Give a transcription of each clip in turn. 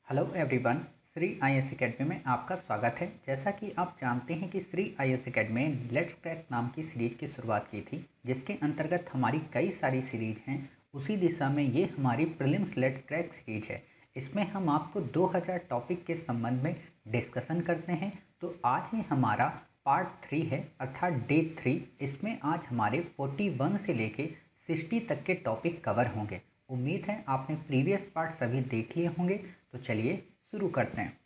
Hello everyone. Shri IAS academy में आपका स्वागत है। जैसा कि आप जानते हैं कि श्री आईएएस एकेडमी ने लेट्स क्रैक नाम की सीरीज की शुरुआत की थी, जिसके अंतर्गत हमारी कई सारी सीरीज हैं। उसी दिशा में ये हमारी प्रीलिम्स लेट्स क्रैक सीरीज है। इसमें हम आपको 2000 टॉपिक के संबंध में डिस्कशन करते हैं। तो आज ये हमारा पार्ट 3 है, अर्थात डे 3। इसमें आज हमारे 41 से लेके 60 तक के टॉपिक कवर होंगे। उम्मीद है आपने प्रीवियस पार्ट सभी देख लिए होंगे। तो चलिए शुरू करते हैं।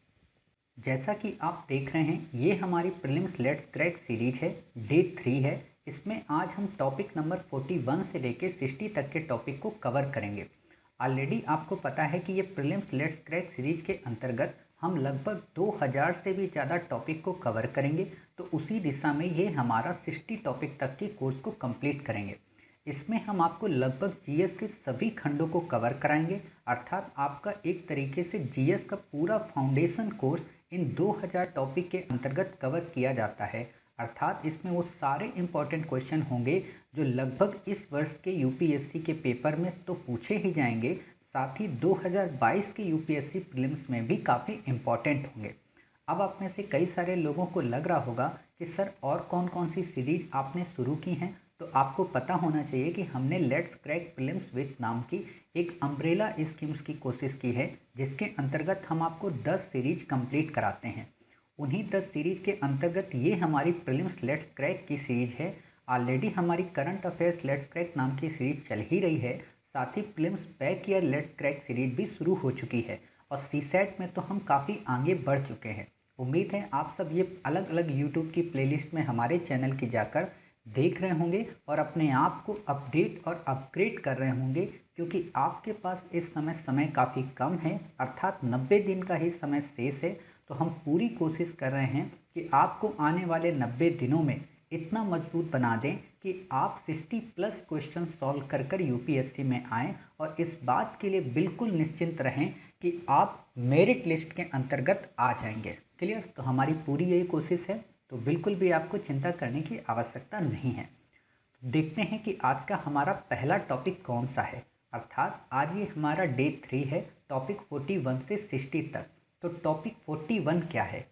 जैसा कि आप देख रहे हैं, ये हमारी प्रीलिम्स लेट्स क्रैक सीरीज है, डे 3 है। इसमें आज हम टॉपिक नंबर 41 से लेके 60 तक के टॉपिक को कवर करेंगे। ऑलरेडी आपको पता है कि ये प्रीलिम्स लेट्स क्रैक सीरीज के अंतर्गत हम लगभग 2000 से भी ज़्यादा टॉपिक को कवर करेंगे। तो उसी दिशा में ये हमारा 60 टॉपिक तक के कोर्स को कंप्लीट करेंगे। इसमें हम आपको लगभग जीएस के सभी खंडों को कवर कराएंगे, अर्थात आपका एक तरीके से जीएस का पूरा फाउंडेशन कोर्स इन 2000 टॉपिक के अंतर्गत कवर किया जाता है। अर्थात इसमें वो सारे इम्पॉर्टेंट क्वेश्चन होंगे जो लगभग इस वर्ष के यूपीएससी के पेपर में तो पूछे ही जाएंगे, साथ ही 2022 के यूपीएससी प्रीलिम्स में भी काफ़ी इम्पॉर्टेंट होंगे। अब आप में से कई सारे लोगों को लग रहा होगा कि सर और कौन कौन सी सीरीज आपने शुरू की हैं। तो आपको पता होना चाहिए कि हमने लेट्स क्रैक प्रीलिम्स विथ नाम की एक अम्ब्रेला स्कीम्स की कोशिश की है, जिसके अंतर्गत हम आपको 10 सीरीज कंप्लीट कराते हैं। उन्हीं 10 सीरीज के अंतर्गत ये हमारी प्रीलिम्स लेट्स क्रैक की सीरीज है। ऑलरेडी हमारी करंट अफेयर्स लेट्स क्रैक नाम की सीरीज चल ही रही है, साथ ही prelims back year let's crack series भी शुरू हो चुकी है और सीसैट में तो हम काफ़ी आगे बढ़ चुके हैं। उम्मीद है आप सब ये अलग अलग यूट्यूब की प्लेलिस्ट में हमारे चैनल की जाकर देख रहे होंगे और अपने आप को अपडेट और अपग्रेड कर रहे होंगे, क्योंकि आपके पास इस समय काफ़ी कम है, अर्थात 90 दिन का ही समय शेष है। तो हम पूरी कोशिश कर रहे हैं कि आपको आने वाले 90 दिनों में इतना मजबूत बना दें कि आप 60+ क्वेश्चन सॉल्व कर कर यूपीएससी में आएँ और इस बात के लिए बिल्कुल निश्चिंत रहें कि आप मेरिट लिस्ट के अंतर्गत आ जाएंगे। क्लियर? तो हमारी पूरी यही कोशिश है, तो बिल्कुल भी आपको चिंता करने की आवश्यकता नहीं है। देखते हैं कि आज का हमारा पहला टॉपिक कौन सा है। अर्थात आज ये हमारा डे 3 है, टॉपिक 41 से 60 तक। तो टॉपिक 41 क्या है?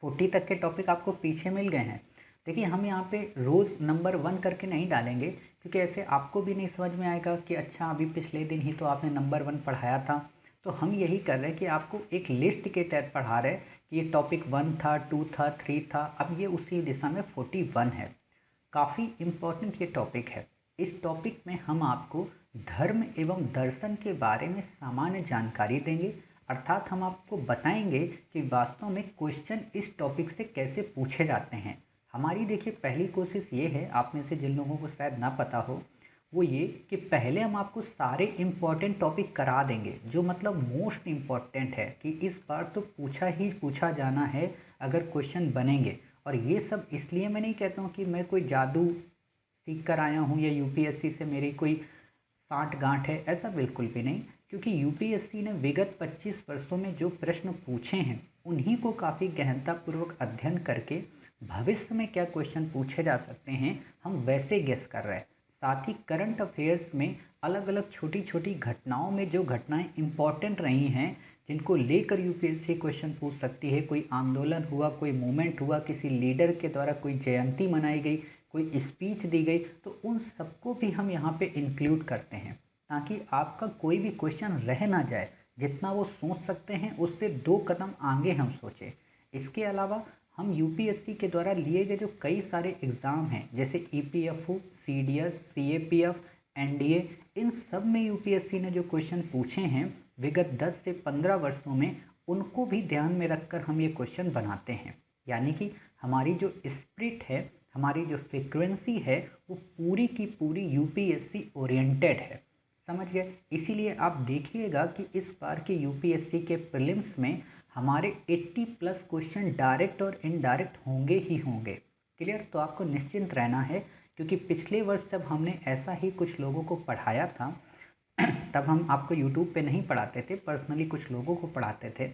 40 तक के टॉपिक आपको पीछे मिल गए हैं। देखिए, हम यहाँ पे रोज़ नंबर 1 करके नहीं डालेंगे, क्योंकि ऐसे आपको भी नहीं समझ में आएगा कि अच्छा अभी पिछले दिन ही तो आपने नंबर 1 पढ़ाया था। तो हम यही कर रहे हैं कि आपको एक लिस्ट के तहत पढ़ा रहे हैं कि ये टॉपिक 1 था, 2 था, 3 था, अब ये उसी दिशा में 41 है। काफ़ी इम्पोर्टेंट ये टॉपिक है। इस टॉपिक में हम आपको धर्म एवं दर्शन के बारे में सामान्य जानकारी देंगे, अर्थात हम आपको बताएंगे कि वास्तव में क्वेश्चन इस टॉपिक से कैसे पूछे जाते हैं। हमारी देखिए पहली कोशिश ये है, आप में से जिन लोगों को शायद ना पता हो, वो ये कि पहले हम आपको सारे इम्पॉर्टेंट टॉपिक करा देंगे, जो मतलब मोस्ट इम्पॉर्टेंट है कि इस बार तो पूछा ही पूछा जाना है अगर क्वेश्चन बनेंगे। और ये सब इसलिए मैं नहीं कहता हूँ कि मैं कोई जादू सीख कर आया हूँ या यूपीएससी से मेरी कोई साठ गांठ है, ऐसा बिल्कुल भी नहीं। क्योंकि यूपीएससी ने विगत 25 वर्षों में जो प्रश्न पूछे हैं, उन्हीं को काफ़ी गहनतापूर्वक अध्ययन करके भविष्य में क्या क्वेश्चन पूछे जा सकते हैं हम वैसे गेस कर रहे हैं। साथ ही करंट अफेयर्स में अलग अलग छोटी छोटी घटनाओं में जो घटनाएं इंपॉर्टेंट रही हैं, जिनको लेकर यूपीएससी क्वेश्चन पूछ सकती है, कोई आंदोलन हुआ, कोई मूवमेंट हुआ, किसी लीडर के द्वारा कोई जयंती मनाई गई, कोई स्पीच दी गई, तो उन सबको भी हम यहाँ पे इंक्लूड करते हैं, ताकि आपका कोई भी क्वेश्चन रह ना जाए। जितना वो सोच सकते हैं उससे 2 कदम आगे हम सोचें। इसके अलावा हम यूपीएससी के द्वारा लिए गए जो कई सारे एग्ज़ाम हैं, जैसे ईपीएफओ, सीडीएस, सीएपीएफ, एनडीए, इन सब में यूपीएससी ने जो क्वेश्चन पूछे हैं विगत 10 से 15 वर्षों में, उनको भी ध्यान में रखकर हम ये क्वेश्चन बनाते हैं। यानी कि हमारी जो स्पिरिट है, हमारी जो फ्रीक्वेंसी है, वो पूरी की पूरी यूपीएससी ओरिएंटेड है। समझ गए? इसीलिए आप देखिएगा कि इस बार के यूपीएससी के प्रीलिम्स में हमारे 80+ क्वेश्चन डायरेक्ट और इनडायरेक्ट होंगे ही होंगे। क्लियर? तो आपको निश्चिंत रहना है, क्योंकि पिछले वर्ष जब हमने ऐसा ही कुछ लोगों को पढ़ाया था तब हम आपको यूट्यूब पे नहीं पढ़ाते थे, पर्सनली कुछ लोगों को पढ़ाते थे।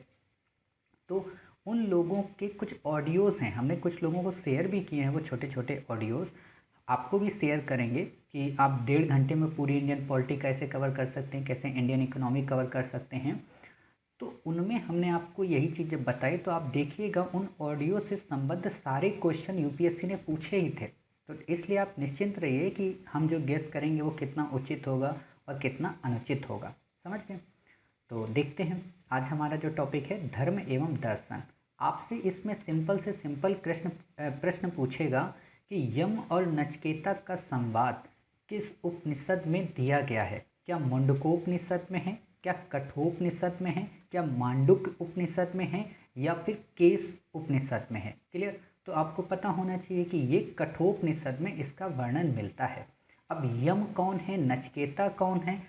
तो उन लोगों के कुछ ऑडियोज़ हैं, हमने कुछ लोगों को शेयर भी किए हैं, वो छोटे छोटे ऑडियोज़ आपको भी शेयर करेंगे कि आप 1.5 घंटे में पूरी इंडियन पॉलिटी कैसे कवर कर सकते हैं, कैसे इंडियन इकोनॉमी कवर कर सकते हैं। तो उनमें हमने आपको यही चीज़ें बताई, तो आप देखिएगा उन ऑडियो से संबद्ध सारे क्वेश्चन यूपीएससी ने पूछे ही थे। तो इसलिए आप निश्चिंत रहिए कि हम जो गेस करेंगे वो कितना उचित होगा और कितना अनुचित होगा। समझ गए? तो देखते हैं आज हमारा जो टॉपिक है धर्म एवं दर्शन। आपसे इसमें सिंपल से सिंपल प्रश्न पूछेगा कि यम और नचिकेता का संवाद किस उपनिषद में दिया गया है? क्या मुंडकोपनिषद में है, क्या कठोपनिषद में है, क्या मांडुक्य उपनिषद में है, या फिर केस उपनिषद में है? क्लियर? तो आपको पता होना चाहिए कि ये कठोपनिषद में इसका वर्णन मिलता है। अब यम कौन है, नचिकेता कौन है?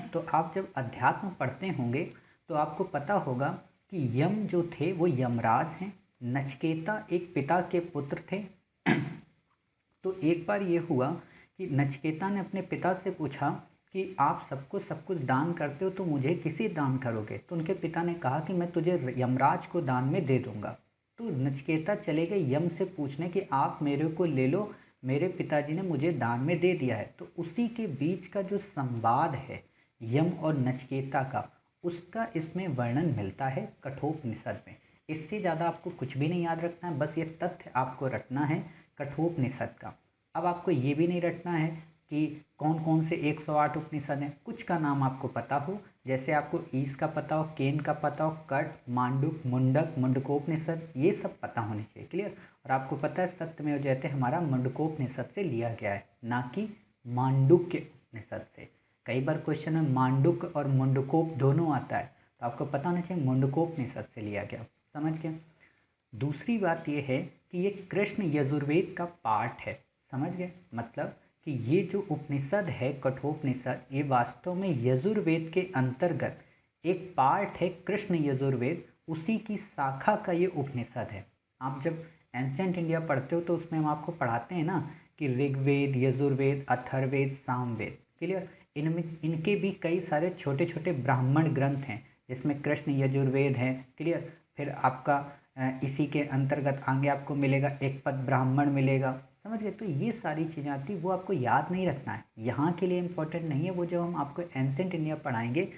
तो आप जब अध्यात्म पढ़ते होंगे तो आपको पता होगा कि यम जो थे वो यमराज हैं, नचिकेता एक पिता के पुत्र थे। तो एक बार ये हुआ कि नचिकेता ने अपने पिता से पूछा कि आप सबको सब कुछ दान करते हो तो मुझे किसी दान करोगे? तो उनके पिता ने कहा कि मैं तुझे यमराज को दान में दे दूंगा। तो नचिकेता चले गए यम से पूछने कि आप मेरे को ले लो, मेरे पिताजी ने मुझे दान में दे दिया है। तो उसी के बीच का जो संवाद है यम और नचिकेता का, उसका इसमें वर्णन मिलता है कठोपनिषद में। इससे ज़्यादा आपको कुछ भी नहीं याद रखना है, बस ये तथ्य आपको रटना है कठोपनिषद का। अब आपको ये भी नहीं रटना है कि कौन कौन से 108 उपनिषद हैं, कुछ का नाम आपको पता हो, जैसे आपको ईश का पता हो, केन का पता हो, कट, मांडुक, मुंडक, मुंडकोपनिषद, ये सब पता होने चाहिए। क्लियर? और आपको पता है सत्यमेव जयते हमारा मुंडकोपनिषद से लिया गया है, ना कि मांडुक्य उपनिषद से। कई बार क्वेश्चन में मांडुक और मुंडकोप दोनों आता है, तो आपको पता होना चाहिए मुंडकोपनिषद से लिया गया। समझ गए? दूसरी बात यह है कि ये कृष्ण यजुर्वेद का पार्ट है। समझ गए? मतलब कि ये जो उपनिषद है कठोपनिषद, ये वास्तव में यजुर्वेद के अंतर्गत एक पार्ट है। कृष्ण यजुर्वेद उसी की शाखा का ये उपनिषद है। आप जब एंशिएंट इंडिया पढ़ते हो तो उसमें हम आपको पढ़ाते हैं ना कि ऋग्वेद, यजुर्वेद, अथर्ववेद, सामवेद। क्लियर? इनमें इनके भी कई सारे छोटे छोटे ब्राह्मण ग्रंथ हैं जिसमें कृष्ण यजुर्वेद है। क्लियर? फिर आपका इसी के अंतर्गत आगे आपको मिलेगा एक पद ब्राह्मण मिलेगा। समझ गए? तो ये सारी चीज़ें आती, वो आपको याद नहीं रखना है, यहाँ के लिए इम्पोर्टेंट नहीं है। वो जब हम आपको एंशिएंट इंडिया पढ़ाएंगे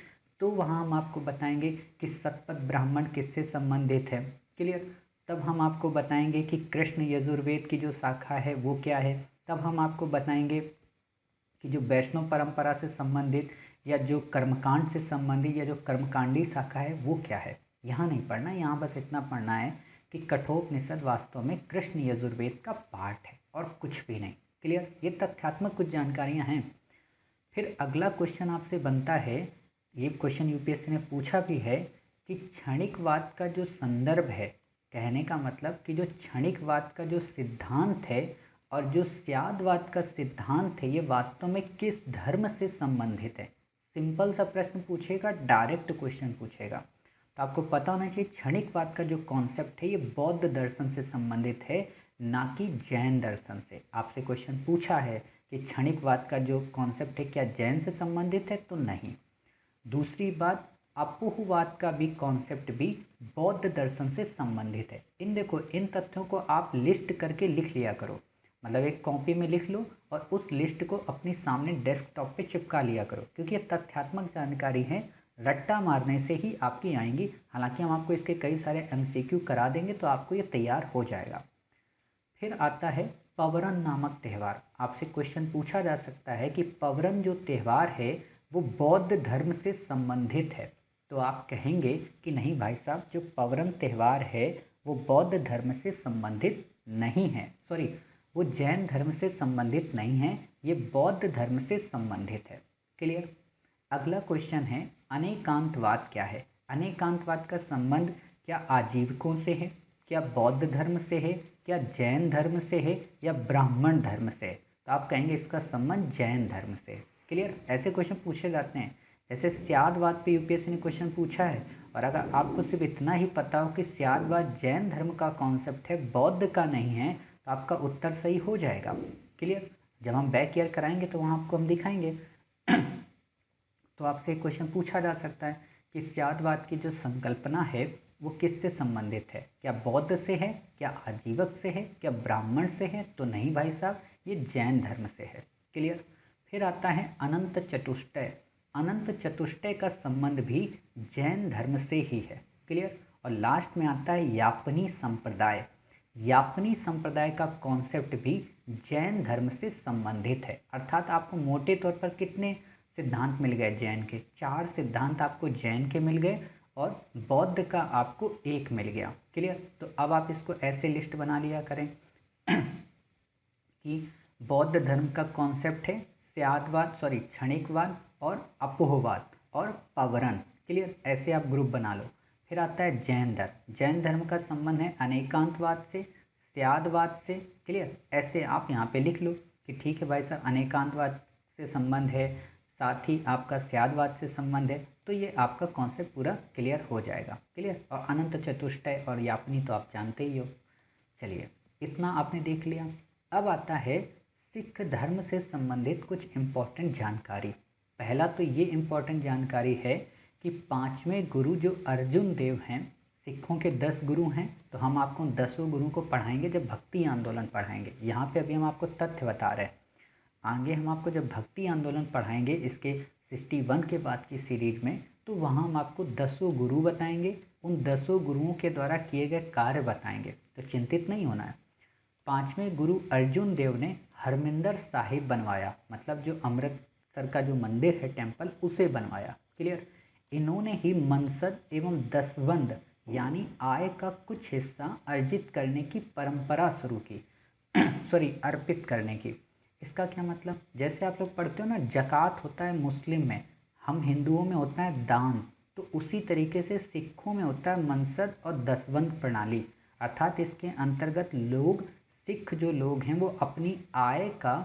तो वहाँ हम आपको बताएंगे कि सतपथ ब्राह्मण किससे संबंधित है। क्लियर? तब हम आपको बताएंगे कि कृष्ण यजुर्वेद की जो शाखा है वो क्या है। तब हम आपको बताएंगे कि जो वैष्णव परंपरा से संबंधित या जो कर्मकांड से संबंधित या जो कर्मकांडी शाखा है वो क्या है। यहाँ नहीं पढ़ना, यहाँ बस इतना पढ़ना है कि कठोपनिषद वास्तव में कृष्ण यजुर्वेद का पार्ट है और कुछ भी नहीं। क्लियर? ये तथ्यात्मक कुछ जानकारियाँ हैं। फिर अगला क्वेश्चन आपसे बनता है, ये क्वेश्चन यूपीएससी ने पूछा भी है कि क्षणिकवाद का जो संदर्भ है, कहने का मतलब कि जो क्षणिकवाद का जो सिद्धांत है और जो स्यादवाद का सिद्धांत है, ये वास्तव में किस धर्म से संबंधित है। सिंपल सा प्रश्न पूछेगा, डायरेक्ट क्वेश्चन पूछेगा। तो आपको पता होना चाहिए क्षणिकवाद का जो कॉन्सेप्ट है ये बौद्ध दर्शन से संबंधित है, ना कि जैन दर्शन से। आपसे क्वेश्चन पूछा है कि क्षणिकवाद का जो कॉन्सेप्ट है क्या जैन से संबंधित है, तो नहीं। दूसरी बात, अपोहवाद का भी कॉन्सेप्ट भी बौद्ध दर्शन से संबंधित है। इन तथ्यों को आप लिस्ट करके लिख लिया करो, मतलब एक कॉपी में लिख लो और उस लिस्ट को अपने सामने डेस्कटॉप पे चिपका लिया करो, क्योंकि ये तथ्यात्मक जानकारी है, रट्टा मारने से ही आपकी आएंगी। हालांकि हम आपको इसके कई सारे एमसीक्यू करा देंगे तो आपको ये तैयार हो जाएगा। फिर आता है पवरन नामक त्यौहार। आपसे क्वेश्चन पूछा जा सकता है कि पवरन जो त्यौहार है वो बौद्ध धर्म से संबंधित है। तो आप कहेंगे कि नहीं भाई साहब, जो पवरन त्यौहार है वो बौद्ध धर्म से संबंधित नहीं है, सॉरी, वो जैन धर्म से संबंधित नहीं है, ये बौद्ध धर्म से संबंधित है। क्लियर? अगला क्वेश्चन है अनेकांतवाद क्या है। अनेकांतवाद का संबंध क्या आजीविकों से है, क्या बौद्ध धर्म से है, क्या जैन धर्म से है, या ब्राह्मण धर्म से है? तो आप कहेंगे इसका संबंध जैन धर्म से है। क्लियर? ऐसे क्वेश्चन पूछे जाते हैं। जैसे स्यादवाद पे यूपीएससी ने क्वेश्चन पूछा है, और अगर आपको सिर्फ इतना ही पता हो कि स्यादवाद जैन धर्म का कॉन्सेप्ट है, बौद्ध का नहीं है, तो आपका उत्तर सही हो जाएगा। क्लियर? जब हम बैक ईयर कराएंगे तो वहाँ आपको हम दिखाएंगे। तो आपसे एक क्वेश्चन पूछा जा सकता है कि स्यादवाद की जो संकल्पना है वो किससे संबंधित है, क्या बौद्ध से है, क्या आजीवक से है, क्या ब्राह्मण से है? तो नहीं भाई साहब, ये जैन धर्म से है। क्लियर? फिर आता है अनंत चतुष्टय। अनंत चतुष्टय का संबंध भी जैन धर्म से ही है। क्लियर। और लास्ट में आता है यापनी संप्रदाय। यापनी संप्रदाय का कॉन्सेप्ट भी जैन धर्म से संबंधित है। अर्थात आपको मोटे तौर पर कितने सिद्धांत मिल गए जैन के? 4 सिद्धांत आपको जैन के मिल गए और बौद्ध का आपको 1 मिल गया। क्लियर। तो अब आप इसको ऐसे लिस्ट बना लिया करें कि बौद्ध धर्म का कॉन्सेप्ट है क्षणिकवाद और अपोहवाद और पवरन। क्लियर। ऐसे आप ग्रुप बना लो। फिर आता है जैन धर्म। जैन धर्म का संबंध है अनेकांतवाद से, स्यादवाद से। क्लियर। ऐसे आप यहाँ पे लिख लो कि ठीक है भाई साहब, अनेकांतवाद से संबंध है, साथ ही आपका स्यादवाद से संबंध है। तो ये आपका कॉन्सेप्ट पूरा क्लियर हो जाएगा। क्लियर। और अनंत चतुष्टय और यापनी तो आप जानते ही हो। चलिए, इतना आपने देख लिया। अब आता है सिख धर्म से संबंधित कुछ इम्पोर्टेंट जानकारी। पहला तो ये इम्पोर्टेंट जानकारी है कि 5वें गुरु जो अर्जुन देव हैं, सिखों के 10 गुरु हैं, तो हम आपको 10वें गुरु को पढ़ाएंगे जब भक्ति आंदोलन पढ़ाएंगे। यहाँ पे अभी हम आपको तथ्य बता रहे हैं। आगे हम आपको जब भक्ति आंदोलन पढ़ाएंगे इसके 61 के बाद की सीरीज में, तो वहाँ हम आपको 10वें गुरु बताएंगे, उन 10वें गुरुओं के द्वारा किए गए कार्य बताएंगे। तो चिंतित नहीं होना है। 5वें गुरु अर्जुन देव ने हरमिंदर साहिब बनवाया, मतलब जो अमृतसर का जो मंदिर है, टेम्पल, उसे बनवाया। क्लियर। इन्होंने ही मनसद एवं दसवंध यानी आय का कुछ हिस्सा अर्जित करने की परंपरा शुरू की अर्पित करने की। इसका क्या मतलब? जैसे आप लोग पढ़ते हो ना, जकात होता है मुस्लिम में, हम हिंदुओं में होता है दान, तो उसी तरीके से सिखों में होता है मनसद और दसवंध प्रणाली। अर्थात इसके अंतर्गत लोग, सिख जो लोग हैं, वो अपनी आय का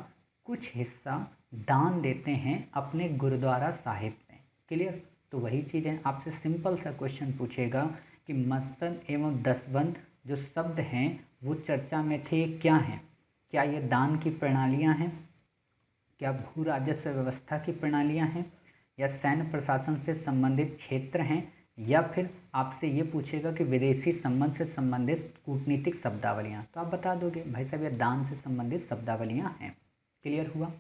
कुछ हिस्सा दान देते हैं अपने गुरुद्वारा साहिब में। क्लियर। तो वही चीज़ें आपसे सिंपल सा क्वेश्चन पूछेगा कि मसद एवं दसवंध जो शब्द हैं वो चर्चा में थे, क्या हैं? क्या ये दान की प्रणालियां हैं? क्या भू राजस्व व्यवस्था की प्रणालियां हैं? या सैन्य प्रशासन से संबंधित क्षेत्र हैं? या फिर आपसे ये पूछेगा कि विदेशी संबंध से संबंधित कूटनीतिक शब्दावलियाँ? तो आप बता दोगे भाई साहब ये दान से संबंधित शब्दावलियाँ हैं। क्लियर हुआ।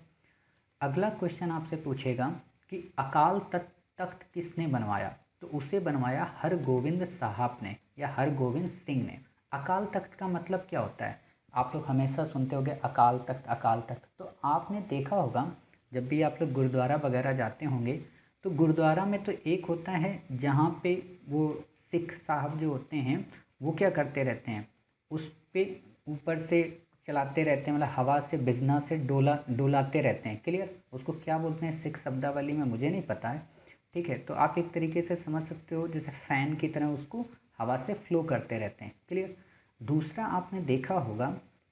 अगला क्वेश्चन आपसे पूछेगा कि अकाल तख्त किसने बनवाया? तो उसे बनवाया हरगोविंद साहब ने या हरगोविंद सिंह ने। अकाल तख्त का मतलब क्या होता है? आप लोग हमेशा सुनते होंगे अकाल तख्त अकाल तख्त। तो आपने देखा होगा जब भी आप लोग गुरुद्वारा वगैरह जाते होंगे तो गुरुद्वारा में तो एक होता है जहाँ पे वो सिख साहब जो होते हैं वो क्या करते रहते हैं, उस पे ऊपर से चलाते रहते हैं, मतलब हवा से बिजना से डोलाते रहते हैं। क्लियर। उसको क्या बोलते हैं सिख शब्दावली में, मुझे नहीं पता है। ठीक है। तो आप एक तरीके से समझ सकते हो जैसे फ़ैन की तरह उसको हवा से फ्लो करते रहते हैं। क्लियर। दूसरा आपने देखा होगा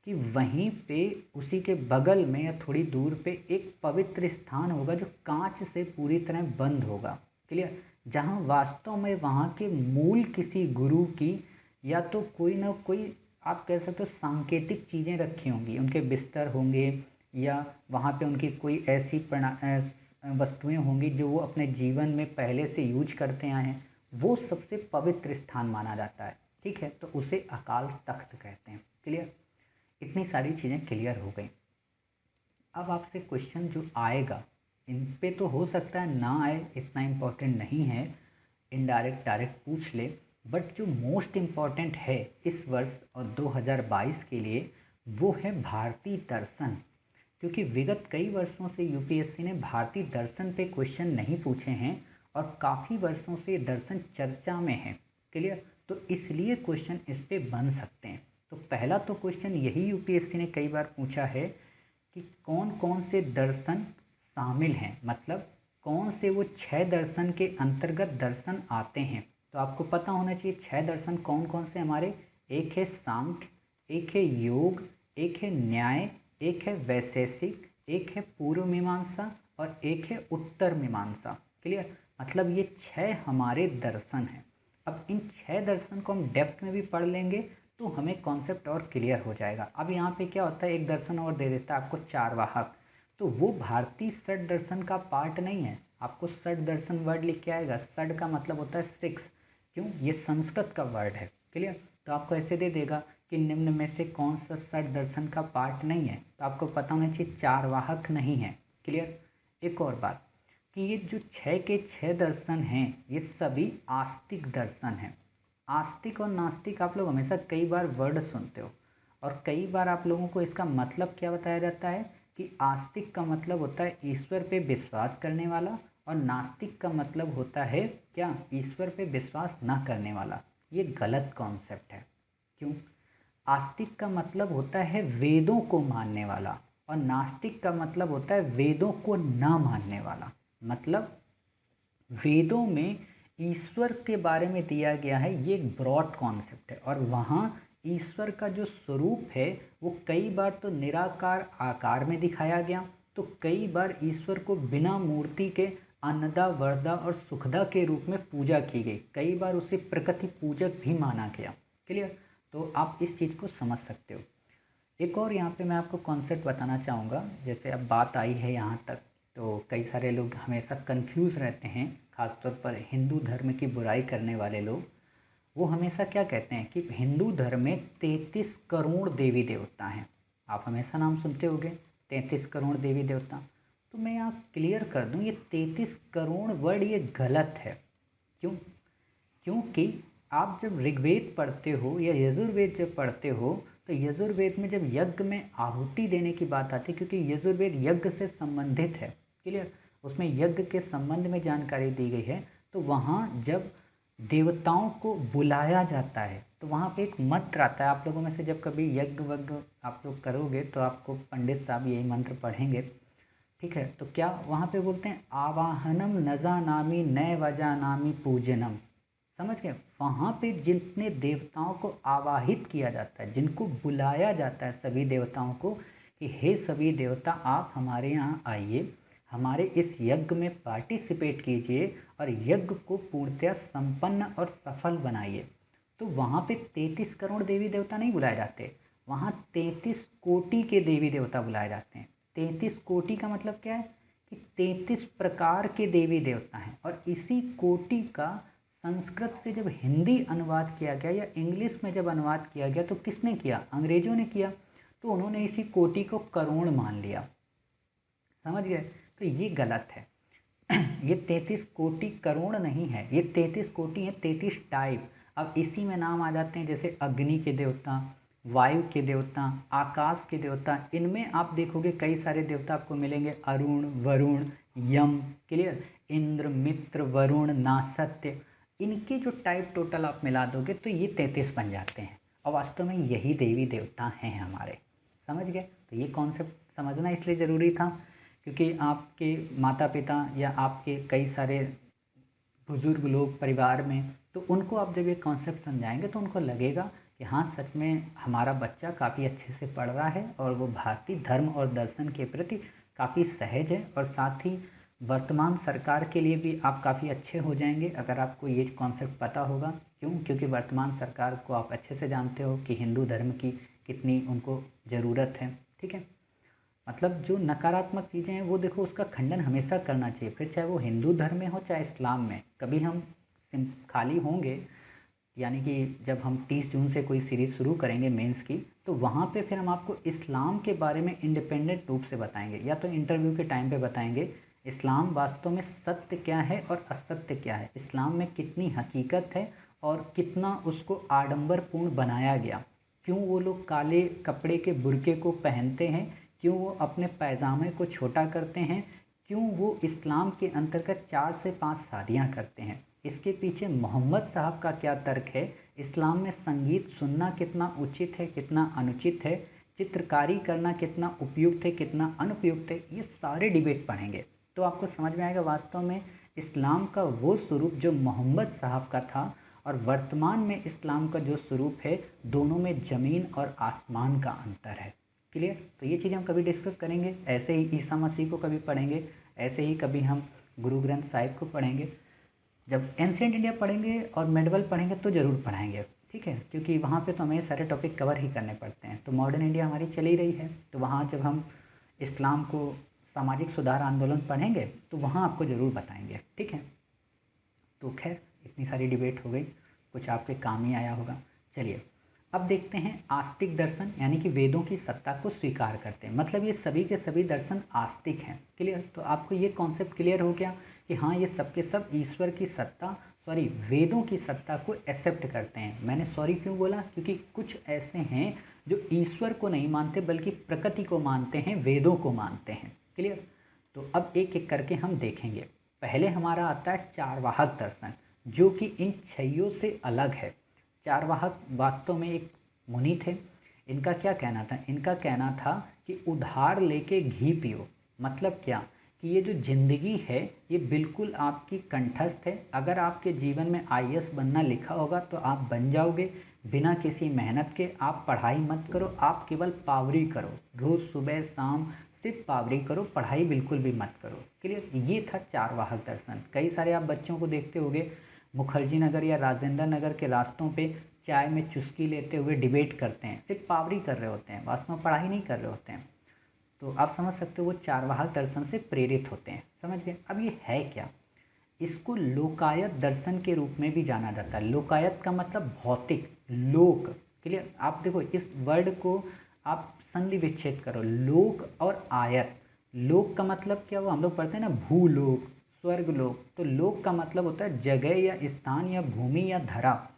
कि वहीं पे उसी के बगल में या थोड़ी दूर पे एक पवित्र स्थान होगा जो कांच से पूरी तरह बंद होगा। क्लियर। जहाँ वास्तव में वहाँ के मूल किसी गुरु की या तो कोई ना कोई आप कह सकते हो सांकेतिक चीज़ें रखी होंगी, उनके बिस्तर होंगे या वहाँ पे उनकी कोई ऐसी वस्तुएं होंगी जो वो अपने जीवन में पहले से यूज करते आए हैं, वो सबसे पवित्र स्थान माना जाता है। ठीक है। तो उसे अकाल तख्त कहते हैं। क्लियर। इतनी सारी चीज़ें क्लियर हो गई। अब आपसे क्वेश्चन जो आएगा इन पे तो हो सकता है ना आए, इतना इम्पोर्टेंट नहीं है, इनडायरेक्ट डायरेक्ट पूछ ले, बट जो मोस्ट इम्पॉर्टेंट है इस वर्ष और 2022 के लिए वो है भारतीय दर्शन। क्योंकि विगत कई वर्षों से यूपीएससी ने भारतीय दर्शन पे क्वेश्चन नहीं पूछे हैं और काफ़ी वर्षों से दर्शन चर्चा में है। क्लियर। तो इसलिए क्वेश्चन इस पे बन सकते हैं। तो पहला तो क्वेश्चन यही यूपीएससी ने कई बार पूछा है कि कौन कौन से दर्शन शामिल हैं, मतलब कौन से वो 6 दर्शन के अंतर्गत दर्शन आते हैं। तो आपको पता होना चाहिए 6 दर्शन कौन कौन से हमारे, एक है सांख्य, एक है योग, एक है न्याय, एक है वैशेषिक, एक है पूर्व मीमांसा और एक है उत्तर मीमांसा। क्लियर। मतलब ये 6 हमारे दर्शन हैं। अब इन 6 दर्शन को हम डेप्थ में भी पढ़ लेंगे तो हमें कॉन्सेप्ट और क्लियर हो जाएगा। अब यहाँ पे क्या होता है, एक दर्शन और दे देता है आपको चारवाहक, तो वो भारतीय षड दर्शन का पार्ट नहीं है। आपको षड दर्शन वर्ड लिख के आएगा, षड का मतलब होता है 6, क्यों, ये संस्कृत का वर्ड है। क्लियर। तो आपको ऐसे दे देगा कि निम्न में से कौन सा षड दर्शन का पार्ट नहीं है, तो आपको पता होना चाहिए चारवाहक नहीं है। क्लियर। एक और बात कि कि ये जो छः के छः दर्शन हैं ये सभी आस्तिक दर्शन हैं। आस्तिक और नास्तिक आप लोग हमेशा कई बार वर्ड सुनते हो और कई बार आप लोगों को इसका मतलब क्या बताया जाता है कि आस्तिक का मतलब होता है ईश्वर पे विश्वास करने वाला और नास्तिक का मतलब होता है क्या, ईश्वर पे विश्वास ना करने वाला। ये गलत कॉन्सेप्ट है। क्यों? आस्तिक का मतलब होता है वेदों को मानने वाला और नास्तिक का मतलब होता है वेदों को ना मानने वाला। मतलब वेदों में ईश्वर के बारे में दिया गया है, ये एक ब्रॉड कॉन्सेप्ट है और वहाँ ईश्वर का जो स्वरूप है वो कई बार तो निराकार आकार में दिखाया गया, तो कई बार ईश्वर को बिना मूर्ति के अन्नदा वरदा और सुखदा के रूप में पूजा की गई, कई बार उसे प्रकृति पूजक भी माना गया। क्लियर? तो आप इस चीज़ को समझ सकते हो। एक और यहाँ पे मैं आपको कॉन्सेप्ट बताना चाहूँगा। जैसे अब बात आई है यहाँ तक तो कई सारे लोग हमेशा कंफ्यूज रहते हैं, खासतौर पर हिंदू धर्म की बुराई करने वाले लोग। वो हमेशा क्या कहते हैं कि हिंदू धर्म में 33 करोड़ देवी देवता हैं। आप हमेशा नाम सुनते होंगे 33 करोड़ देवी देवता। तो मैं यहाँ क्लियर कर दूँ, ये 33 करोड़ वर्ड ये गलत है। क्यों? क्योंकि आप जब ऋग्वेद पढ़ते हो या यजुर्वेद जब पढ़ते हो तो यजुर्वेद में जब यज्ञ में आहुति देने की बात आती है, क्योंकि यजुर्वेद यज्ञ से संबंधित है, क्लियर, उसमें यज्ञ के संबंध में जानकारी दी गई है। तो वहाँ जब देवताओं को बुलाया जाता है तो वहाँ पे एक मंत्र आता है। आप लोगों में से जब कभी यज्ञ वज्ञ आप लोग करोगे तो आपको पंडित साहब यही मंत्र पढ़ेंगे, ठीक है। तो क्या वहाँ पे बोलते हैं, आवाहनम न जानामि नय वजानामि पूजनम। समझ गए? वहाँ पे जितने देवताओं को आवाहित किया जाता है, जिनको बुलाया जाता है सभी देवताओं को कि हे सभी देवता आप हमारे यहाँ आइए, हमारे इस यज्ञ में पार्टिसिपेट कीजिए और यज्ञ को पूर्णतया संपन्न और सफल बनाइए। तो वहाँ पे 33 करोड़ देवी देवता नहीं बुलाए जाते, वहाँ 33 कोटि के देवी देवता बुलाए जाते हैं। 33 कोटि का मतलब क्या है कि 33 प्रकार के देवी देवता हैं। और इसी कोटि का संस्कृत से जब हिंदी अनुवाद किया गया या इंग्लिश में जब अनुवाद किया गया तो किसने किया? अंग्रेजों ने किया। तो उन्होंने इसी कोटि को करोड़ मान लिया। समझ गए? तो ये गलत है। ये 33 कोटि करोड़ नहीं है, ये 33 कोटि है, 33 टाइप। अब इसी में नाम आ जाते हैं जैसे अग्नि के देवता, वायु के देवता, आकाश के देवता। इनमें आप देखोगे कई सारे देवता आपको मिलेंगे, अरुण, वरुण, यम, क्लियर, इंद्र, मित्र, वरुण, नासत्य। इनके जो टाइप टोटल आप मिला दोगे तो ये 33 बन जाते हैं और वास्तव में यही देवी देवता हैं हमारे। समझ गए? तो ये कॉन्सेप्ट समझना इसलिए ज़रूरी था क्योंकि आपके माता पिता या आपके कई सारे बुज़ुर्ग लोग परिवार में, तो उनको आप जब ये कॉन्सेप्ट समझाएंगे तो उनको लगेगा कि हाँ सच में हमारा बच्चा काफ़ी अच्छे से पढ़ रहा है और वो भारतीय धर्म और दर्शन के प्रति काफ़ी सहज है। और साथ ही वर्तमान सरकार के लिए भी आप काफ़ी अच्छे हो जाएंगे अगर आपको ये कॉन्सेप्ट पता होगा। क्यों? क्योंकि वर्तमान सरकार को आप अच्छे से जानते हो कि हिंदू धर्म की कितनी उनको ज़रूरत है, ठीक है। मतलब जो नकारात्मक चीज़ें हैं वो देखो उसका खंडन हमेशा करना चाहिए, फिर चाहे वो हिंदू धर्म में हो चाहे इस्लाम में। कभी हम खाली होंगे, यानी कि जब हम 30 जून से कोई सीरीज़ शुरू करेंगे मेंस की, तो वहाँ पे फिर हम आपको इस्लाम के बारे में इंडिपेंडेंट रूप से बताएंगे, या तो इंटरव्यू के टाइम पे बताएंगे इस्लाम वास्तव में सत्य क्या है और असत्य क्या है, इस्लाम में कितनी हकीकत है और कितना उसको आडंबरपूर्ण बनाया गया, क्यों वो लोग काले कपड़े के बुर्के को पहनते हैं, क्यों वो अपने पैजामे को छोटा करते हैं, क्यों वो इस्लाम के अंतर्गत 4 से 5 शादियाँ करते हैं, इसके पीछे मोहम्मद साहब का क्या तर्क है, इस्लाम में संगीत सुनना कितना उचित है कितना अनुचित है, चित्रकारी करना कितना उपयुक्त है कितना अनुपयुक्त है, ये सारे डिबेट पढ़ेंगे तो आपको समझ में आएगा वास्तव में इस्लाम का वो स्वरूप जो मोहम्मद साहब का था और वर्तमान में इस्लाम का जो स्वरूप है, दोनों में ज़मीन और आसमान का अंतर है। क्लियर? तो ये चीज़ हम कभी डिस्कस करेंगे, ऐसे ही ईसा मसीह को कभी पढ़ेंगे, ऐसे ही कभी हम गुरु ग्रंथ साहिब को पढ़ेंगे। जब एंशिएंट इंडिया पढ़ेंगे और मेडवल पढ़ेंगे तो ज़रूर पढ़ाएंगे, ठीक है, क्योंकि वहाँ पे तो हमें सारे टॉपिक कवर ही करने पड़ते हैं। तो मॉडर्न इंडिया हमारी चली रही है, तो वहाँ जब हम इस्लाम को सामाजिक सुधार आंदोलन पढ़ेंगे तो वहाँ आपको ज़रूर बताएंगे, ठीक है। तो खैर इतनी सारी डिबेट हो गई, कुछ आपके काम ही आया होगा। चलिए अब देखते हैं आस्तिक दर्शन, यानी कि वेदों की सत्ता को स्वीकार करते हैं, मतलब ये सभी के सभी दर्शन आस्तिक हैं। क्लियर? तो आपको ये कॉन्सेप्ट क्लियर हो गया कि हाँ, ये सब के सब ईश्वर की सत्ता, सॉरी वेदों की सत्ता को एक्सेप्ट करते हैं। मैंने सॉरी क्यों बोला? क्योंकि कुछ ऐसे हैं जो ईश्वर को नहीं मानते बल्कि प्रकृति को मानते हैं, वेदों को मानते हैं। क्लियर? तो अब एक एक करके हम देखेंगे। पहले हमारा आता है चारवाहक दर्शन, जो कि इन छयों से अलग है। चारवाहक वास्तव में एक मुनि थे। इनका क्या कहना था? इनका कहना था कि उधार लेके घी पियो। मतलब क्या? कि ये जो ज़िंदगी है ये बिल्कुल आपकी कंठस्थ है। अगर आपके जीवन में आईएएस बनना लिखा होगा तो आप बन जाओगे, बिना किसी मेहनत के। आप पढ़ाई मत करो, आप केवल पावरी करो, रोज़ सुबह शाम सिर्फ पावरी करो, पढ़ाई बिल्कुल भी मत करो। क्लियर? ये था चारवाहक दर्शन। कई सारे आप बच्चों को देखते होंगे मुखर्जी नगर या राजेंद्र नगर के रास्तों पे चाय में चुस्की लेते हुए डिबेट करते हैं, सिर्फ पावरी कर रहे होते हैं, वास्तव में पढ़ाई नहीं कर रहे होते हैं। तो आप समझ सकते हो वो चारवाहक दर्शन से प्रेरित होते हैं। समझ गए? अब ये है क्या? इसको लोकायत दर्शन के रूप में भी जाना जाता है। लोकायत का मतलब भौतिक, लोक। क्लियर? आप देखो इस वर्ड को आप संधि विच्छेद करो, लोक और आयत। लोक का मतलब क्या हुआ? हम लोग पढ़ते हैं ना भूलोक, स्वर्गलोक। तो लोक का मतलब होता है जगह या स्थान या भूमि या धरा।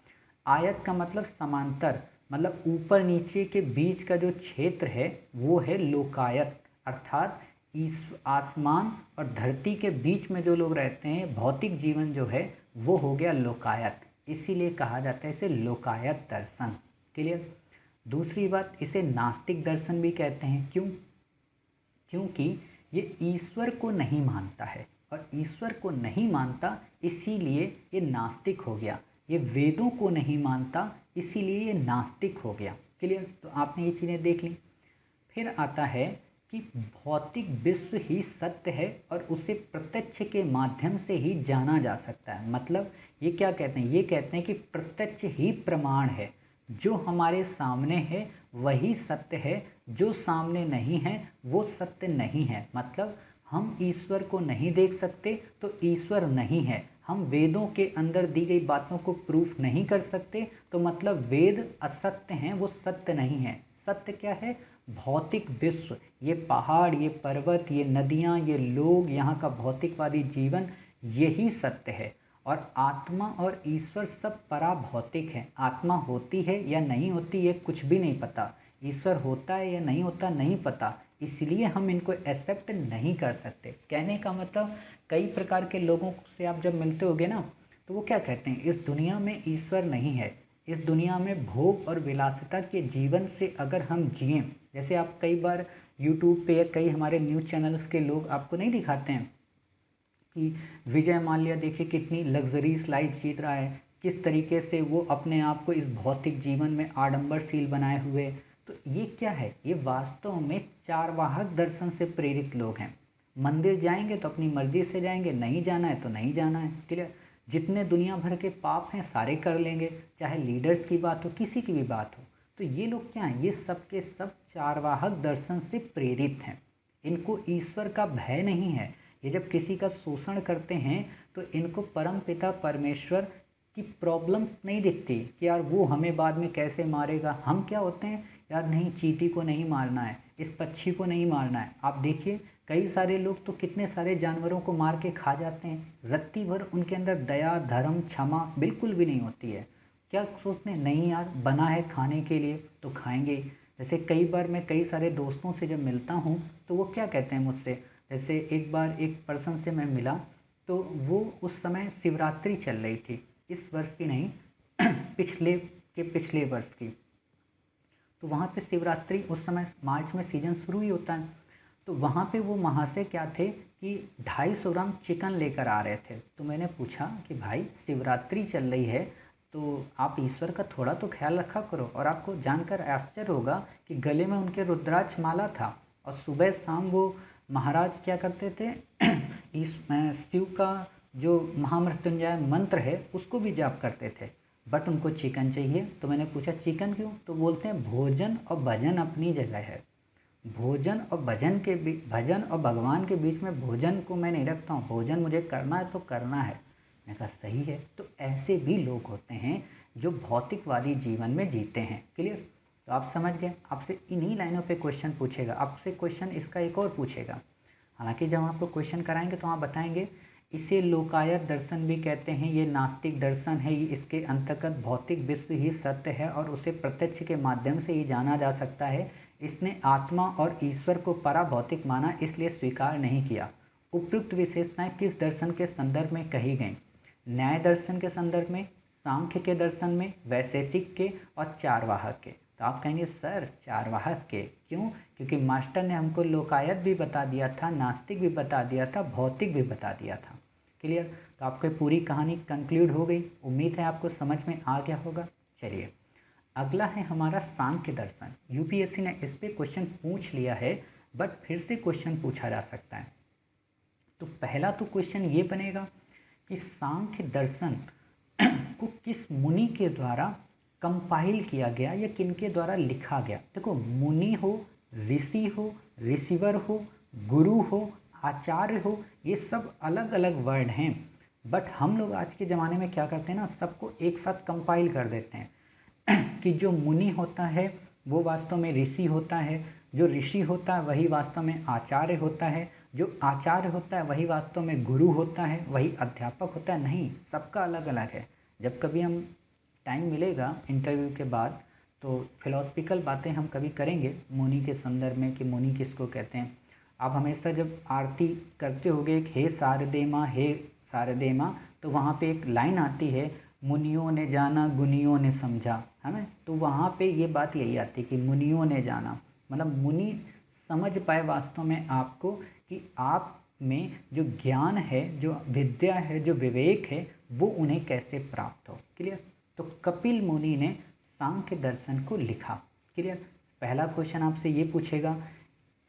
आयत का मतलब समांतर, मतलब ऊपर नीचे के बीच का जो क्षेत्र है वो है लोकायत। अर्थात इस आसमान और धरती के बीच में जो लोग रहते हैं, भौतिक जीवन जो है वो हो गया लोकायत। इसीलिए कहा जाता है इसे लोकायत दर्शन। क्लियर? दूसरी बात, इसे नास्तिक दर्शन भी कहते हैं। क्यों? क्योंकि ये ईश्वर को नहीं मानता है, और ईश्वर को नहीं मानता इसीलिए ये नास्तिक हो गया। ये वेदों को नहीं मानता इसीलिए ये नास्तिक हो गया। क्लियर? तो आपने ये चीज़ें देख ली। फिर आता है कि भौतिक विश्व ही सत्य है और उसे प्रत्यक्ष के माध्यम से ही जाना जा सकता है। मतलब ये क्या कहते हैं? ये कहते हैं कि प्रत्यक्ष ही प्रमाण है। जो हमारे सामने है वही सत्य है, जो सामने नहीं है वो सत्य नहीं है। मतलब हम ईश्वर को नहीं देख सकते तो ईश्वर नहीं है। हम वेदों के अंदर दी गई बातों को प्रूफ नहीं कर सकते तो मतलब वेद असत्य हैं, वो सत्य नहीं है। सत्य क्या है? भौतिक विश्व, ये पहाड़, ये पर्वत, ये नदियाँ, ये लोग, यहाँ का भौतिकवादी जीवन, यही सत्य है। और आत्मा और ईश्वर सब पराभौतिक है। आत्मा होती है या नहीं होती ये कुछ भी नहीं पता, ईश्वर होता है या नहीं होता नहीं पता, इसलिए हम इनको एक्सेप्ट नहीं कर सकते। कहने का मतलब कई प्रकार के लोगों से आप जब मिलते होगे ना, तो वो क्या कहते हैं? इस दुनिया में ईश्वर नहीं है, इस दुनिया में भोग और विलासिता के जीवन से अगर हम जिएं, जैसे आप कई बार यूट्यूब पे या कई हमारे न्यूज़ चैनल्स के लोग आपको नहीं दिखाते हैं कि विजय माल्या देखिए कितनी लग्जरीज लाइफ जीत रहा है, किस तरीके से वो अपने आप को इस भौतिक जीवन में आडंबरशील बनाए हुए। तो ये क्या है? ये वास्तव में चारवाहक दर्शन से प्रेरित लोग हैं। मंदिर जाएंगे तो अपनी मर्जी से जाएंगे, नहीं जाना है तो नहीं जाना है। क्लियर? जितने दुनिया भर के पाप हैं सारे कर लेंगे, चाहे लीडर्स की बात हो, किसी की भी बात हो। तो ये लोग क्या हैं? ये सब के सब चारवाहक दर्शन से प्रेरित हैं। इनको ईश्वर का भय नहीं है। ये जब किसी का शोषण करते हैं तो इनको परम पिता परमेश्वर की प्रॉब्लम नहीं दिखती कि यार वो हमें बाद में कैसे मारेगा। हम क्या होते हैं? यार नहीं, चींटी को नहीं मारना है, इस पक्षी को नहीं मारना है। आप देखिए कई सारे लोग तो कितने सारे जानवरों को मार के खा जाते हैं, रत्ती भर उनके अंदर दया धर्म क्षमा बिल्कुल भी नहीं होती है। क्या सोचते हैं? नहीं यार, बना है खाने के लिए तो खाएंगे। जैसे कई बार मैं कई सारे दोस्तों से जब मिलता हूँ तो वो क्या कहते हैं मुझसे, जैसे एक बार एक पर्सन से मैं मिला तो वो उस समय शिवरात्रि चल रही थी, इस वर्ष की नहीं पिछले वर्ष की। तो वहाँ पे शिवरात्रि उस समय मार्च में सीजन शुरू ही होता है। तो वहाँ पे वो महाशय क्या थे कि 250 ग्राम चिकन लेकर आ रहे थे। तो मैंने पूछा कि भाई शिवरात्रि चल रही है तो आप ईश्वर का थोड़ा तो ख्याल रखा करो। और आपको जानकर आश्चर्य होगा कि गले में उनके रुद्राक्ष माला था और सुबह शाम वो महाराज क्या करते थे इस शिव का जो महामृत्युंजय मंत्र है उसको भी जाप करते थे। बट उनको चिकन चाहिए। तो मैंने पूछा चिकन क्यों? तो बोलते हैं भोजन और भजन अपनी जगह है। भोजन और भजन के बीच, भजन और भगवान के बीच में भोजन को मैं नहीं रखता हूँ। भोजन मुझे करना है तो करना है। मैंने कहा सही है। तो ऐसे भी लोग होते हैं जो भौतिकवादी जीवन में जीते हैं। क्लियर? तो आप समझ गए। आपसे इन्हीं लाइनों पे क्वेश्चन पूछेगा, आपसे क्वेश्चन इसका एक और पूछेगा। हालांकि जब आपको क्वेश्चन कराएंगे तो आप बताएंगे इसे लोकायत दर्शन भी कहते हैं, ये नास्तिक दर्शन है, ये इसके अंतर्गत भौतिक विश्व ही सत्य है और उसे प्रत्यक्ष के माध्यम से ही जाना जा सकता है। इसने आत्मा और ईश्वर को पराभौतिक माना, इसलिए स्वीकार नहीं किया। उपयुक्त विशेषताएं किस दर्शन के संदर्भ में कही गई? न्याय दर्शन के संदर्भ में, सांख्य के दर्शन में, वैशेषिक के और चारवाहक के। तो आप कहेंगे सर चारवाहक के क्यों? क्योंकि मास्टर ने हमको लोकायत भी बता दिया था, नास्तिक भी बता दिया था, भौतिक भी बता दिया था। क्लियर? तो आपकी पूरी कहानी कंक्लूड हो गई। उम्मीद है आपको समझ में आ गया होगा। चलिए अगला है हमारा सांख्य दर्शन। यूपीएससी ने इस पर क्वेश्चन पूछ लिया है, बट फिर से क्वेश्चन पूछा जा सकता है। तो पहला तो क्वेश्चन ये बनेगा कि सांख्य दर्शन को किस मुनि के द्वारा कंपाइल किया गया या किनके द्वारा लिखा गया? देखो, मुनि हो, ऋषि हो, ऋषिवर हो, गुरु हो, आचार्य हो, ये सब अलग अलग वर्ड हैं। बट हम लोग आज के ज़माने में क्या करते हैं ना, सबको एक साथ कंपाइल कर देते हैं कि जो मुनि होता है वो वास्तव में ऋषि होता है, जो ऋषि होता है वही वास्तव में आचार्य होता है, जो आचार्य होता है वही वास्तव में गुरु होता है, वही अध्यापक होता है। नहीं, सबका अलग अलग है। जब कभी हम टाइम मिलेगा इंटरव्यू के बाद तो फिलोसफिकल बातें हम कभी करेंगे मुनि के संदर्भ में कि मुनि किसको कहते हैं। आप हमेशा जब आरती करते होगे एक हे शारदेमा, हे शारदेमा, तो वहाँ पे एक लाइन आती है, मुनियों ने जाना गुनियों ने समझा, है ना? तो वहाँ पे ये बात यही आती है कि मुनियों ने जाना, मतलब मुनि समझ पाए वास्तव में आपको कि आप में जो ज्ञान है, जो विद्या है, जो विवेक है, वो उन्हें कैसे प्राप्त हो। क्लियर? तो कपिल मुनि ने सांख्य दर्शन को लिखा। क्लियर? पहला क्वेश्चन आपसे ये पूछेगा,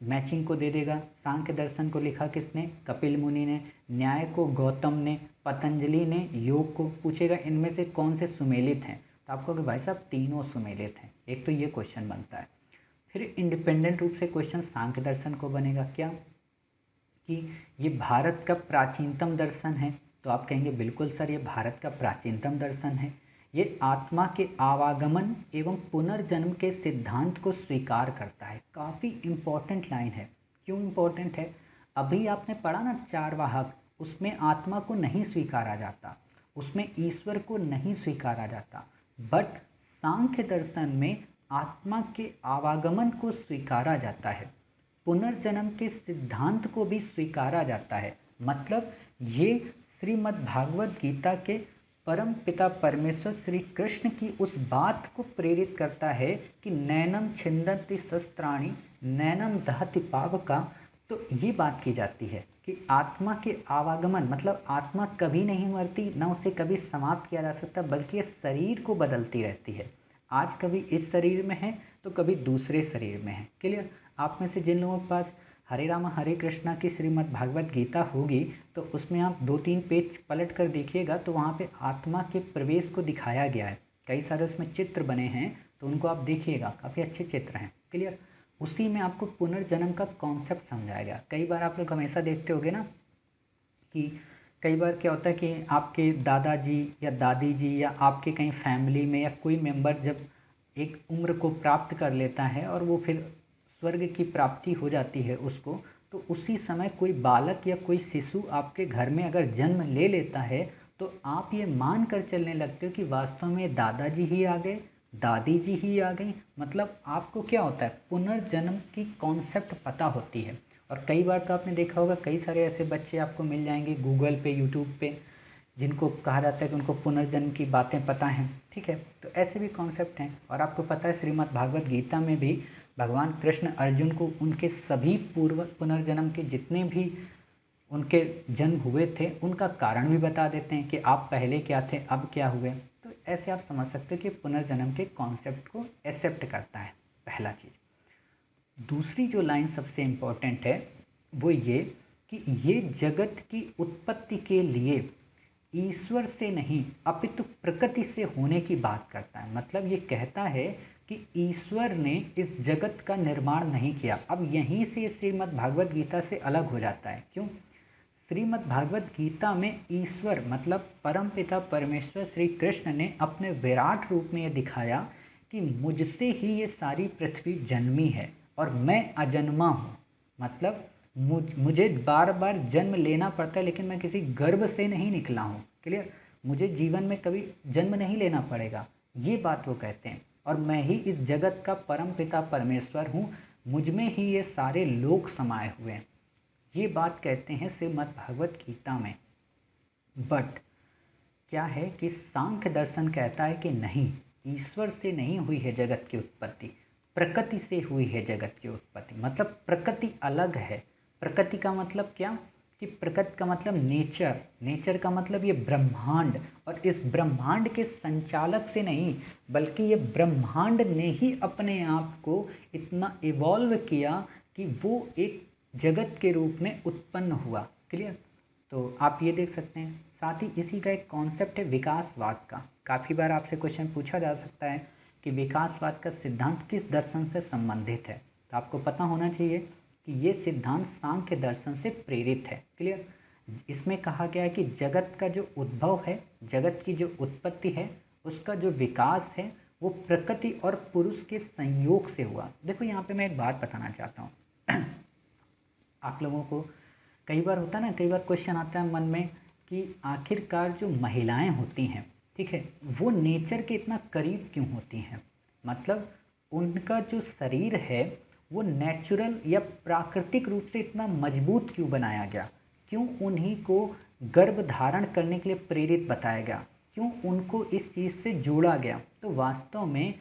मैचिंग को दे देगा। सांख्य दर्शन को लिखा किसने? कपिल मुनि ने। न्याय को गौतम ने, पतंजलि ने, योग को पूछेगा इनमें से कौन से सुमेलित हैं? तो आपको भाई साहब तीनों सुमेलित हैं। एक तो ये क्वेश्चन बनता है। फिर इंडिपेंडेंट रूप से क्वेश्चन सांख्य दर्शन को बनेगा क्या कि ये भारत का प्राचीनतम दर्शन है। तो आप कहेंगे बिल्कुल सर, ये भारत का प्राचीनतम दर्शन है। ये आत्मा के आवागमन एवं पुनर्जन्म के सिद्धांत को स्वीकार करता है। काफ़ी इम्पोर्टेंट लाइन है। क्यों इम्पोर्टेंट है? अभी आपने पढ़ा ना चारवाहक, उसमें आत्मा को नहीं स्वीकारा जाता, उसमें ईश्वर को नहीं स्वीकारा जाता। बट सांख्य दर्शन में आत्मा के आवागमन को स्वीकारा जाता है, पुनर्जन्म के सिद्धांत को भी स्वीकारा जाता है। मतलब ये श्रीमद् भागवत गीता के परम पिता परमेश्वर श्री कृष्ण की उस बात को प्रेरित करता है कि नैनम छिन्दन्ति शस्त्राणि नैनम दहति पावका। तो ये बात की जाती है कि आत्मा के आवागमन, मतलब आत्मा कभी नहीं मरती, न उसे कभी समाप्त किया जा सकता, बल्कि ये शरीर को बदलती रहती है। आज कभी इस शरीर में है तो कभी दूसरे शरीर में है। क्लियर? आप में से जिन लोगों के पास हरे रामा हरे कृष्णा की श्रीमद् भागवत गीता होगी तो उसमें आप 2-3 पेज पलट कर देखिएगा तो वहाँ पे आत्मा के प्रवेश को दिखाया गया है। कई सारे उसमें चित्र बने हैं, तो उनको आप देखिएगा, काफ़ी अच्छे चित्र हैं। क्लियर? उसी में आपको पुनर्जन्म का कॉन्सेप्ट समझाया गया। कई बार आप लोग हमेशा देखते होगे ना कि कई बार क्या होता है कि आपके दादाजी या दादी जी या आपके कहीं फैमिली में या कोई मेंबर जब एक उम्र को प्राप्त कर लेता है और वो फिर स्वर्ग की प्राप्ति हो जाती है उसको, तो उसी समय कोई बालक या कोई शिशु आपके घर में अगर जन्म ले लेता है तो आप ये मान कर चलने लगते हो कि वास्तव में दादाजी ही आ गए, दादी जी ही आ गई। मतलब आपको क्या होता है, पुनर्जन्म की कॉन्सेप्ट पता होती है। और कई बार तो आपने देखा होगा कई सारे ऐसे बच्चे आपको मिल जाएंगे गूगल पे, यूट्यूब पे, जिनको कहा जाता है कि उनको पुनर्जन्म की बातें पता हैं। ठीक है, तो ऐसे भी कॉन्सेप्ट हैं। और आपको पता है श्रीमद् भागवत गीता में भी भगवान कृष्ण अर्जुन को उनके सभी पूर्व पुनर्जन्म के जितने भी उनके जन्म हुए थे उनका कारण भी बता देते हैं कि आप पहले क्या थे, अब क्या हुए। तो ऐसे आप समझ सकते हो कि पुनर्जन्म के कॉन्सेप्ट को एक्सेप्ट करता है, पहला चीज़। दूसरी जो लाइन सबसे इम्पोर्टेंट है वो ये कि ये जगत की उत्पत्ति के लिए ईश्वर से नहीं अपितु प्रकृति से होने की बात करता है। मतलब ये कहता है कि ईश्वर ने इस जगत का निर्माण नहीं किया। अब यहीं से श्रीमद् भागवत गीता से अलग हो जाता है। क्यों? श्रीमद् भागवत गीता में ईश्वर मतलब परमपिता परमेश्वर श्री कृष्ण ने अपने विराट रूप में यह दिखाया कि मुझसे ही ये सारी पृथ्वी जन्मी है और मैं अजन्मा हूँ। मतलब मुझे बार बार जन्म लेना पड़ता है, लेकिन मैं किसी गर्भ से नहीं निकला हूँ। क्लियर? मुझे जीवन में कभी जन्म नहीं लेना पड़ेगा, ये बात वो कहते हैं। और मैं ही इस जगत का परम पिता परमेश्वर हूँ, मुझ में ही ये सारे लोक समाये हुए हैं, ये बात कहते हैं श्रीमद् भागवत गीता में। बट क्या है कि सांख्य दर्शन कहता है कि नहीं, ईश्वर से नहीं हुई है जगत की उत्पत्ति, प्रकृति से हुई है जगत की उत्पत्ति। मतलब प्रकृति अलग है। प्रकृति का मतलब क्या कि प्रकृति का मतलब नेचर, नेचर का मतलब ये ब्रह्मांड, और इस ब्रह्मांड के संचालक से नहीं बल्कि ये ब्रह्मांड ने ही अपने आप को इतना इवॉल्व किया कि वो एक जगत के रूप में उत्पन्न हुआ। क्लियर? तो आप ये देख सकते हैं। साथ ही इसी का एक कॉन्सेप्ट है विकासवाद का। काफ़ी बार आपसे क्वेश्चन पूछा जा सकता है कि विकासवाद का सिद्धांत किस दर्शन से संबंधित है। तो आपको पता होना चाहिए कि ये सिद्धांत सांख्य दर्शन से प्रेरित है। क्लियर? इसमें कहा गया है कि जगत का जो उद्भव है, जगत की जो उत्पत्ति है, उसका जो विकास है वो प्रकृति और पुरुष के संयोग से हुआ। देखो यहाँ पे मैं एक बात बताना चाहता हूँ आप लोगों को। कई बार होता है ना, कई बार क्वेश्चन आता है मन में कि आखिरकार जो महिलाएं होती हैं, ठीक है, वो नेचर के इतना करीब क्यों होती हैं। मतलब उनका जो शरीर है वो नेचुरल या प्राकृतिक रूप से इतना मजबूत क्यों बनाया गया, क्यों उन्हीं को गर्भ धारण करने के लिए प्रेरित बताया गया, क्यों उनको इस चीज़ से जोड़ा गया। तो वास्तव में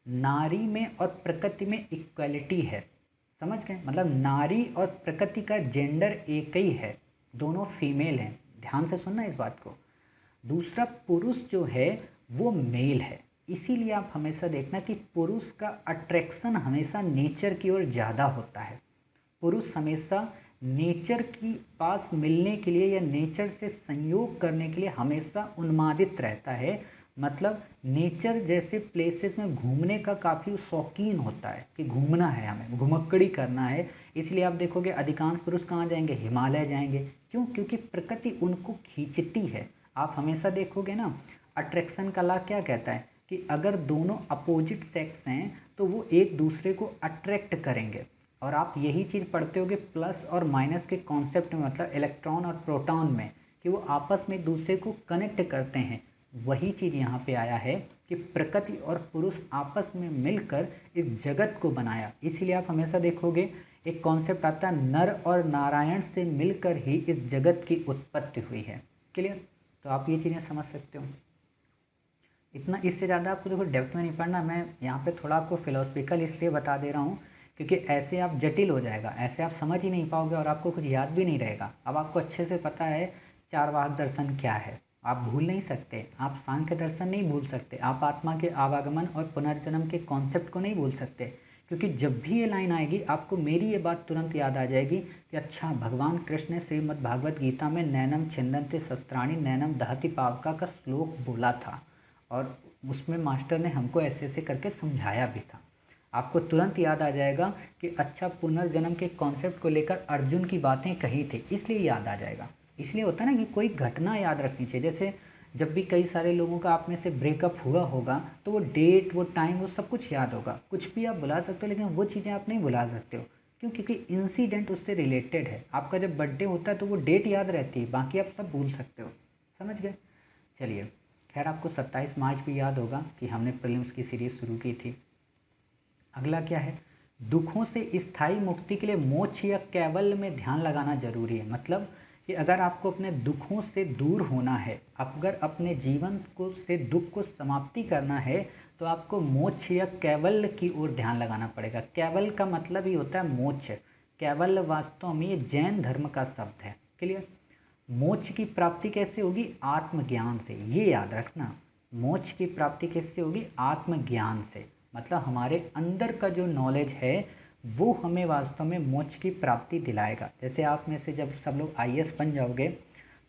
नारी में और प्रकृति में इक्वलिटी है। समझ गए? मतलब नारी और प्रकृति का जेंडर एक ही है, दोनों फीमेल हैं। ध्यान से सुनना इस बात को। दूसरा, पुरुष जो है वो मेल है। इसीलिए आप हमेशा देखना कि पुरुष का अट्रैक्शन हमेशा नेचर की ओर ज़्यादा होता है। पुरुष हमेशा नेचर की पास मिलने के लिए या नेचर से संयोग करने के लिए हमेशा उन्मादित रहता है। मतलब नेचर जैसे प्लेसेस में घूमने का काफ़ी शौकीन होता है कि घूमना है, हमें घुमक्कड़ी करना है। इसलिए आप देखोगे अधिकांश पुरुष कहाँ जाएंगे, हिमालय जाएंगे। क्यों? क्योंकि प्रकृति उनको खींचती है। आप हमेशा देखोगे ना, अट्रैक्शन का लॉ क्या कहता है कि अगर दोनों अपोजिट सेक्स हैं तो वो एक दूसरे को अट्रैक्ट करेंगे। और आप यही चीज़ पढ़ते होगे प्लस और माइनस के कॉन्सेप्ट में, मतलब इलेक्ट्रॉन और प्रोटॉन में, कि वो आपस में एक दूसरे को कनेक्ट करते हैं। वही चीज़ यहाँ पे आया है कि प्रकृति और पुरुष आपस में मिलकर इस जगत को बनाया। इसीलिए आप हमेशा देखोगे एक कॉन्सेप्ट आता है, नर और नारायण से मिलकर ही इस जगत की उत्पत्ति हुई है। क्लियर? तो आप ये चीज़ें समझ सकते हो। इतना, इससे ज़्यादा आपको देखो डेप्थ में नहीं पढ़ना। मैं यहाँ पे थोड़ा आपको फिलोसफिकल इसलिए बता दे रहा हूँ क्योंकि ऐसे आप जटिल हो जाएगा, ऐसे आप समझ ही नहीं पाओगे और आपको कुछ याद भी नहीं रहेगा। अब आपको अच्छे से पता है चारवाक दर्शन क्या है, आप भूल नहीं सकते। आप सांख्य दर्शन नहीं भूल सकते, आप आत्मा के आवागमन और पुनर्जन्म के कॉन्सेप्ट को नहीं भूल सकते। क्योंकि जब भी ये लाइन आएगी आपको मेरी ये बात तुरंत याद आ जाएगी कि अच्छा, भगवान कृष्ण ने श्रीमद् भागवत गीता में नैनम छिन्दन्ति शस्त्राणि नैनम दहति पावका का श्लोक बोला था और उसमें मास्टर ने हमको ऐसे ऐसे करके समझाया भी था। आपको तुरंत याद आ जाएगा कि अच्छा, पुनर्जन्म के कॉन्सेप्ट को लेकर अर्जुन की बातें कही थी, इसलिए याद आ जाएगा। इसलिए होता है ना कि कोई घटना याद रखनी चाहिए। जैसे जब भी कई सारे लोगों का आप में से ब्रेकअप हुआ होगा तो वो डेट, वो टाइम, वो सब कुछ याद होगा। कुछ भी आप बुला सकते हो लेकिन वो चीज़ें आप नहीं बुला सकते हो। क्यों? क्योंकि इंसिडेंट उससे रिलेटेड है। आपका जब बर्थडे होता है तो वो डेट याद रहती है, बाकी आप सब भूल सकते हो। समझ गए? चलिए, खैर आपको 27 मार्च भी याद होगा कि हमने प्रीलिम्स की सीरीज़ शुरू की थी। अगला क्या है? दुखों से स्थायी मुक्ति के लिए मोक्ष या कैवल्य में ध्यान लगाना जरूरी है। मतलब कि अगर आपको अपने दुखों से दूर होना है, अगर अपने जीवन को से दुख को समाप्ति करना है तो आपको मोक्ष या कैवल्य की ओर ध्यान लगाना पड़ेगा। कैवल्य का मतलब ही होता है मोक्ष। कैवल्य वास्तव में ये जैन धर्म का शब्द है। क्लियर? मोक्ष की प्राप्ति कैसे होगी? आत्मज्ञान से। ये याद रखना, मोक्ष की प्राप्ति कैसे होगी? आत्मज्ञान से। मतलब हमारे अंदर का जो नॉलेज है वो हमें वास्तव में मोक्ष की प्राप्ति दिलाएगा। जैसे आप में से जब सब लोग आईएएस बन जाओगे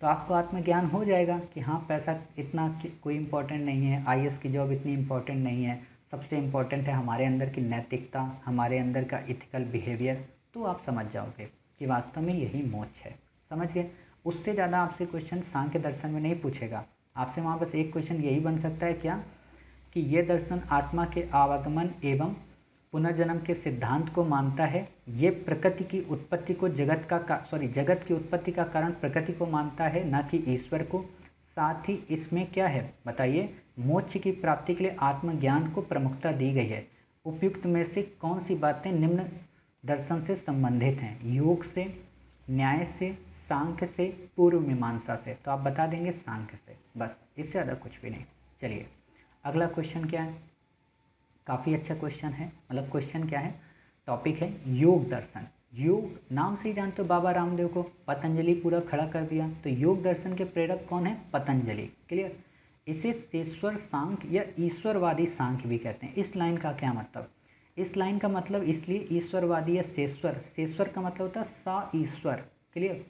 तो आपको आत्मज्ञान हो जाएगा कि हाँ, पैसा इतना कोई इम्पोर्टेंट नहीं है, आईएएस की जॉब इतनी इम्पोर्टेंट नहीं है, सबसे इम्पोर्टेंट है हमारे अंदर की नैतिकता, हमारे अंदर का इथिकल बिहेवियर। तो आप समझ जाओगे कि वास्तव में यही मोक्ष है। समझ गए? उससे ज़्यादा आपसे क्वेश्चन सांख्य दर्शन में नहीं पूछेगा। आपसे वहाँ बस एक क्वेश्चन यही बन सकता है क्या, कि ये दर्शन आत्मा के आवागमन एवं पुनर्जन्म के सिद्धांत को मानता है, ये प्रकृति की उत्पत्ति को जगत की उत्पत्ति का कारण प्रकृति को मानता है, न कि ईश्वर को। साथ ही इसमें क्या है बताइए, मोक्ष की प्राप्ति के लिए आत्मज्ञान को प्रमुखता दी गई है। उपयुक्त में से कौन सी बातें निम्न दर्शन से संबंधित हैं, योग से, न्याय से, सांख्य से, पूर्व मीमांसा से। तो आप बता देंगे सांख्य से, बस, इससे ज़्यादा कुछ भी नहीं। चलिए अगला क्वेश्चन क्या है, काफ़ी अच्छा क्वेश्चन है। मतलब क्वेश्चन क्या है, टॉपिक है योग दर्शन। योग नाम से ही जानते हो, बाबा रामदेव को पतंजलि पूरा खड़ा कर दिया, तो योग दर्शन के प्रेरक कौन है, पतंजलि। क्लियर। इसे शेश्वर सांख्य या ईश्वरवादी सांख्य भी कहते हैं। इस लाइन का क्या मतलब, इस लाइन का मतलब इसलिए ईश्वरवादी या शेश्वर, शेश्वर का मतलब होता है सा ईश्वर। क्लियर।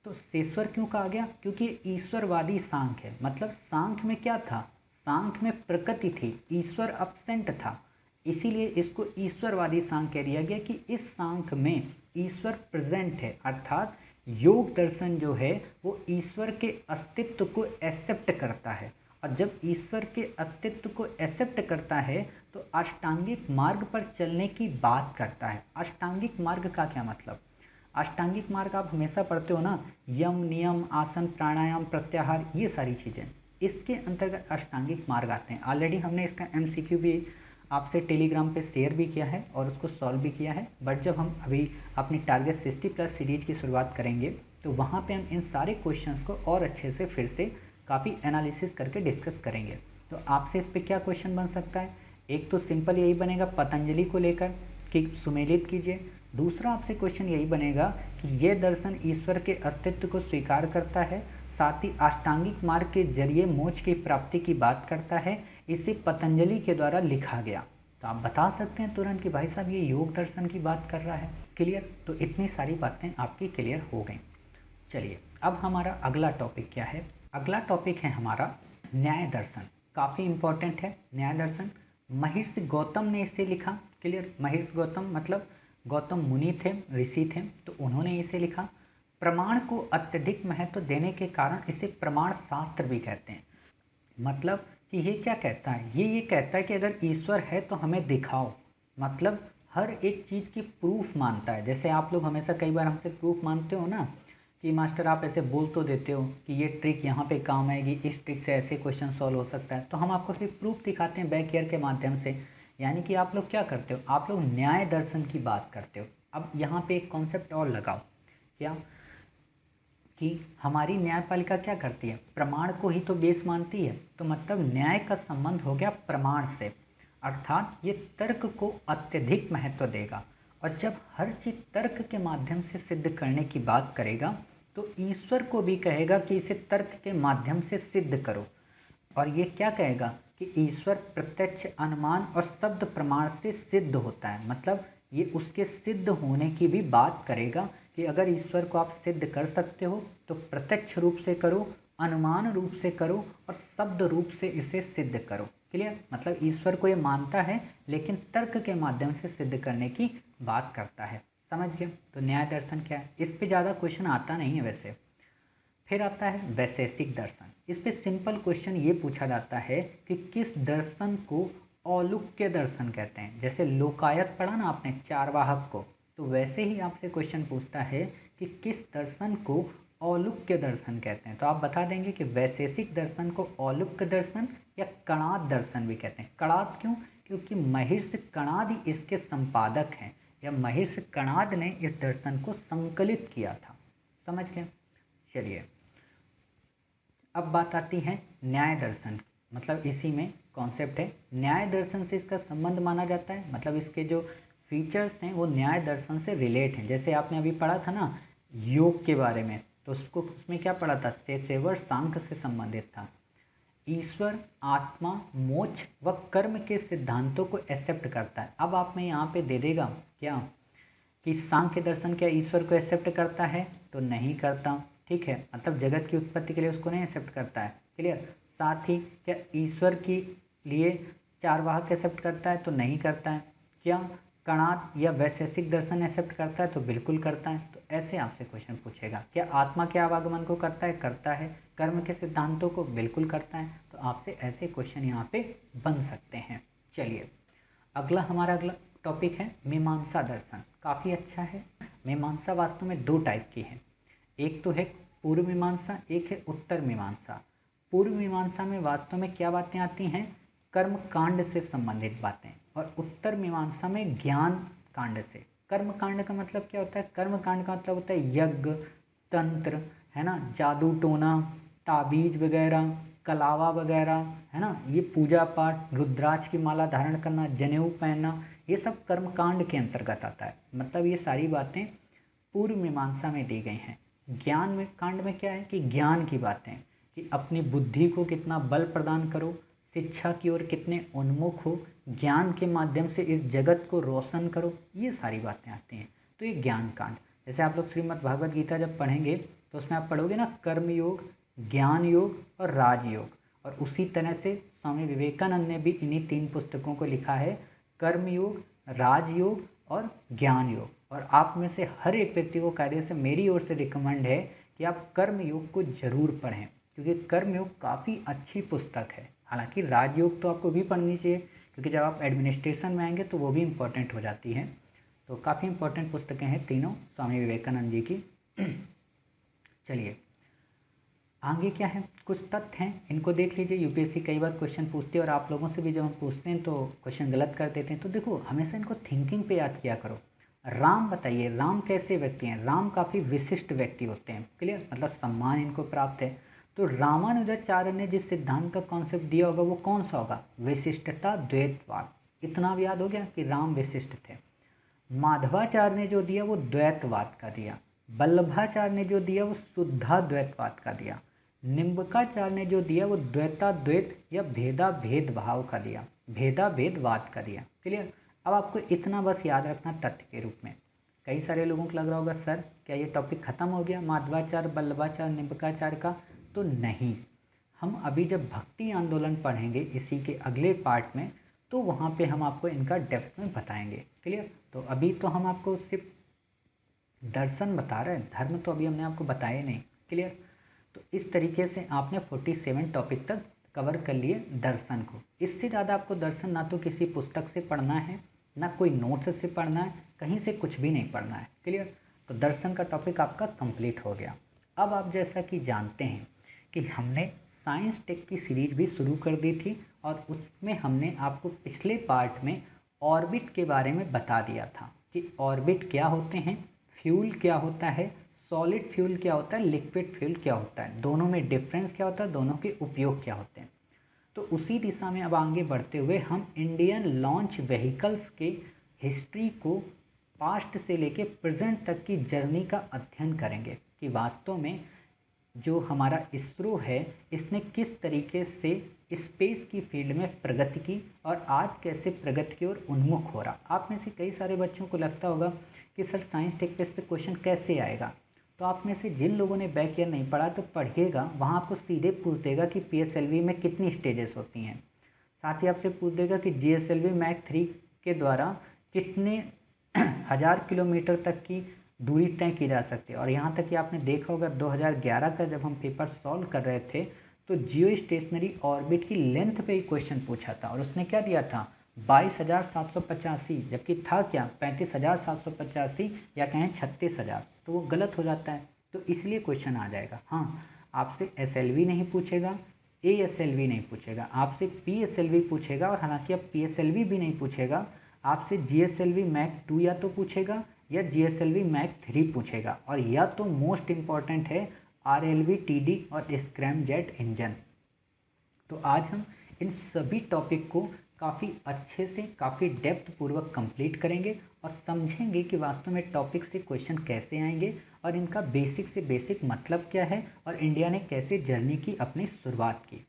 तो शेश्वर क्यों कहा गया, क्योंकि ईश्वरवादी सांख्य है। मतलब सांख्य में क्या था, सांख्य में प्रकृति थी, ईश्वर अब्सेंट था, इसीलिए इसको ईश्वरवादी सांख्य कह दिया गया कि इस सांख्य में ईश्वर प्रेजेंट है। अर्थात योग दर्शन जो है वो ईश्वर के अस्तित्व को एक्सेप्ट करता है, और जब ईश्वर के अस्तित्व को एक्सेप्ट करता है तो अष्टांगिक मार्ग पर चलने की बात करता है। अष्टांगिक मार्ग का क्या मतलब, अष्टांगिक मार्ग आप हमेशा पढ़ते हो ना, यम, नियम, आसन, प्राणायाम, प्रत्याहार, ये सारी चीज़ें इसके अंतर्गत अष्टांगिक मार्ग आते हैं। ऑलरेडी हमने इसका MCQ भी आपसे टेलीग्राम पे शेयर भी किया है और उसको सॉल्व भी किया है। बट जब हम अभी अपनी टारगेट 60+ सीरीज की शुरुआत करेंगे तो वहाँ पे हम इन सारे क्वेश्चंस को और अच्छे से फिर से काफ़ी एनालिसिस करके डिस्कस करेंगे। तो आपसे इस पर क्या क्वेश्चन बन सकता है, एक तो सिंपल यही बनेगा पतंजलि को लेकर कि सुमेलित कीजिए। दूसरा आपसे क्वेश्चन यही बनेगा कि ये दर्शन ईश्वर के अस्तित्व को स्वीकार करता है, साथ ही अष्टांगिक मार्ग के जरिए मोक्ष की प्राप्ति की बात करता है, इसे पतंजलि के द्वारा लिखा गया। तो आप बता सकते हैं तुरंत कि भाई साहब ये योग दर्शन की बात कर रहा है। क्लियर। तो इतनी सारी बातें आपकी क्लियर हो गई। चलिए अब हमारा अगला टॉपिक क्या है, अगला टॉपिक है हमारा न्याय दर्शन। काफ़ी इंपॉर्टेंट है न्याय दर्शन। महर्षि गौतम ने इसे लिखा। क्लियर। महर्षि गौतम मतलब गौतम मुनि थे, ऋषि थे, तो उन्होंने इसे लिखा। प्रमाण को अत्यधिक महत्व देने के कारण इसे प्रमाण शास्त्र भी कहते हैं। मतलब कि ये क्या कहता है, ये कहता है कि अगर ईश्वर है तो हमें दिखाओ। मतलब हर एक चीज़ की प्रूफ मानता है। जैसे आप लोग हमेशा कई बार हमसे प्रूफ मानते हो ना कि मास्टर आप ऐसे बोल तो देते हो कि ये ट्रिक यहाँ पे काम आएगी, इस ट्रिक से ऐसे क्वेश्चन सॉल्व हो सकता है, तो हम आपको फिर प्रूफ दिखाते हैं बैक ईयर के माध्यम से। यानी कि आप लोग क्या करते हो, आप लोग न्याय दर्शन की बात करते हो। अब यहाँ पे एक कॉन्सेप्ट और लगाओ, क्या कि हमारी न्यायपालिका क्या करती है, प्रमाण को ही तो बेस मानती है। तो मतलब न्याय का संबंध हो गया प्रमाण से, अर्थात ये तर्क को अत्यधिक महत्व देगा। और जब हर चीज़ तर्क के माध्यम से सिद्ध करने की बात करेगा तो ईश्वर को भी कहेगा कि इसे तर्क के माध्यम से सिद्ध करो। और ये क्या कहेगा कि ईश्वर प्रत्यक्ष, अनुमान और शब्द प्रमाण से सिद्ध होता है। मतलब ये उसके सिद्ध होने की भी बात करेगा कि अगर ईश्वर को आप सिद्ध कर सकते हो तो प्रत्यक्ष रूप से करो, अनुमान रूप से करो और शब्द रूप से इसे सिद्ध करो। क्लियर। मतलब ईश्वर को ये मानता है लेकिन तर्क के माध्यम से सिद्ध करने की बात करता है। समझ गए। तो न्याय दर्शन क्या है, इस पे ज़्यादा क्वेश्चन आता नहीं है वैसे। फिर आता है वैशेषिक दर्शन। इस पे सिंपल क्वेश्चन ये पूछा जाता है कि किस दर्शन को औलुक्य दर्शन कहते हैं। जैसे लोकायत पढ़ा ना आपने चारवाहक को, तो वैसे ही आपसे क्वेश्चन पूछता है कि किस दर्शन को औलुक्य दर्शन कहते हैं। तो आप बता देंगे कि वैशेषिक दर्शन को औलुक्य दर्शन या कणाद दर्शन भी कहते हैं। कणाद क्यों, क्योंकि महर्षि कणाद ही इसके संपादक हैं, या महर्षि कणाद ने इस दर्शन को संकलित किया था। समझ गए। चलिए अब बात आती है न्याय दर्शन। मतलब इसी में कॉन्सेप्ट है, न्याय दर्शन से इसका संबंध माना जाता है। मतलब इसके जो फीचर्स हैं वो न्याय दर्शन से रिलेट हैं। जैसे आपने अभी पढ़ा था ना योग के बारे में, तो उसमें क्या पढ़ा था, शेषेवर सांख्य से संबंधित था। ईश्वर, आत्मा, मोक्ष व कर्म के सिद्धांतों को एक्सेप्ट करता है। अब आप में यहाँ पे दे देगा क्या कि सांख्य दर्शन क्या ईश्वर को एक्सेप्ट करता है, तो नहीं करता। ठीक है। मतलब जगत की उत्पत्ति के लिए उसको नहीं एक्सेप्ट करता है। क्लियर। साथ ही क्या ईश्वर के लिए चारवाहक एक्सेप्ट करता है, तो नहीं करता है। क्या कणाद या वैशेषिक दर्शन एक्सेप्ट करता है? तो बिल्कुल करता है। तो ऐसे आपसे क्वेश्चन पूछेगा। क्या आत्मा के आवागमन को करता है? करता है। कर्म के सिद्धांतों को? बिल्कुल करता है। तो आपसे ऐसे क्वेश्चन यहाँ पे बन सकते हैं। चलिए हमारा अगला टॉपिक है मीमांसा दर्शन। काफ़ी अच्छा है। मीमांसा वास्तव में दो टाइप की है। एक तो है पूर्व मीमांसा, एक है उत्तर मीमांसा। पूर्व मीमांसा में वास्तव में क्या बातें आती हैं? कर्म कांड से संबंधित बातें। और उत्तर मीमांसा में ज्ञान कांड से। कर्म कांड का मतलब क्या होता है? कर्म कांड का मतलब होता है यज्ञ, तंत्र, है ना, जादू टोना, ताबीज वगैरह, कलावा वगैरह, है ना, ये पूजा पाठ, रुद्राक्ष की माला धारण करना, जनेऊ पहनना, ये सब कर्म कांड के अंतर्गत आता है। मतलब ये सारी बातें पूर्व मीमांसा में दी गई हैं। ज्ञान में कांड में क्या है कि ज्ञान की बातें, कि अपनी बुद्धि को कितना बल प्रदान करो, शिक्षा की ओर कितने उन्मुख हो, ज्ञान के माध्यम से इस जगत को रोशन करो, ये सारी बातें आती हैं। तो ये ज्ञान कांड। जैसे आप लोग श्रीमद् भागवत गीता जब पढ़ेंगे तो उसमें आप पढ़ोगे ना कर्म योग, ज्ञान योग और राजयोग। और उसी तरह से स्वामी विवेकानंद ने भी इन्हीं 3 पुस्तकों को लिखा है, कर्म योग, राजयोग और ज्ञान योग। और आप में से हर एक व्यक्ति को कार्य से मेरी ओर से रिकमेंड है कि आप कर्म योग को जरूर पढ़ें, क्योंकि कर्म योग काफ़ी अच्छी पुस्तक है। हालांकि राजयोग तो आपको भी पढ़नी चाहिए, क्योंकि जब आप एडमिनिस्ट्रेशन में आएंगे तो वो भी इम्पोर्टेंट हो जाती है। तो काफ़ी इम्पोर्टेंट पुस्तकें हैं तीनों स्वामी विवेकानंद जी की। चलिए आगे क्या है, कुछ तथ्य हैं, इनको देख लीजिए। यूपीएससी कई बार क्वेश्चन पूछती है और आप लोगों से भी जब हम पूछते हैं तो क्वेश्चन गलत कर देते हैं। तो देखो हमेशा इनको थिंकिंग पे याद किया करो। राम बताइए, राम कैसे व्यक्ति हैं? राम काफ़ी विशिष्ट व्यक्ति होते हैं। क्लियर? मतलब सम्मान इनको प्राप्त है। तो रामानुजाचार्य ने जिस सिद्धांत का कॉन्सेप्ट दिया होगा वो कौन सा होगा? विशिष्टता द्वैतवाद। इतना अब याद हो गया कि राम विशिष्ट थे। माधवाचार्य ने जो दिया वो द्वैतवाद का दिया। वल्लभाचार्य ने जो दिया वो शुद्धाद्वैतवाद का दिया। निम्बकाचार्य ने जो दिया वो द्वैताद्वैत या भेदाभेद भाव का दिया, भेदाभेदवाद का दिया। क्लियर? अब आपको इतना बस याद रखना तथ्य के रूप में। कई सारे लोगों को लग रहा होगा सर क्या ये टॉपिक खत्म हो गया माधवाचार्य, वल्लभाचार्य, निम्बकाचार्य का? तो नहीं, हम अभी जब भक्ति आंदोलन पढ़ेंगे इसी के अगले पार्ट में, तो वहाँ पे हम आपको इनका डेप्थ में बताएंगे। क्लियर? तो अभी तो हम आपको सिर्फ दर्शन बता रहे हैं, धर्म तो अभी हमने आपको बताया नहीं। क्लियर? तो इस तरीके से आपने 47 टॉपिक तक कवर कर लिए दर्शन को। इससे ज़्यादा आपको दर्शन ना तो किसी पुस्तक से पढ़ना है, ना कोई नोट्स से पढ़ना है, कहीं से कुछ भी नहीं पढ़ना है। क्लियर? तो दर्शन का टॉपिक आपका कंप्लीट हो गया। अब आप जैसा कि जानते हैं कि हमने साइंस टेक की सीरीज भी शुरू कर दी थी और उसमें हमने आपको पिछले पार्ट में ऑर्बिट के बारे में बता दिया था कि ऑर्बिट क्या होते हैं, फ्यूल क्या होता है, सॉलिड फ्यूल क्या होता है, लिक्विड फ्यूल क्या होता है, दोनों में डिफरेंस क्या होता है, दोनों के उपयोग क्या होते हैं। तो उसी दिशा में अब आगे बढ़ते हुए हम इंडियन लॉन्च व्हीकल्स के हिस्ट्री को पास्ट से लेके प्रेजेंट तक की जर्नी का अध्ययन करेंगे कि वास्तव में जो हमारा इसरो है इसने किस तरीके से स्पेस की फील्ड में प्रगति की और आज कैसे प्रगति की ओर उन्मुख हो रहा। आप में से कई सारे बच्चों को लगता होगा कि सर साइंस टेक पे इस पे क्वेश्चन कैसे आएगा। तो आप में से जिन लोगों ने बैक ईयर नहीं पढ़ा तो पढ़िएगा, वहाँ आपको सीधे पूछ देगा कि PSLV में कितनी स्टेजेस होती हैं। साथ ही आपसे पूछ देगा कि GSLV मैक 3 के द्वारा कितने 1000 किलोमीटर तक की दूरी तय की जा सकती है। और यहाँ तक कि आपने देखा होगा 2011 का जब हम पेपर सॉल्व कर रहे थे तो जियो स्टेशनरी ऑर्बिट की लेंथ पे ही क्वेश्चन पूछा था और उसने क्या दिया था 22,785, जबकि था क्या 35,785 या कहें 36,000, तो वो गलत हो जाता है। तो इसलिए क्वेश्चन आ जाएगा। हाँ, आपसे SLV नहीं पूछेगा, ASLV नहीं पूछेगा, आपसे PSLV पूछेगा। और हालांकि अब PSLV भी नहीं पूछेगा, आपसे GSLV मैक 2 या तो पूछेगा या GSLV मैक 3 पूछेगा। और या तो मोस्ट इम्पॉर्टेंट है RLV TD और स्क्रैमजेट इंजन। तो आज हम इन सभी टॉपिक को काफ़ी अच्छे से काफ़ी डेप्थ पूर्वक कंप्लीट करेंगे और समझेंगे कि वास्तव में टॉपिक से क्वेश्चन कैसे आएंगे और इनका बेसिक से बेसिक मतलब क्या है और इंडिया ने कैसे जर्नी की अपनी शुरुआत की।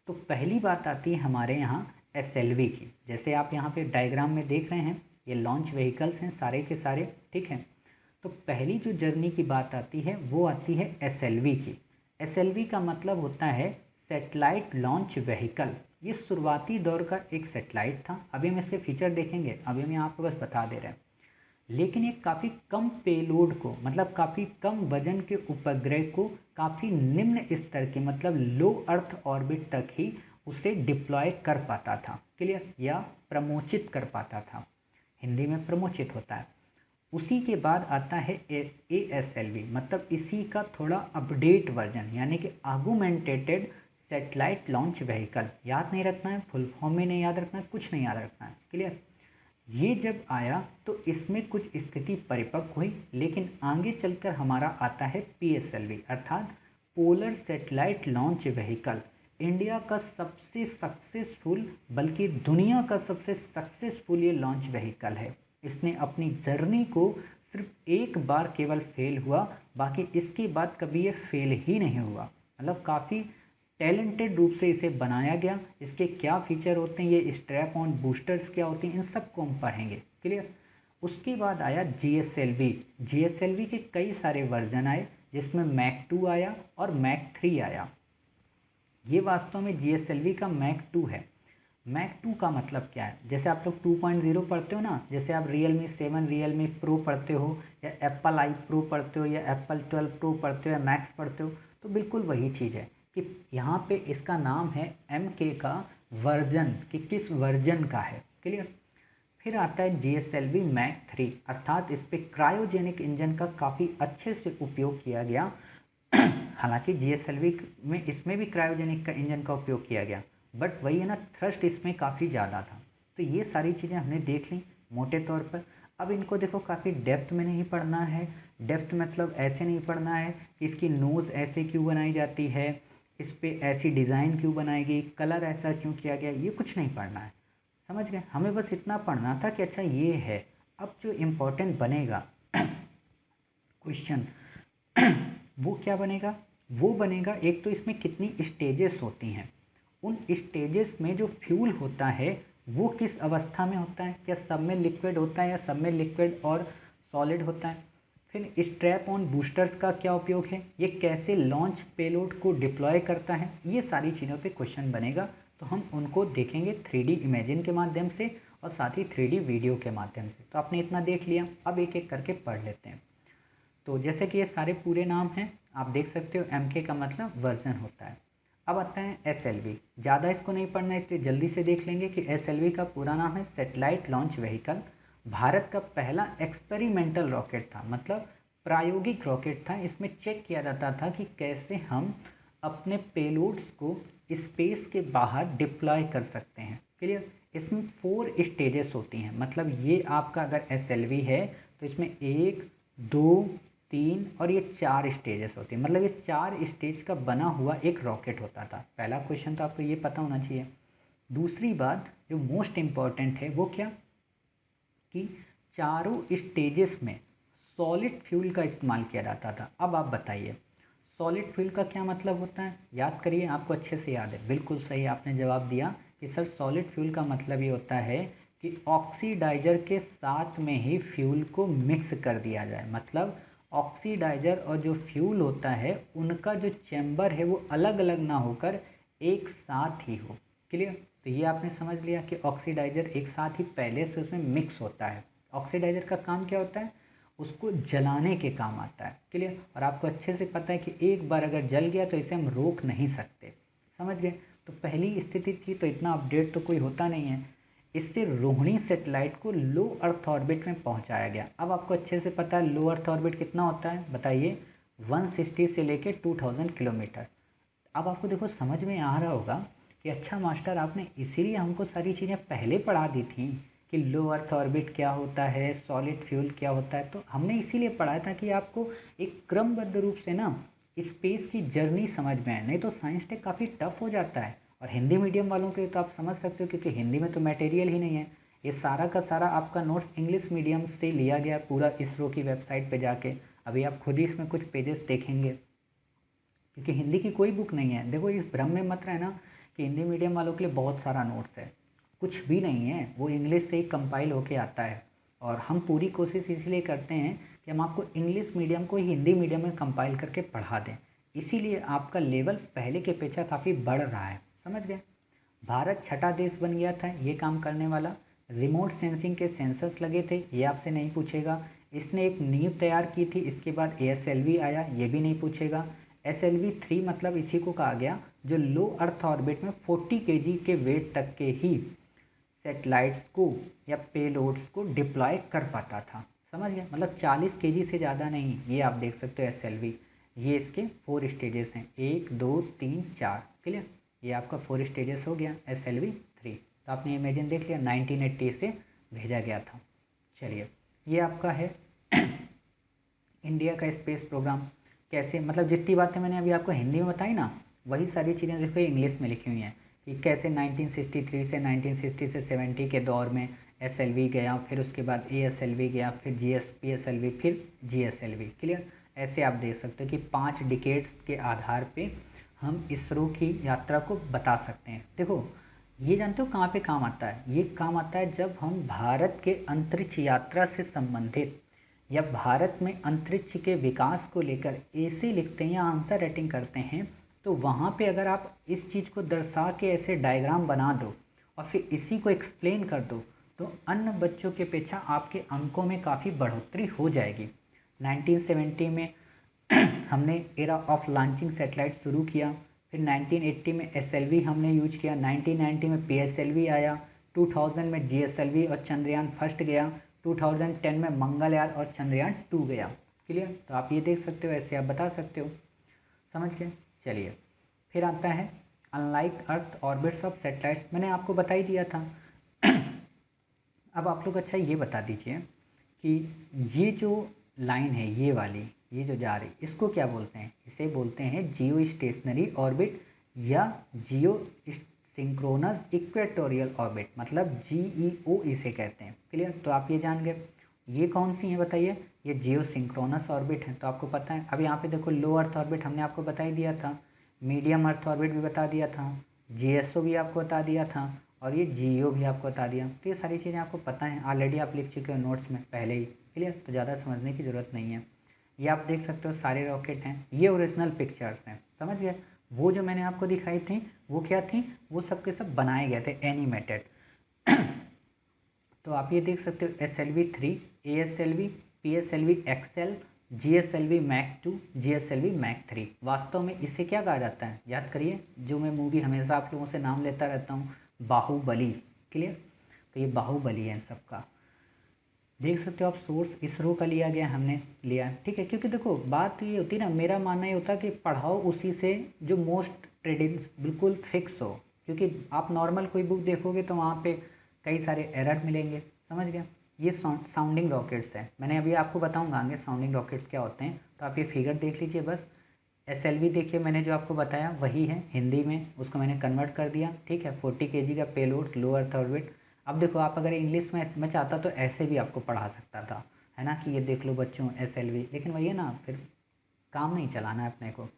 तो पहली बात आती है हमारे यहाँ SLV की। जैसे आप यहाँ पे डायग्राम में देख रहे हैं ये लॉन्च व्हीकल्स हैं सारे के सारे, ठीक है। तो पहली जो जर्नी की बात आती है वो आती है SLV की। SLV का मतलब होता है सैटेलाइट लॉन्च व्हीकल। ये शुरुआती दौर का एक सैटेलाइट था। अभी हम इसके फीचर देखेंगे, अभी हम यहाँ आपको बस बता दे रहे हैं। लेकिन ये काफ़ी कम पेलोड को, मतलब काफ़ी कम वजन के उपग्रह को काफ़ी निम्न स्तर के, मतलब लो अर्थ ऑर्बिट तक ही उसे डिप्लॉय कर पाता था, क्लियर, या प्रमोचित कर पाता था। हिंदी में प्रमोचित होता है। उसी के बाद आता है ASLV, मतलब इसी का थोड़ा अपडेट वर्जन, यानी कि आगुमेंटेटेड सेटेलाइट लॉन्च व्हीकल। याद नहीं रखना है, फुल फॉर्म में नहीं याद रखना है, कुछ नहीं याद रखना है, क्लियर। ये जब आया तो इसमें कुछ स्थिति परिपक्व हुई, लेकिन आगे चलकर हमारा आता है PSLV, अर्थात polar satellite launch vehicle. India का सबसे सक्सेसफुल, बल्कि दुनिया का सबसे सक्सेसफुल ये लॉन्च व्हीकल है। इसने अपनी जर्नी को सिर्फ एक बार केवल फेल हुआ, बाकी इसके बाद कभी ये फेल ही नहीं हुआ। मतलब काफ़ी टैलेंटेड रूप से इसे बनाया गया। इसके क्या फीचर होते हैं, ये स्ट्रैप ऑन बूस्टर्स क्या होती हैं, इन सबको हम पढ़ेंगे, क्लियर। उसके बाद आया GSLV। GSLV के कई सारे वर्जन आए, जिसमें मैक 2 आया और मैक 3 आया। ये वास्तव में GSLV का मैक 2 है। मैक 2 का मतलब क्या है, जैसे आप लोग 2.0 पढ़ते हो ना, जैसे आप Realme 7 Realme Pro पढ़ते हो, या Apple i Pro पढ़ते हो, या Apple 12 Pro पढ़ते हो, या मैक्स पढ़ते हो, तो बिल्कुल वही चीज़ है कि यहाँ पे इसका नाम है MK का वर्जन, कि किस वर्जन का है, क्लियर। फिर आता है GSLV मैक 3, अर्थात इस पर क्रायोजेनिक इंजन का काफ़ी अच्छे से उपयोग किया गया। हालांकि GSLV में इसमें भी क्रायोजेनिक का इंजन का उपयोग किया गया, बट वही है ना, थ्रस्ट इसमें काफ़ी ज़्यादा था। तो ये सारी चीज़ें हमने देख ली मोटे तौर पर। अब इनको देखो, काफ़ी डेप्थ में नहीं पढ़ना है। डेप्थ मतलब ऐसे नहीं पढ़ना है कि इसकी नोज़ ऐसे क्यों बनाई जाती है, इस पर ऐसी डिज़ाइन क्यों बनाएगी, कलर ऐसा क्यों किया गया, ये कुछ नहीं पढ़ना है, समझ गए। हमें बस इतना पढ़ना था कि अच्छा ये है। अब जो इम्पोर्टेंट बनेगा क्वेश्चन वो क्या बनेगा, वो बनेगा एक तो इसमें कितनी स्टेजेस होती हैं, उन स्टेजेस में जो फ्यूल होता है वो किस अवस्था में होता है, क्या सब में लिक्विड होता है या सब में लिक्विड और सॉलिड होता है। फिर स्ट्रैप ऑन बूस्टर्स का क्या उपयोग है, ये कैसे लॉन्च पेलोड को डिप्लॉय करता है, ये सारी चीज़ों पे क्वेश्चन बनेगा। तो हम उनको देखेंगे 3D इमेजिन के माध्यम से और साथ ही 3D वीडियो के माध्यम से। तो आपने इतना देख लिया, अब एक एक करके पढ़ लेते हैं। तो जैसे कि ये सारे पूरे नाम हैं, आप देख सकते हो। MK का मतलब वर्जन होता है। अब आता है SLV। ज़्यादा इसको नहीं पढ़ना है, इसलिए जल्दी से देख लेंगे कि SLV का पूरा नाम है सैटेलाइट लॉन्च व्हीकल। भारत का पहला एक्सपेरिमेंटल रॉकेट था, मतलब प्रायोगिक रॉकेट था। इसमें चेक किया जाता था कि कैसे हम अपने पेलोड्स को स्पेस के बाहर डिप्लॉय कर सकते हैं, क्लियर। इसमें 4 स्टेजेस होती हैं, मतलब ये आपका अगर SLV है तो इसमें 1 2 3 और ये 4 स्टेजेस होती हैं, मतलब ये 4 स्टेज का बना हुआ एक रॉकेट होता था। पहला क्वेश्चन तो आपको ये पता होना चाहिए। दूसरी बात जो मोस्ट इम्पॉर्टेंट है वो क्या, कि चारों स्टेजेस में सॉलिड फ्यूल का इस्तेमाल किया जाता था। अब आप बताइए सॉलिड फ्यूल का क्या मतलब होता है, याद करिए, आपको अच्छे से याद है। बिल्कुल सही आपने जवाब दिया कि सर सॉलिड फ्यूल का मतलब ये होता है कि ऑक्सीडाइजर के साथ में ही फ्यूल को मिक्स कर दिया जाए, मतलब ऑक्सीडाइजर और जो फ्यूल होता है उनका जो चैम्बर है वो अलग अलग ना होकर एक साथ ही हो, क्लियर। तो ये आपने समझ लिया कि ऑक्सीडाइजर एक साथ ही पहले से उसमें मिक्स होता है। ऑक्सीडाइजर का काम क्या होता है, उसको जलाने के काम आता है, क्लियर। और आपको अच्छे से पता है कि एक बार अगर जल गया तो इसे हम रोक नहीं सकते, समझ गए। तो पहली स्थिति थी, तो इतना अपडेट तो कोई होता नहीं है। इससे रोहिणी सैटेलाइट को लो अर्थ ऑर्बिट में पहुंचाया गया। अब आपको अच्छे से पता है लो अर्थ ऑर्बिट कितना होता है, बताइए। 160 से लेके 2000 किलोमीटर। अब आपको देखो समझ में आ रहा होगा कि अच्छा मास्टर आपने इसीलिए हमको सारी चीज़ें पहले पढ़ा दी थी कि लो अर्थ ऑर्बिट क्या होता है, सॉलिड फ्यूल क्या होता है। तो हमने इसीलिए पढ़ा था कि आपको एक क्रमबद्ध रूप से ना स्पेस की जर्नी समझ में आए, नहीं तो साइंस टेक काफ़ी टफ हो जाता है। और हिंदी मीडियम वालों के तो आप समझ सकते हो, क्योंकि हिंदी में तो मटेरियल ही नहीं है। ये सारा का सारा आपका नोट्स इंग्लिश मीडियम से लिया गया, पूरा इसरो की वेबसाइट पे जाके। अभी आप खुद ही इसमें कुछ पेजेस देखेंगे, क्योंकि हिंदी की कोई बुक नहीं है। देखो इस भ्रम में मत रहना कि हिंदी मीडियम वालों के लिए बहुत सारा नोट्स है, कुछ भी नहीं है। वो इंग्लिश से ही कंपाइल होके आता है, और हम पूरी कोशिश इसलिए करते हैं कि हम आपको इंग्लिश मीडियम को हिंदी मीडियम में कंपाइल करके पढ़ा दें। इसीलिए आपका लेवल पहले के अपेक्षा काफ़ी बढ़ रहा है, समझ गए। भारत छठा देश बन गया था ये काम करने वाला। रिमोट सेंसिंग के सेंसर्स लगे थे, ये आपसे नहीं पूछेगा। इसने एक नींव तैयार की थी, इसके बाद ASLV आया, ये भी नहीं पूछेगा। SLV-3 मतलब इसी को कहा गया जो लो अर्थ ऑर्बिट में 40 kg के वेट तक के ही सेटेलाइट्स को या पेलोड्स को डिप्लॉय कर पाता था। समझ गए, मतलब 40 kg से ज़्यादा नहीं। ये आप देख सकते हो SLV। ये इसके 4 स्टेजेस हैं, 1 2 3 4। क्लियर, ये आपका 4 स्टेजेस हो गया SLV-3। तो आपने इमेजिन देख लिया, 1980 से भेजा गया था। चलिए, ये आपका है इंडिया का स्पेस प्रोग्राम। कैसे, मतलब जितनी बातें मैंने अभी आपको हिंदी में बताई ना, वही सारी चीज़ें देखो इंग्लिश में लिखी हुई हैं कि कैसे 1963 से 1960 से 70 के दौर में SLV गया, फिर उसके बाद ASLV गया, फिर PSLV, फिर GSLV। क्लियर, ऐसे आप देख सकते हो कि 5 डिकेड्स के आधार पे हम इसरो की यात्रा को बता सकते हैं। देखो, ये जानते हो कहाँ पे काम आता है? ये काम आता है जब हम भारत के अंतरिक्ष यात्रा से संबंधित या भारत में अंतरिक्ष के विकास को लेकर ऐसे लिखते हैं या आंसर राइटिंग करते हैं, तो वहाँ पे अगर आप इस चीज़ को दर्शा के ऐसे डायग्राम बना दो और फिर इसी को एक्सप्लेन कर दो, तो अन्य बच्चों के अपेक्षा आपके अंकों में काफ़ी बढ़ोतरी हो जाएगी। 1970 में हमने एरा ऑफ लॉन्चिंग सैटेलाइट शुरू किया, फिर 1980 में SLV हमने यूज किया, 1990 में PSLV आया, 2000 में GSLV और चंद्रयान फर्स्ट गया, 2010 में मंगलयान और चंद्रयान 2 गया। क्लियर, तो आप ये देख सकते हो, ऐसे आप बता सकते हो। समझ गए। चलिए, फिर आता है unlike earth orbits of satellites, मैंने आपको बता ही दिया था। अब आप लोग अच्छा ये बता दीजिए कि ये जो लाइन है ये वाली, ये जो जा रही, इसको क्या बोलते हैं? इसे बोलते हैं जियो स्टेशनरी ऑर्बिट या जियो सिंक्रोनस इक्वेटोरियल ऑर्बिट, मतलब GEO इसे कहते हैं। क्लियर, तो आप ये जान गए। ये कौन सी है बताइए? ये जियो सिंक्रोनस ऑर्बिट है, तो आपको पता है। अब यहाँ पे देखो, लो अर्थ ऑर्बिट हमने आपको बता ही दिया था, मीडियम अर्थ ऑर्बिट भी बता दिया था, GSO भी आपको बता दिया था, और ये GEO भी आपको बता दिया। तो ये सारी चीज़ें आपको पता है, ऑलरेडी आप लिख चुके हो नोट्स में पहले ही। क्लियर, तो ज़्यादा समझने की ज़रूरत नहीं है। ये आप देख सकते हो सारे रॉकेट हैं, ये ओरिजिनल पिक्चर्स हैं। समझ गए। वो जो मैंने आपको दिखाई थी वो क्या थी? वो सब के सब बनाए गए थे, एनिमेटेड। तो आप ये देख सकते हो SLV-3, ASLV, PSLV XL, GSLV Mach 2, GSLV Mach 3। वास्तव में इसे क्या कहा जाता है? याद करिए, जो मैं मूवी हमेशा आप लोगों से नाम लेता रहता हूँ, बाहुबली। क्लियर, तो ये बाहुबली है इन सबका। देख सकते हो आप, सोर्स इसरो का लिया गया, हमने लिया। ठीक है, क्योंकि देखो बात ये होती है ना, मेरा मानना ये होता है कि पढ़ाओ उसी से जो मोस्ट ट्रेडिंग बिल्कुल फिक्स हो, क्योंकि आप नॉर्मल कोई बुक देखोगे तो वहाँ पे कई सारे एरर मिलेंगे। समझ गए। ये साउंडिंग रॉकेट्स है, मैंने अभी आपको बताऊँगा आगे साउंडिंग रॉकेट्स क्या होते हैं। तो आप ये फिगर देख लीजिए बस। SLV देखिए, मैंने जो आपको बताया वही है, हिंदी में उसको मैंने कन्वर्ट कर दिया। ठीक है, 40 kg का पेलोड, लो अर्थ ऑर्बिट। अब देखो, आप अगर इंग्लिश में मैं चाहता तो ऐसे भी आपको पढ़ा सकता था, है ना, कि ये देख लो बच्चों SLV, लेकिन वही है ना, फिर काम नहीं चलाना है अपने को।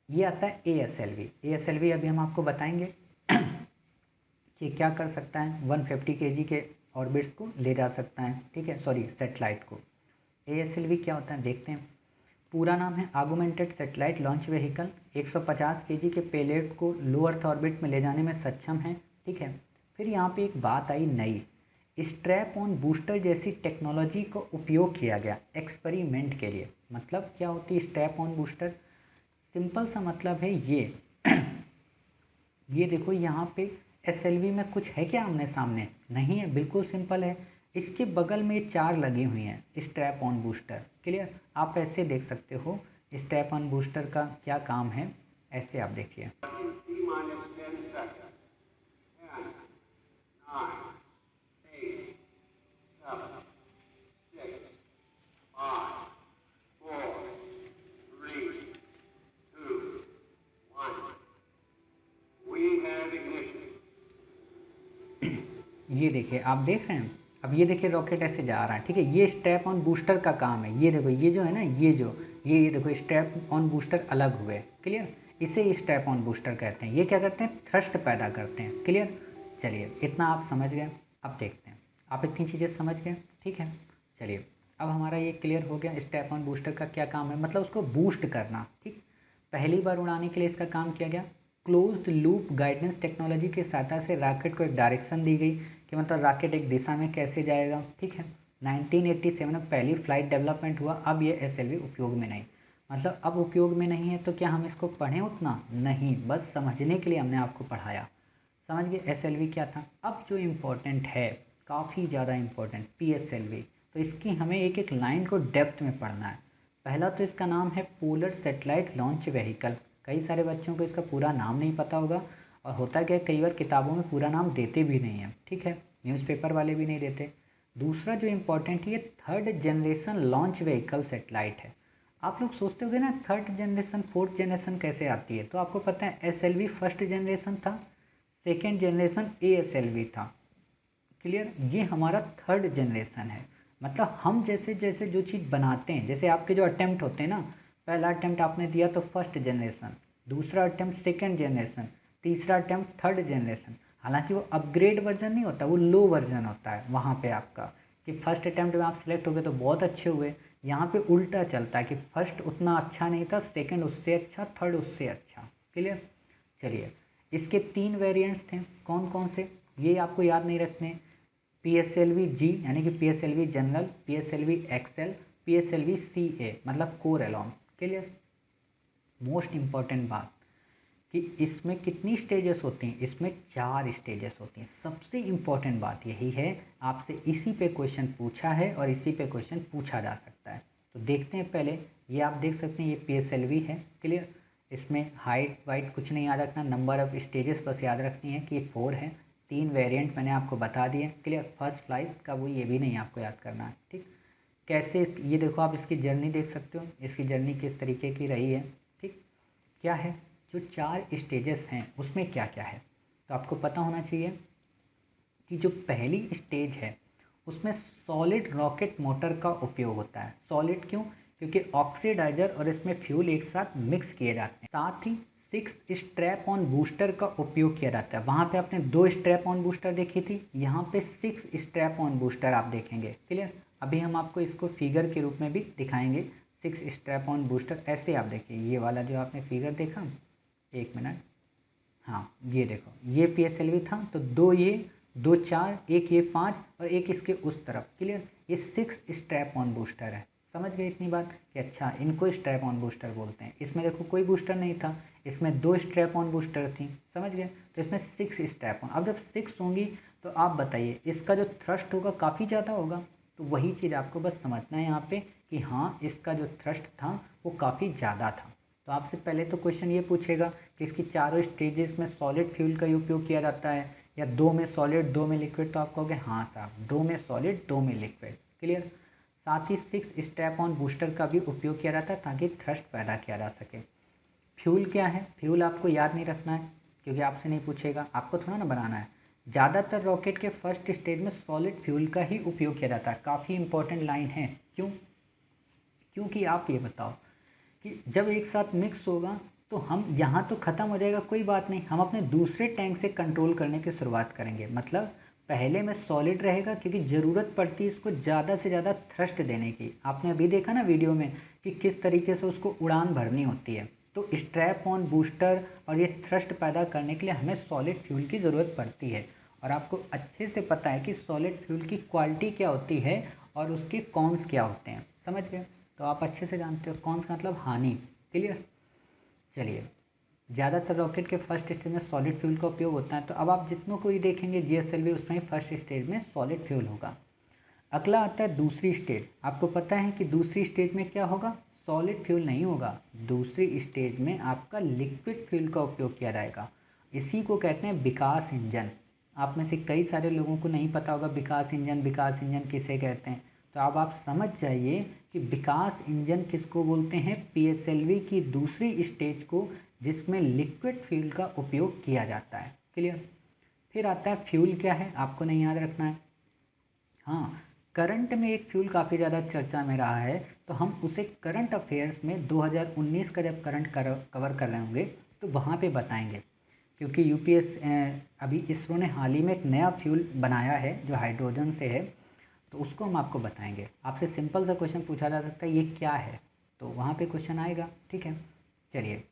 ये आता है ASLV। ASLV अभी हम आपको बताएंगे कि क्या कर सकता है, 150 kg के ऑर्बिट्स को ले जा सकता है। ठीक है, सॉरी, सेटेलाइट को। ASLV क्या होता है देखते हैं। पूरा नाम है आगुमेंटेड सेटेलाइट लॉन्च व्हीकल। 150 kg के पेलोड को लो अर्थ ऑर्बिट में ले जाने में सक्षम है। ठीक है, फिर यहाँ पे एक बात आई नई, स्ट्रैप ऑन बूस्टर जैसी टेक्नोलॉजी का उपयोग किया गया एक्सपेरिमेंट के लिए। मतलब क्या होती है स्ट्रैप ऑन बूस्टर? सिंपल सा मतलब है ये ये देखो, यहाँ पे SLV में कुछ है क्या आमने सामने? नहीं है, बिल्कुल सिंपल है। इसके बगल में 4 लगी हुई हैं स्ट्रैप ऑन बूस्टर। क्लियर, आप ऐसे देख सकते हो स्ट्रैप ऑन बूस्टर का क्या काम है, ऐसे आप देखिए। ये देखिए, आप देख रहे हैं। अब ये देखिए रॉकेट ऐसे जा रहा है। ठीक है, ये स्ट्रैप ऑन बूस्टर का काम है। ये देखो, ये जो है ना, ये देखो स्ट्रैप ऑन बूस्टर अलग हुए। क्लियर, इसे स्ट्रैप ऑन बूस्टर कहते हैं। ये क्या करते हैं? थ्रस्ट पैदा करते हैं। क्लियर, चलिए इतना आप समझ गए। अब देखते हैं, आप इतनी चीज़ें समझ गए। ठीक है, चलिए अब हमारा ये क्लियर हो गया स्ट्रैप ऑन बूस्टर का क्या काम है, मतलब उसको बूस्ट करना। ठीक, पहली बार उड़ाने के लिए इसका काम किया गया क्लोज्ड लूप गाइडेंस टेक्नोलॉजी की सहायता से रॉकेट को एक डायरेक्शन दी गई कि मतलब रॉकेट एक दिशा में कैसे जाएगा। ठीक है, 1987 में पहली फ्लाइट डेवलपमेंट हुआ। अब ये SLV उपयोग में नहीं, मतलब अब उपयोग में नहीं है। तो क्या हम इसको पढ़ें उतना नहीं, बस समझने के लिए हमने आपको पढ़ाया। समझ गए SLV क्या था। अब जो इम्पोर्टेंट है, काफ़ी ज़्यादा इम्पोर्टेंट, PSLV। तो इसकी हमें एक एक लाइन को डेप्थ में पढ़ना है। पहला तो इसका नाम है पोलर सेटेलाइट लॉन्च व्हीकल। कई सारे बच्चों को इसका पूरा नाम नहीं पता होगा, और होता क्या कई बार किताबों में पूरा नाम देते भी नहीं है। ठीक है, न्यूज़पेपर वाले भी नहीं देते। दूसरा जो इम्पोर्टेंट है, third generation launch vehicle satellite है। आप लोग सोचते होगे ना थर्ड जनरेशन फोर्थ जनरेशन कैसे आती है, तो आपको पता है SLV फर्स्ट जनरेशन था, सेकेंड जनरेशन ASLV था। क्लियर, ये हमारा थर्ड जनरेशन है। मतलब हम जैसे जैसे जो चीज़ बनाते हैं, जैसे आपके जो अटेम्प्ट होते हैं ना, पहला अटेम्प्ट आपने दिया तो फर्स्ट जनरेशन, दूसरा अटेम्प्ट सेकेंड जनरेशन, तीसरा अटेम्प्ट थर्ड जनरेशन। हालांकि वो अपग्रेड वर्जन नहीं होता, वो लो वर्जन होता है वहाँ पे आपका, कि फर्स्ट अटेम्प्ट में आप सिलेक्ट हो गए तो बहुत अच्छे हुए। यहाँ पे उल्टा चलता है कि फर्स्ट उतना अच्छा नहीं था, सेकेंड उससे अच्छा, थर्ड उससे अच्छा। क्लियर, चलिए इसके 3 वेरिएंट्स थे, कौन कौन से ये आपको याद नहीं रखने। PSLV G यानी कि PSLV general, PSLV XL, PSLV CA मतलब core along. Clear, most important बात कि इसमें कितनी स्टेजेस होती हैं, इसमें 4 स्टेजेस होती हैं। सबसे इम्पॉर्टेंट बात यही है, आपसे इसी पे क्वेश्चन पूछा है और इसी पे क्वेश्चन पूछा जा सकता है। तो देखते हैं पहले, ये आप देख सकते हैं ये PSLV है। क्लियर, इसमें हाइट वाइट कुछ नहीं याद रखना, नंबर ऑफ स्टेजेस बस याद रखनी है कि 4 है। 3 वेरिएंट मैंने आपको बता दिए। क्लियर, फर्स्ट फ्लाइट का वो ये भी नहीं आपको याद करना है। ठीक, कैसे ये देखो आप इसकी जर्नी देख सकते हो, इसकी जर्नी किस तरीके की रही है। ठीक, क्या है जो 4 स्टेजेस हैं उसमें क्या क्या है, तो आपको पता होना चाहिए कि जो पहली स्टेज है उसमें सॉलिड रॉकेट मोटर का उपयोग होता है। सॉलिड क्यों, क्योंकि ऑक्सीडाइजर और इसमें फ्यूल एक साथ मिक्स किए जाते हैं। साथ ही 6 स्ट्रैप ऑन बूस्टर का उपयोग किया जाता है। वहाँ पे आपने 2 स्ट्रैप ऑन बूस्टर देखी थी, यहाँ पे 6 स्ट्रैप ऑन बूस्टर आप देखेंगे। क्लियर, अभी हम आपको इसको फिगर के रूप में भी दिखाएंगे। 6 स्ट्रैप ऑन बूस्टर ऐसे आप देखिए, ये वाला जो आपने फिगर देखा, एक मिनट, हाँ ये देखो ये PSLV था, तो 2 ये 2 4, एक ये 5 और एक इसके उस तरफ। क्लियर, ये 6 स्ट्रैप ऑन बूस्टर है। समझ गए इतनी बात कि अच्छा इनको स्ट्रैप ऑन बूस्टर बोलते हैं। इसमें देखो कोई बूस्टर नहीं था, इसमें 2 स्ट्रैप ऑन बूस्टर थी। समझ गए, तो इसमें 6 स्ट्रैप ऑन। अब जब 6 होंगी तो आप बताइए इसका जो थ्रस्ट होगा काफ़ी ज़्यादा होगा। तो वही चीज़ आपको बस समझना है यहाँ पे कि हाँ इसका जो थ्रस्ट था वो काफ़ी ज़्यादा था। तो आपसे पहले तो क्वेश्चन ये पूछेगा कि इसकी चारों स्टेजेस में सॉलिड फ्यूल का ही उपयोग किया जाता है या 2 में सॉलिड 2 में लिक्विड, तो आप कहोगे हाँ साहब 2 में सॉलिड 2 में लिक्विड। क्लियर, साथ ही 6 स्ट्रैप ऑन बूस्टर का भी उपयोग किया जाता है ताकि थ्रस्ट पैदा किया जा सके। फ्यूल क्या है, फ्यूल आपको याद नहीं रखना है क्योंकि आपसे नहीं पूछेगा, आपको थोड़ा ना बनाना है। ज़्यादातर रॉकेट के फर्स्ट स्टेज में सॉलिड फ्यूल का ही उपयोग किया जाता है। काफ़ी इंपॉर्टेंट लाइन है, क्यों, क्योंकि आप ये बताओ कि जब एक साथ मिक्स होगा तो हम यहाँ तो ख़त्म हो जाएगा कोई बात नहीं, हम अपने दूसरे टैंक से कंट्रोल करने की शुरुआत करेंगे। मतलब पहले में सॉलिड रहेगा क्योंकि ज़रूरत पड़ती है इसको ज़्यादा से ज़्यादा थ्रस्ट देने की। आपने अभी देखा ना वीडियो में कि किस तरीके से उसको उड़ान भरनी होती है। तो स्ट्रैप ऑन बूस्टर और ये थ्रस्ट पैदा करने के लिए हमें सॉलिड फ्यूल की ज़रूरत पड़ती है। और आपको अच्छे से पता है कि सॉलिड फ्यूल की क्वालिटी क्या होती है और उसके कॉन्स क्या होते हैं। समझ गए, तो आप अच्छे से जानते हो कौन सा मतलब हानि। क्लियर, चलिए ज़्यादातर रॉकेट के फर्स्ट स्टेज में सॉलिड फ्यूल का उपयोग होता है। तो अब आप जितनों को ही देखेंगे GSLV उसमें फर्स्ट स्टेज में सॉलिड फ्यूल होगा। अगला आता है दूसरी स्टेज। आपको पता है कि दूसरी स्टेज में क्या होगा, सॉलिड फ्यूल नहीं होगा, दूसरी स्टेज में आपका लिक्विड फ्यूल का उपयोग किया जाएगा। इसी को कहते हैं विकास इंजन। आप में से कई सारे लोगों को नहीं पता होगा विकास इंजन किसे कहते हैं। तो अब आप समझ जाइए कि विकास इंजन किसको बोलते हैं, PSLV की दूसरी स्टेज को जिसमें लिक्विड फ्यूल का उपयोग किया जाता है। क्लियर, फिर आता है फ्यूल क्या है, आपको नहीं याद रखना है। हाँ, करंट में एक फ्यूल काफ़ी ज़्यादा चर्चा में रहा है, तो हम उसे करंट अफेयर्स में 2019 का जब करंट कवर कर रहे होंगे तो वहाँ पे बताएंगे। क्योंकि UPS अभी इसरो ने हाल ही में एक नया फ्यूल बनाया है जो हाइड्रोजन से है, तो उसको हम आपको बताएंगे। आपसे सिंपल सा क्वेश्चन पूछा जा सकता है ये क्या है, तो वहाँ पे क्वेश्चन आएगा। ठीक है, चलिए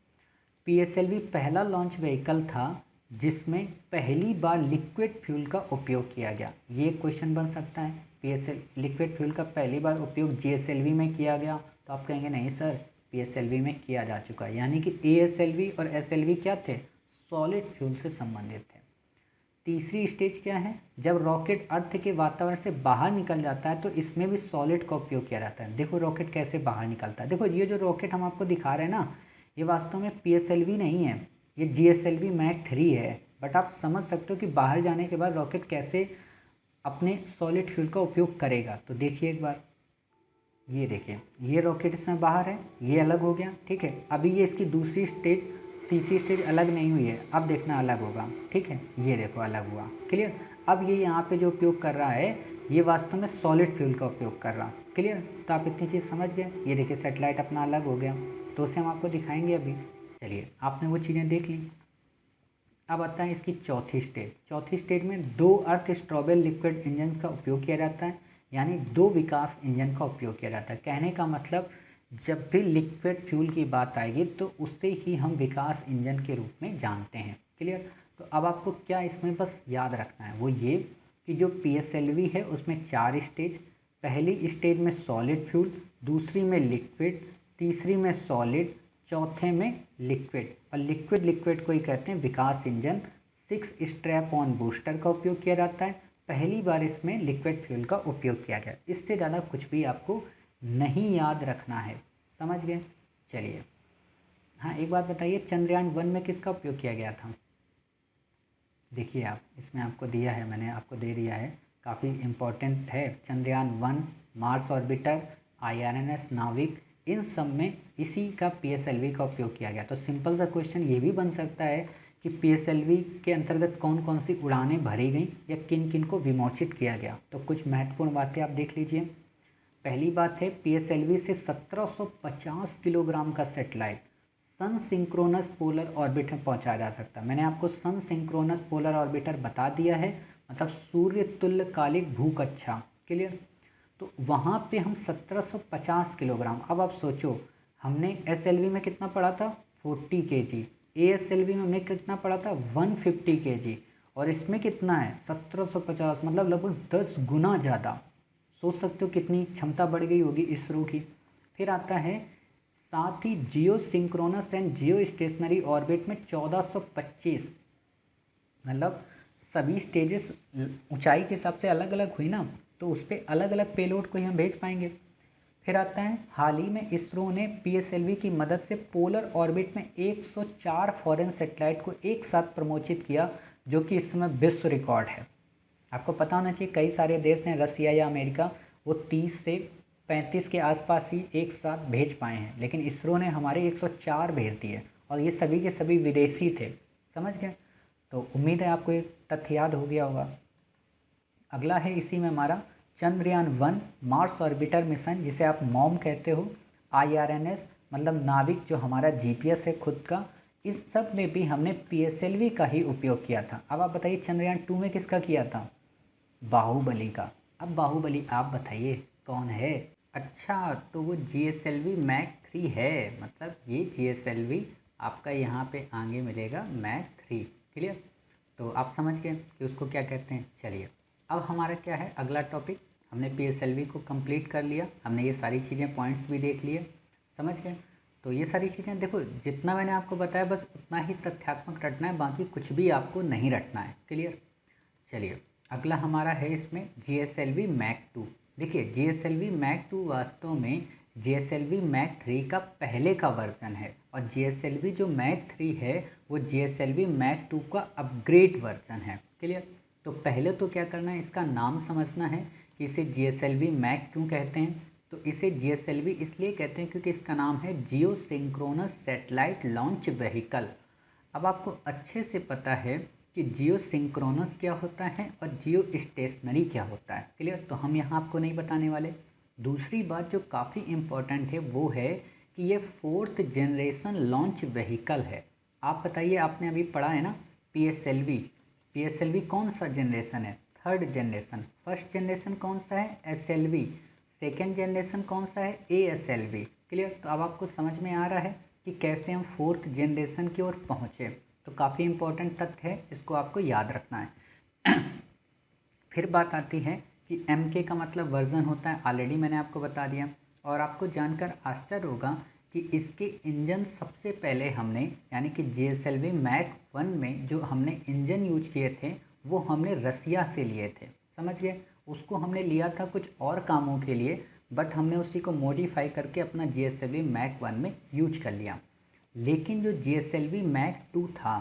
पीएसएलवी पहला लॉन्च व्हीकल था जिसमें पहली बार लिक्विड फ्यूल का उपयोग किया गया। ये क्वेश्चन बन सकता है, पीएसएल लिक्विड फ्यूल का पहली बार उपयोग जीएसएलवी में किया गया, तो आप कहेंगे नहीं सर पीएसएलवी में किया जा चुका है। यानी कि एएसएलवी और एसएलवी क्या थे, सॉलिड फ्यूल से संबंधित थे। तीसरी स्टेज क्या है, जब रॉकेट अर्थ के वातावरण से बाहर निकल जाता है तो इसमें भी सॉलिड का उपयोग किया जाता है। देखो रॉकेट कैसे बाहर निकलता है, देखो ये जो रॉकेट हम आपको दिखा रहे हैं ना, ये वास्तव में पीएसएलवी नहीं है, ये जीएसएलवी मैक 3 है। बट आप समझ सकते हो कि बाहर जाने के बाद रॉकेट कैसे अपने सॉलिड फ्यूल का उपयोग करेगा। तो देखिए एक बार, ये देखिए ये रॉकेट इसमें बाहर है, ये अलग हो गया, ठीक है। अभी ये इसकी दूसरी स्टेज, तीसरी स्टेज अलग नहीं हुई है, अब देखना अलग होगा, ठीक है। ये देखो अलग हुआ, क्लियर। अब ये यहाँ पे जो उपयोग कर रहा है ये वास्तव में सॉलिड फ्यूल का उपयोग कर रहा, क्लियर। तो आप इतनी चीज़ समझ गए। ये देखिए सेटेलाइट अपना अलग हो गया, तो उसे हम आपको दिखाएंगे अभी। चलिए आपने वो चीज़ें देख ली। अब आता है इसकी चौथी स्टेज। चौथी स्टेज में 2 अर्थ स्ट्रॉबेल लिक्विड इंजन का उपयोग किया जाता है, यानी 2 विकास इंजन का उपयोग किया जाता है। कहने का मतलब जब भी लिक्विड फ्यूल की बात आएगी तो उससे ही हम विकास इंजन के रूप में जानते हैं, क्लियर। तो अब आपको क्या इसमें बस याद रखना है, वो ये कि जो पीएसएलवी है उसमें 4 स्टेज, पहली स्टेज में सॉलिड फ्यूल, दूसरी में लिक्विड, तीसरी में सॉलिड, चौथे में लिक्विड। और लिक्विड को ही कहते हैं विकास इंजन। 6 स्ट्रैप ऑन बूस्टर का उपयोग किया जाता है। पहली बार इसमें लिक्विड फ्यूल का उपयोग किया गया। इससे ज़्यादा कुछ भी आपको नहीं याद रखना है, समझ गए। चलिए हाँ एक बात बताइए, चंद्रयान 1 में किसका उपयोग किया गया था। देखिए आप इसमें आपको दिया है, मैंने आपको दे दिया है, काफ़ी इम्पोर्टेंट है। चंद्रयान 1, मार्स ऑर्बिटर, आईआरएनएस नाविक, इन सब में इसी का पीएसएलवी का उपयोग किया गया। तो सिंपल सा क्वेश्चन ये भी बन सकता है कि पीएसएलवी के अंतर्गत कौन कौन सी उड़ानें भरी गई या किन किन को विमोचित किया गया। तो कुछ महत्वपूर्ण बातें आप देख लीजिए। पहली बात है पीएसएलवी से 1750 किलोग्राम का सेटेलाइट सन सिंक्रोनस पोलर ऑर्बिट में पहुंचाया जा सकता है। मैंने आपको सन सिंक्रोनस पोलर ऑर्बिटर बता दिया है, मतलब सूर्य तुल्यकालिक भूकक्षा, क्लियर। तो वहाँ पे हम 1750 किलोग्राम। अब आप सोचो हमने एसएलवी में कितना पढ़ा था 40 केजी, एएसएलवी में हमने कितना पढ़ा था 150 केजी, और इसमें कितना है 1750, मतलब लगभग 10 गुना ज़्यादा। सोच सकते हो कितनी क्षमता बढ़ गई होगी इसरो की। फिर आता है साथ ही geosynchronous and geostationary orbit में 1425, मतलब सभी स्टेजेस ऊंचाई के हिसाब से अलग अलग हुई ना, तो उस पर अलग अलग पेलोड को ही हम भेज पाएंगे। फिर आता है हाल ही में इसरो ने पीएसएलवी की मदद से पोलर ऑर्बिट में 104 फॉरेन सेटेलाइट को एक साथ प्रमोचित किया, जो कि इस समय विश्व रिकॉर्ड है। आपको पता होना चाहिए कई सारे देश हैं, रसिया या अमेरिका, वो 30 से 35 के आसपास ही एक साथ भेज पाए हैं, लेकिन इसरो ने हमारे 104 भेज दिए, और ये सभी के सभी विदेशी थे, समझ गए। तो उम्मीद है आपको एक तथ्य याद हो गया होगा। अगला है इसी में हमारा चंद्रयान 1 मार्स ऑर्बिटर मिशन, जिसे आप मॉम कहते हो, आईआरएनएस मतलब नाविक जो हमारा जीपीएस है खुद का, इस सब में भी हमने पीएसएलवी का ही उपयोग किया था। अब आप बताइए चंद्रयान 2 में किसका किया था, बाहुबली का। अब बाहुबली आप बताइए कौन है। अच्छा तो वो जीएसएलवी मैक 3 है, मतलब ये जीएसएलवी आपका यहाँ पे आगे मिलेगा मैक 3, क्लियर। तो आप समझ गए कि उसको क्या कहते हैं। चलिए अब हमारा क्या है अगला टॉपिक, हमने पीएसएलवी को कंप्लीट कर लिया, हमने ये सारी चीज़ें पॉइंट्स भी देख लिए, समझ गए। तो ये सारी चीज़ें देखो जितना मैंने आपको बताया बस उतना ही तथ्यात्मक रटना है, बाकी कुछ भी आपको नहीं रटना है, क्लियर। चलिए अगला हमारा है इसमें जीएसएलवी मैक 2। देखिए जीएसएलवी मैक 2 वास्तव में जीएसएलवी मैक 3 का पहले का वर्जन है, और जीएसएलवी जो मैक 3 है वो जीएसएलवी मैक 2 का अपग्रेड वर्जन है, क्लियर। तो पहले तो क्या करना है, इसका नाम समझना है कि इसे जीएसएलवी मैक क्यों कहते हैं। तो इसे जीएसएलवी इसलिए कहते हैं क्योंकि इसका नाम है जियो सिंक्रोनस सैटेलाइट लॉन्च व्हीकल। अब आपको अच्छे से पता है कि जियो सिंक्रोनस क्या होता है और जियो स्टेशनरी क्या होता है, क्लियर। तो हम यहाँ आपको नहीं बताने वाले। दूसरी बात जो काफ़ी इम्पोर्टेंट है वो है कि ये 4th जनरेशन लॉन्च व्हीकल है। आप बताइए, आपने अभी पढ़ा है ना पीएसएलवी, पीएसएलवी कौन सा जनरेशन है, 3rd जनरेशन। फर्स्ट जनरेशन कौन सा है, एसएलवी। सेकेंड जनरेशन कौन सा है, एएसएलवी, क्लियर। तो अब आपको समझ में आ रहा है कि कैसे हम 4th जनरेशन की ओर पहुँचे। तो काफ़ी इम्पोर्टेंट तथ्य है, इसको आपको याद रखना है। फिर बात आती है कि MK का मतलब वर्जन होता है, ऑलरेडी मैंने आपको बता दिया। और आपको जानकर आश्चर्य होगा कि इसके इंजन सबसे पहले हमने यानी कि JSLV मैक 1 में जो हमने इंजन यूज किए थे वो हमने रसिया से लिए थे, समझ गए। उसको हमने लिया था कुछ और कामों के लिए, बट हमने उसी को मॉडिफाई करके अपना JSLV मैक 1 में यूज कर लिया। लेकिन जो JSLV मैक 2 था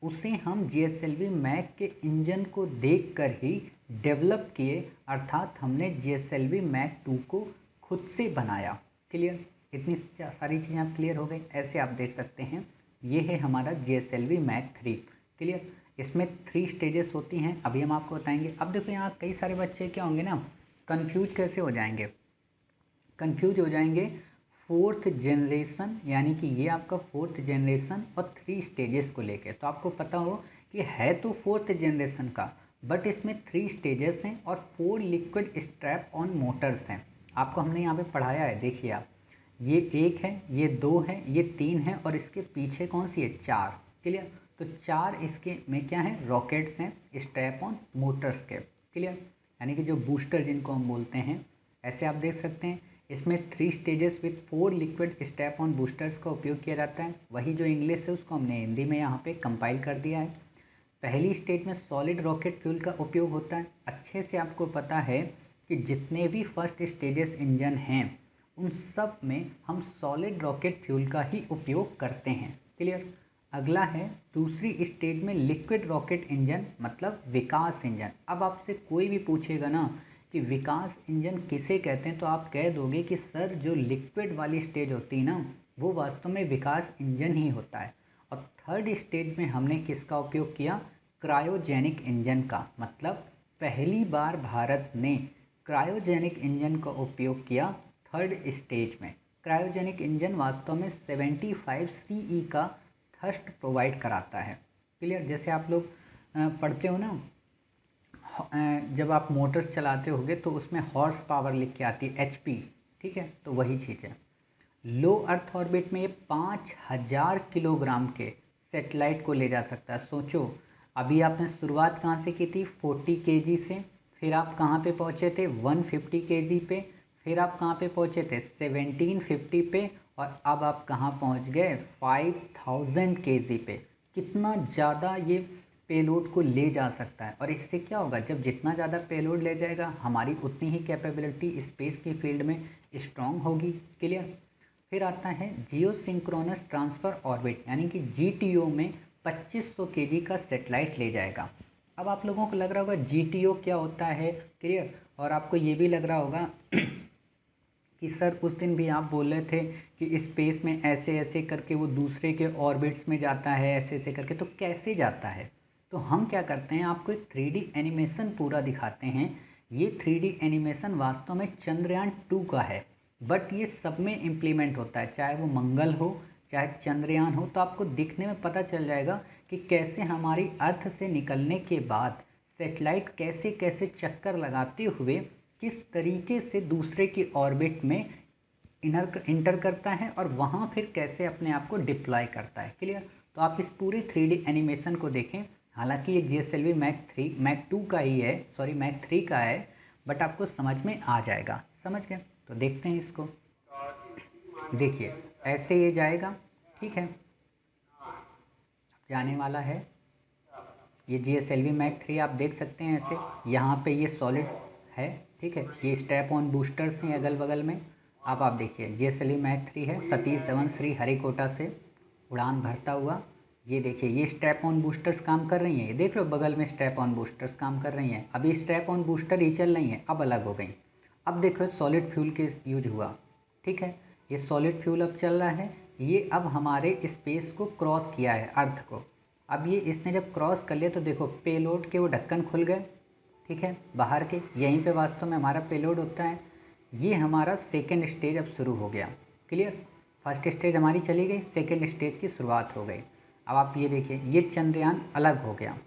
उसे हम JSLV मैक के इंजन को देखकर ही डेवलप किए, अर्थात हमने JSLV मैक 2 को खुद से बनाया। क्लियर, इतनी सारी चीज़ें आप क्लियर हो गई। ऐसे आप देख सकते हैं, ये है हमारा JSLV मैक 3। क्लियर, इसमें 3 स्टेजेस होती हैं, अभी हम आपको बताएंगे। अब देखो यहाँ कई सारे बच्चे क्या होंगे ना, कंफ्यूज कैसे हो जाएंगे, कंफ्यूज हो जाएंगे 4th जनरेशन यानी कि ये आपका 4th जनरेशन और 3 स्टेजेस को लेके। तो आपको पता हो कि है तो 4th जनरेशन का, बट इसमें 3 स्टेजेस हैं और 4 लिक्विड स्ट्रैप ऑन मोटर्स हैं। आपको हमने यहाँ पे पढ़ाया है, देखिए आप, ये 1 है, ये 2 है, ये 3 है और इसके पीछे कौन सी है, 4। क्लियर, तो 4 इसके में क्या है, रॉकेट्स हैं स्ट्रैप ऑन मोटर्स के। क्लियर, यानी कि जो बूस्टर जिनको हम बोलते हैं, ऐसे आप देख सकते हैं। इसमें 3 stages with 4 liquid strap on boosters का उपयोग किया जाता है। वही जो इंग्लिश है उसको हमने हिंदी में यहाँ पे कंपाइल कर दिया है। पहली स्टेज में सॉलिड रॉकेट फ्यूल का उपयोग होता है। अच्छे से आपको पता है कि जितने भी फर्स्ट स्टेजेस इंजन हैं उन सब में हम सॉलिड रॉकेट फ्यूल का ही उपयोग करते हैं। क्लियर, अगला है दूसरी स्टेज में लिक्विड रॉकेट इंजन मतलब विकास इंजन। अब आपसे कोई भी पूछेगा ना कि विकास इंजन किसे कहते हैं, तो आप कह दोगे कि सर जो लिक्विड वाली स्टेज होती है ना वो वास्तव में विकास इंजन ही होता है। और थर्ड स्टेज में हमने किसका उपयोग किया, क्रायोजेनिक इंजन का। मतलब पहली बार भारत ने क्रायोजेनिक इंजन का उपयोग किया थर्ड स्टेज में। क्रायोजेनिक इंजन वास्तव में 75 CE का थर्स्ट प्रोवाइड कराता है। क्लियर, जैसे आप लोग पढ़ते हो ना, जब आप मोटर्स चलाते होगे तो उसमें हॉर्स पावर लिख के आती है HP, ठीक है, तो वही चीज़ है। लो अर्थ ऑर्बिट में ये 5000 किलोग्राम के सेटेलाइट को ले जा सकता है। सोचो, अभी आपने शुरुआत कहाँ से की थी, 40 kg से, फिर आप कहाँ पे पहुँचे थे, 150 kg पे, फिर आप कहाँ पे पहुँचे थे, 1750 पे, और अब आप कहाँ पहुँच गए, 5000 kg पे। कितना ज़्यादा ये पेलोड को ले जा सकता है। और इससे क्या होगा, जब जितना ज़्यादा पेलोड ले जाएगा हमारी उतनी ही कैपेबिलिटी स्पेस की फील्ड में स्ट्रॉन्ग होगी। क्लियर, फिर आता है जियो सिंक्रोनस ट्रांसफ़र ऑर्बिट यानी कि GTO में 2500 kg का सेटेलाइट ले जाएगा। अब आप लोगों को लग रहा होगा GTO क्या होता है। क्लियर, और आपको ये भी लग रहा होगा कि सर उस दिन भी आप बोल रहे थे कि स्पेस में ऐसे ऐसे करके वो दूसरे के ऑर्बिट्स में जाता है, ऐसे ऐसे करके, तो कैसे जाता है। तो हम क्या करते हैं, आपको एक 3D एनिमेशन पूरा दिखाते हैं। ये 3D एनिमेशन वास्तव में चंद्रयान 2 का है, बट ये सब में इम्प्लीमेंट होता है, चाहे वो मंगल हो चाहे चंद्रयान हो। तो आपको दिखने में पता चल जाएगा कि कैसे हमारी अर्थ से निकलने के बाद सेटेलाइट कैसे कैसे चक्कर लगाते हुए किस तरीके से दूसरे की ऑर्बिट में इंटर करता है और वहाँ फिर कैसे अपने आप को डिप्लॉय करता है। क्लियर, तो आप इस पूरे 3D एनिमेशन को देखें। हालांकि ये JSLV मैक 2 का ही है, सॉरी मैक 3 का है, बट आपको समझ में आ जाएगा। समझ गए, तो देखते हैं इसको। देखिए ऐसे ये जाएगा, ठीक है, जाने वाला है। ये JSLV मैक 3 आप देख सकते हैं ऐसे, यहाँ पे ये सॉलिड है, ठीक है, ये स्ट्रैप ऑन बूस्टर्स हैं अगल बगल में। अब आप देखिए JSLV मैक 3 है, सतीश धवन श्री हरिकोटा से उड़ान भरता हुआ। ये देखिए ये स्ट्रैप ऑन बूस्टर्स काम कर रही हैं, ये देख लो बगल में स्ट्रैप ऑन बूस्टर्स काम कर रही हैं। अभी स्ट्रैप ऑन बूस्टर ही चल रही हैं, अब अलग हो गई। अब देखो सॉलिड फ्यूल के यूज हुआ, ठीक है, ये सॉलिड फ्यूल अब चल रहा है। ये अब हमारे स्पेस को क्रॉस किया है, अर्थ को। अब ये इसने जब क्रॉस कर लिया तो देखो पेलोड के वो ढक्कन खुल गए, ठीक है, बाहर के, यहीं पे वास्तव में हमारा पेलोड होता है। ये हमारा सेकेंड स्टेज अब शुरू हो गया। क्लियर, फर्स्ट स्टेज हमारी चली गई, सेकेंड स्टेज की शुरुआत हो गई। अब आप ये देखिए ये चंद्रयान अलग हो गया,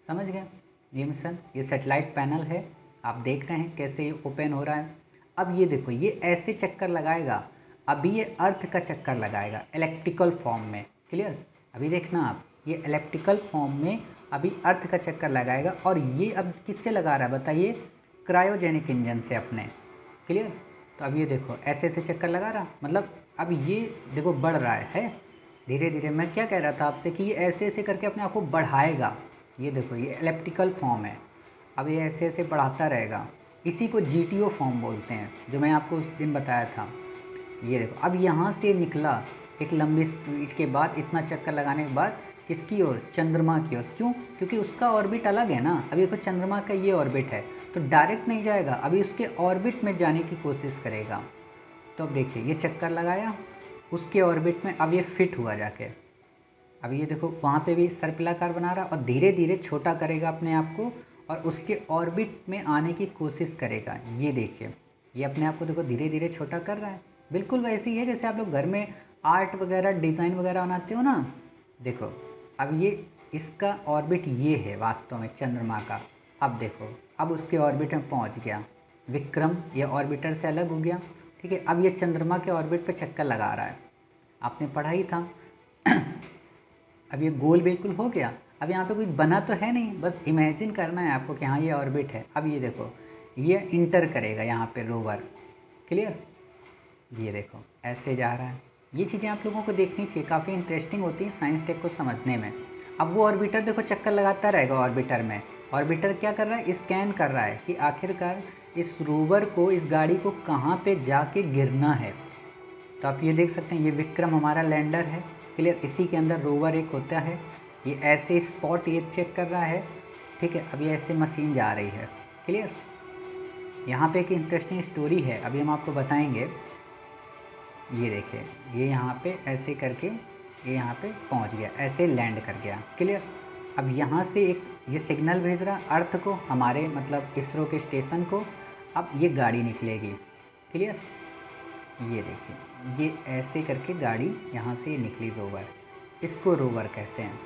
समझ गए। ये मिशन, ये सेटेलाइट पैनल है, आप देख रहे हैं कैसे ये ओपन हो रहा है। अब ये देखो ये ऐसे चक्कर लगाएगा, अभी ये अर्थ का चक्कर लगाएगा इलेप्टिकल फॉर्म में। क्लियर? अभी देखना आप, ये इलेप्टिकल फॉर्म में अभी अर्थ का चक्कर लगाएगा और ये अब किससे लगा रहा है बताइए? क्रायोजेनिक इंजन से अपने। क्लियर? तो अब ये देखो ऐसे ऐसे चक्कर लगा रहा, मतलब अब ये देखो बढ़ रहा है धीरे धीरे। मैं क्या कह रहा था आपसे कि ये ऐसे ऐसे करके अपने आप को बढ़ाएगा। ये देखो ये इलेप्टिकल फॉर्म है, अब ये ऐसे ऐसे बढ़ाता रहेगा। इसी को GTO फॉर्म बोलते हैं, जो मैं आपको उस दिन बताया था। ये देखो अब यहाँ से निकला एक लंबी स्पीड के बाद, इतना चक्कर लगाने के बाद किसकी ओर? चंद्रमा की ओर। क्यों? क्योंकि उसका ऑर्बिट अलग है ना। अभी देखो चंद्रमा का ये ऑर्बिट है तो डायरेक्ट नहीं जाएगा, अभी उसके ऑर्बिट में जाने की कोशिश करेगा। तो अब देखिए ये चक्कर लगाया उसके ऑर्बिट में, अब ये फिट हुआ जाके। अब ये देखो वहाँ पे भी सर्पिलाकार बना रहा और धीरे धीरे छोटा करेगा अपने आप को और उसके ऑर्बिट में आने की कोशिश करेगा। ये देखिए ये अपने आप को देखो धीरे धीरे छोटा कर रहा है। बिल्कुल वैसे ही है जैसे आप लोग घर में आर्ट वगैरह डिज़ाइन वगैरह बनाते हो ना। देखो अब ये इसका ऑर्बिट ये है वास्तव में चंद्रमा का। अब देखो अब उसके ऑर्बिट में पहुँच गया विक्रम, ये ऑर्बिटर से अलग हो गया। ठीक है, अब ये चंद्रमा के ऑर्बिट पे चक्कर लगा रहा है, आपने पढ़ा ही था। अब ये गोल बिल्कुल हो गया। अब यहाँ पे कुछ बना तो है नहीं, बस इमेजिन करना है आपको कि हाँ ये ऑर्बिट है। अब ये देखो ये इंटर करेगा यहाँ पे रोवर। क्लियर? ये देखो ऐसे जा रहा है। ये चीज़ें आप लोगों को देखनी चाहिए, काफ़ी इंटरेस्टिंग होती है साइंस टेक को समझने में। अब वो ऑर्बिटर देखो चक्कर लगाता रहेगा ऑर्बिटर में। ऑर्बिटर क्या कर रहा है? स्कैन कर रहा है कि आखिरकार इस रोवर को, इस गाड़ी को कहाँ पे जाके गिरना है। तो आप ये देख सकते हैं ये विक्रम हमारा लैंडर है। क्लियर? इसी के अंदर रोवर एक होता है, ये ऐसे स्पॉट ये चेक कर रहा है। ठीक है, अब ये ऐसे मशीन जा रही है। क्लियर? यहाँ पे एक इंटरेस्टिंग स्टोरी है, अभी हम आपको बताएंगे। ये देखिए ये यहाँ पे ऐसे करके ये यहाँ पे पहुँच गया, ऐसे लैंड कर गया। क्लियर? अब यहाँ से एक ये सिग्नल भेज रहा अर्थ को, हमारे मतलब इसरो के स्टेशन को। अब ये गाड़ी निकलेगी। क्लियर? ये देखिए ये ऐसे करके गाड़ी यहाँ से निकली रोवर, इसको रोवर कहते हैं।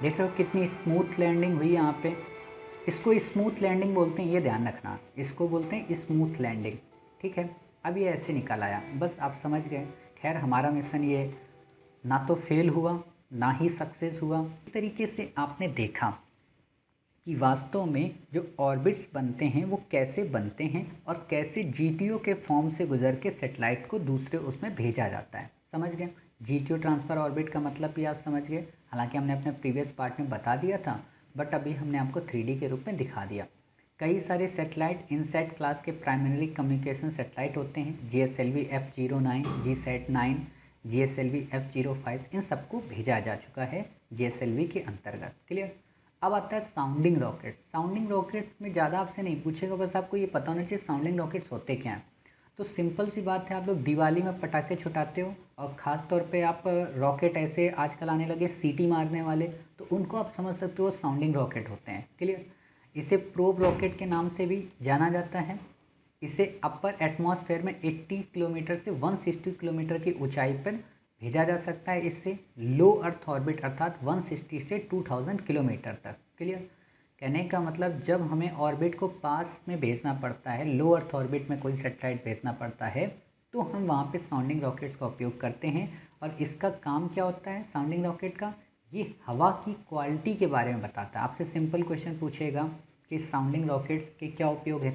देख रहे हो कितनी स्मूथ लैंडिंग हुई यहाँ पे। इसको स्मूथ लैंडिंग बोलते हैं, ये ध्यान रखना, इसको बोलते हैं स्मूथ लैंडिंग। ठीक है, अब ये ऐसे निकल आया, बस आप समझ गए। खैर हमारा मिशन ये ना तो फेल हुआ ना ही सक्सेस हुआ। इस तरीके से आपने देखा कि वास्तव में जो ऑर्बिट्स बनते हैं वो कैसे बनते हैं और कैसे GTO के फॉर्म से गुजर के सेटेलाइट को दूसरे उसमें भेजा जाता है। समझ गए? GTO ट्रांसफ़र ऑर्बिट का मतलब भी आप समझ गए। हालांकि हमने अपने प्रीवियस पार्ट में बता दिया था, बट अभी हमने आपको 3D के रूप में दिखा दिया। कई सारे सेटेलाइट इनसैट क्लास के प्राइमरी कम्युनिकेशन सेटेलाइट होते हैं, GSLV F09, GSAT-9, GSLV F05, इन सबको भेजा जा चुका है GSLV के अंतर्गत। क्लियर? अब आता है साउंडिंग रॉकेट्स। साउंडिंग रॉकेट्स में ज़्यादा आपसे नहीं पूछेगा, बस आपको ये पता होना चाहिए साउंडिंग रॉकेट्स होते क्या हैं। तो सिंपल सी बात है, आप लोग दिवाली में पटाखे छुटाते हो और ख़ास तौर पे आप रॉकेट ऐसे आजकल आने लगे सीटी मारने वाले, तो उनको आप समझ सकते हो साउंडिंग रॉकेट होते हैं। क्लियर? इसे प्रोब रॉकेट के नाम से भी जाना जाता है। इसे अपर एटमॉस्फेयर में 80 किलोमीटर से 160 किलोमीटर की ऊंचाई पर भेजा जा सकता है। इससे लो अर्थ ऑर्बिट अर्थात 160 से 2000 किलोमीटर तक। क्लियर? कहने का मतलब जब हमें ऑर्बिट को पास में भेजना पड़ता है, लो अर्थ ऑर्बिट में कोई सेटेलाइट भेजना पड़ता है, तो हम वहाँ पे साउंडिंग रॉकेट्स का उपयोग करते हैं। और इसका काम क्या होता है साउंडिंग रॉकेट का? ये हवा की क्वालिटी के बारे में बताता है। आपसे सिंपल क्वेश्चन पूछेगा कि साउंडिंग रॉकेट्स के क्या उपयोग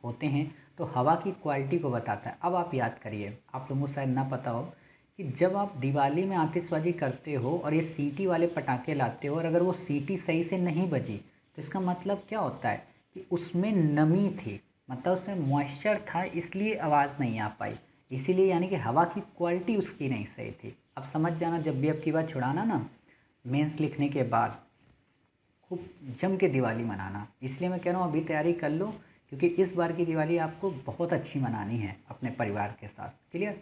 होते हैं, तो हवा की क्वालिटी को बताता है। अब आप याद करिए, आप लोगों को शायद ना पता हो कि जब आप दिवाली में आतिशबाजी करते हो और ये सीटी वाले पटाखे लाते हो और अगर वो सीटी सही से नहीं बजी, तो इसका मतलब क्या होता है कि उसमें नमी थी, मतलब उसमें मॉइस्चर था, इसलिए आवाज़ नहीं आ पाई। इसीलिए यानी कि हवा की क्वालिटी उसकी नहीं सही थी। अब समझ जाना, जब भी आपकी बात छुड़ाना ना मेंस लिखने के बाद खूब जम के दिवाली मनाना। इसलिए मैं कह रहा हूँ अभी तैयारी कर लो, क्योंकि इस बार की दिवाली आपको बहुत अच्छी मनानी है अपने परिवार के साथ। क्लियर?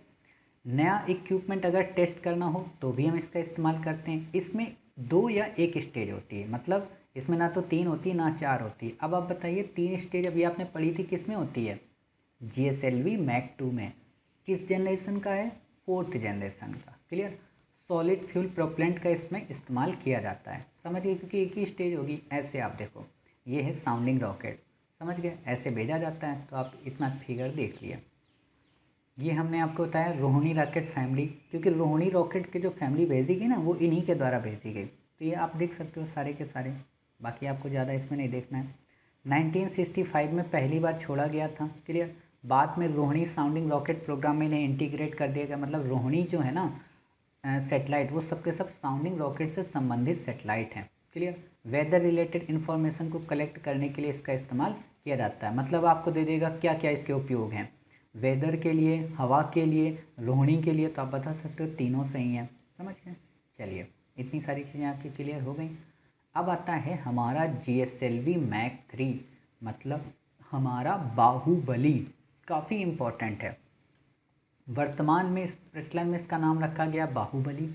नया इक्विपमेंट अगर टेस्ट करना हो तो भी हम इसका इस्तेमाल करते हैं। इसमें 2 या 1 स्टेज होती है, मतलब इसमें ना तो 3 होती है ना 4 होती है। अब आप बताइए 3 स्टेज अभी आपने पढ़ी थी किस में होती है? GSLV Mach 2 में। किस जनरेशन का है? 4th जनरेशन का। क्लियर? सॉलिड फ्यूल प्रोपेलेंट का इसमें इस्तेमाल किया जाता है। समझ गए? क्योंकि एक ही स्टेज होगी। ऐसे आप देखो, ये है साउंडिंग रॉकेट। समझ गए? ऐसे भेजा जाता है, तो आप इतना फिगर देख लिया। ये हमने आपको बताया रोहिणी रॉकेट फैमिली, क्योंकि रोहिणी रॉकेट के जो फैमिली भेजी गई ना वो इन्हीं के द्वारा भेजी गई। तो ये आप देख सकते हो सारे के सारे, बाकी आपको ज़्यादा इसमें नहीं देखना है। 1965 में पहली बार छोड़ा गया था, क्लियर। बाद में रोहिणी साउंडिंग रॉकेट प्रोग्राम में इन्हें इंटीग्रेट कर दिया गया, मतलब रोहिणी जो है ना सेटेलाइट, वो सबके सब साउंडिंग रॉकेट से संबंधित सेटेलाइट हैं, क्लियर। वेदर रिलेटेड इन्फॉर्मेशन को कलेक्ट करने के लिए इसका इस्तेमाल किया जाता है, मतलब आपको दे देगा क्या क्या इसके उपयोग हैं। वेदर के लिए, हवा के लिए, रोहिणी के लिए, तो आप बता सकते हो तीनों सही हैं, समझ गए। चलिए, इतनी सारी चीज़ें आपकी क्लियर हो गई। अब आता है हमारा GSLV मैक 3, मतलब हमारा बाहुबली, काफ़ी इम्पोर्टेंट है। वर्तमान में इस प्रचलन में इसका नाम रखा गया बाहुबली।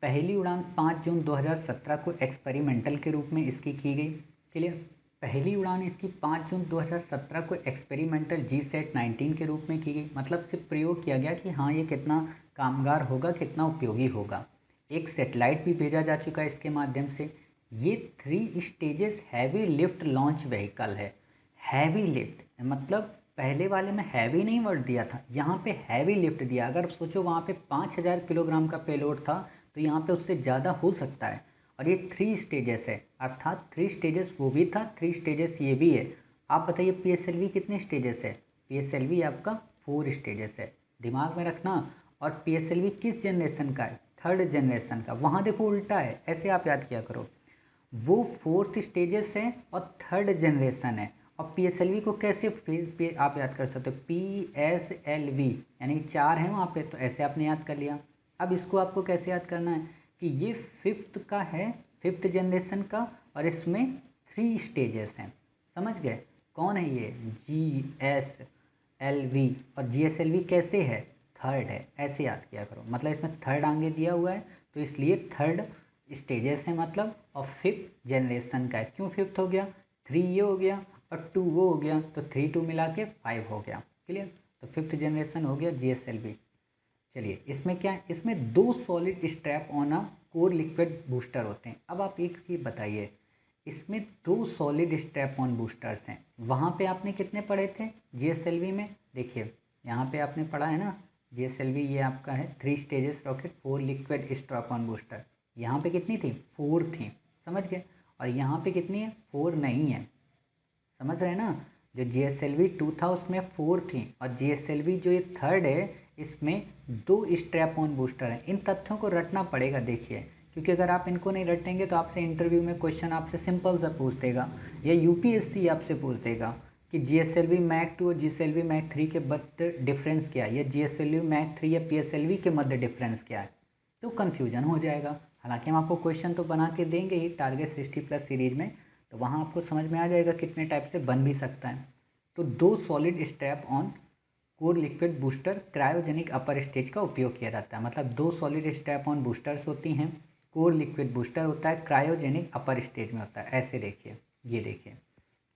पहली उड़ान 5 जून 2017 को एक्सपेरिमेंटल के रूप में इसकी की गई, क्लियर। पहली उड़ान इसकी 5 जून 2017 को एक्सपेरिमेंटल GSAT-19 के रूप में की गई, मतलब सिर्फ प्रयोग किया गया कि हाँ ये कितना कामगार होगा, कितना उपयोगी होगा। एक सेटेलाइट भी भेजा जा चुका है इसके माध्यम से। ये 3 stages heavy lift launch vehicle है। हैवी लिफ्ट मतलब पहले वाले में हैवी नहीं वर्ड दिया था, यहाँ पे हैवी लिफ्ट दिया। अगर सोचो वहाँ पे 5000 किलोग्राम का पेलोड था, तो यहाँ पे उससे ज़्यादा हो सकता है। और ये 3 स्टेजेस है, अर्थात 3 स्टेजेस वो भी था, 3 स्टेजेस ये भी है। आप बताइए PSLV कितने स्टेजेस है? PSLV आपका 4 स्टेजेस है, दिमाग में रखना। और PSLV किस जनरेशन का है? 3rd जनरेशन का। वहाँ देखो उल्टा है, ऐसे आप याद किया करो। वो 4th स्टेजेस है और 3rd जनरेशन है। और PSLV को कैसे आप याद कर सकते हो? PSLV यानी 4 है वहाँ पे, तो ऐसे आपने याद कर लिया। अब इसको आपको कैसे याद करना है कि ये 5th का है, 5th जनरेशन का, और इसमें 3 स्टेजेस हैं, समझ गए। कौन है ये? GSLV। और GSLV कैसे है? 3rd है, ऐसे याद किया करो। मतलब इसमें 3rd आगे दिया हुआ है, तो इसलिए 3rd स्टेजेस है मतलब, और 5th जनरेशन का है। क्यों 5th हो गया? 3 ये हो गया और 2 वो हो गया, तो 3 2 मिला के 5 हो गया, क्लियर। तो 5th जनरेशन हो गया GSLV। चलिए, इसमें क्या है? इसमें 2 solid strap on a core liquid booster होते हैं। अब आप एक चीज़ बताइए, इसमें 2 सॉलिड स्ट्रैप ऑन बूस्टर्स हैं। वहाँ पे आपने कितने पढ़े थे GSLV में? देखिए यहाँ पे आपने पढ़ा है ना, GSLV ये आपका है 3 stages rocket 4 liquid strap on booster. यहाँ पे कितनी थी? 4 थी, समझ गए। और यहाँ पे कितनी है? 4 नहीं है, समझ रहे हैं ना। जो GSLV 2 था उसमें 4 थी, और GSLV जो ये 3rd है इसमें 2 स्ट्रैप ऑन बूस्टर हैं। इन तथ्यों को रटना पड़ेगा, देखिए, क्योंकि अगर आप इनको नहीं रटेंगे तो आपसे इंटरव्यू में क्वेश्चन आपसे सिंपल सा पूछ देगा, या UPSC आपसे पूछ देगा कि GSLV मैक 2 और GSLV मैक 3 के मध्य डिफरेंस क्या है, या GSLV मैक 3 या PSLV के मध्य डिफरेंस क्या है, तो कन्फ्यूजन हो जाएगा। हालांकि हम आपको क्वेश्चन तो बना के देंगे ही टारगेट 60+ सीरीज में, तो वहाँ आपको समझ में आ जाएगा कितने टाइप से बन भी सकता है। तो 2 solid strap on core liquid booster cryogenic upper stage का उपयोग किया जाता है, मतलब 2 सॉलिड स्ट्रैप ऑन बूस्टर्स होती हैं, कोर लिक्विड बूस्टर होता है, क्रायोजेनिक अपर स्टेज में होता है। ऐसे देखिए, ये देखिए,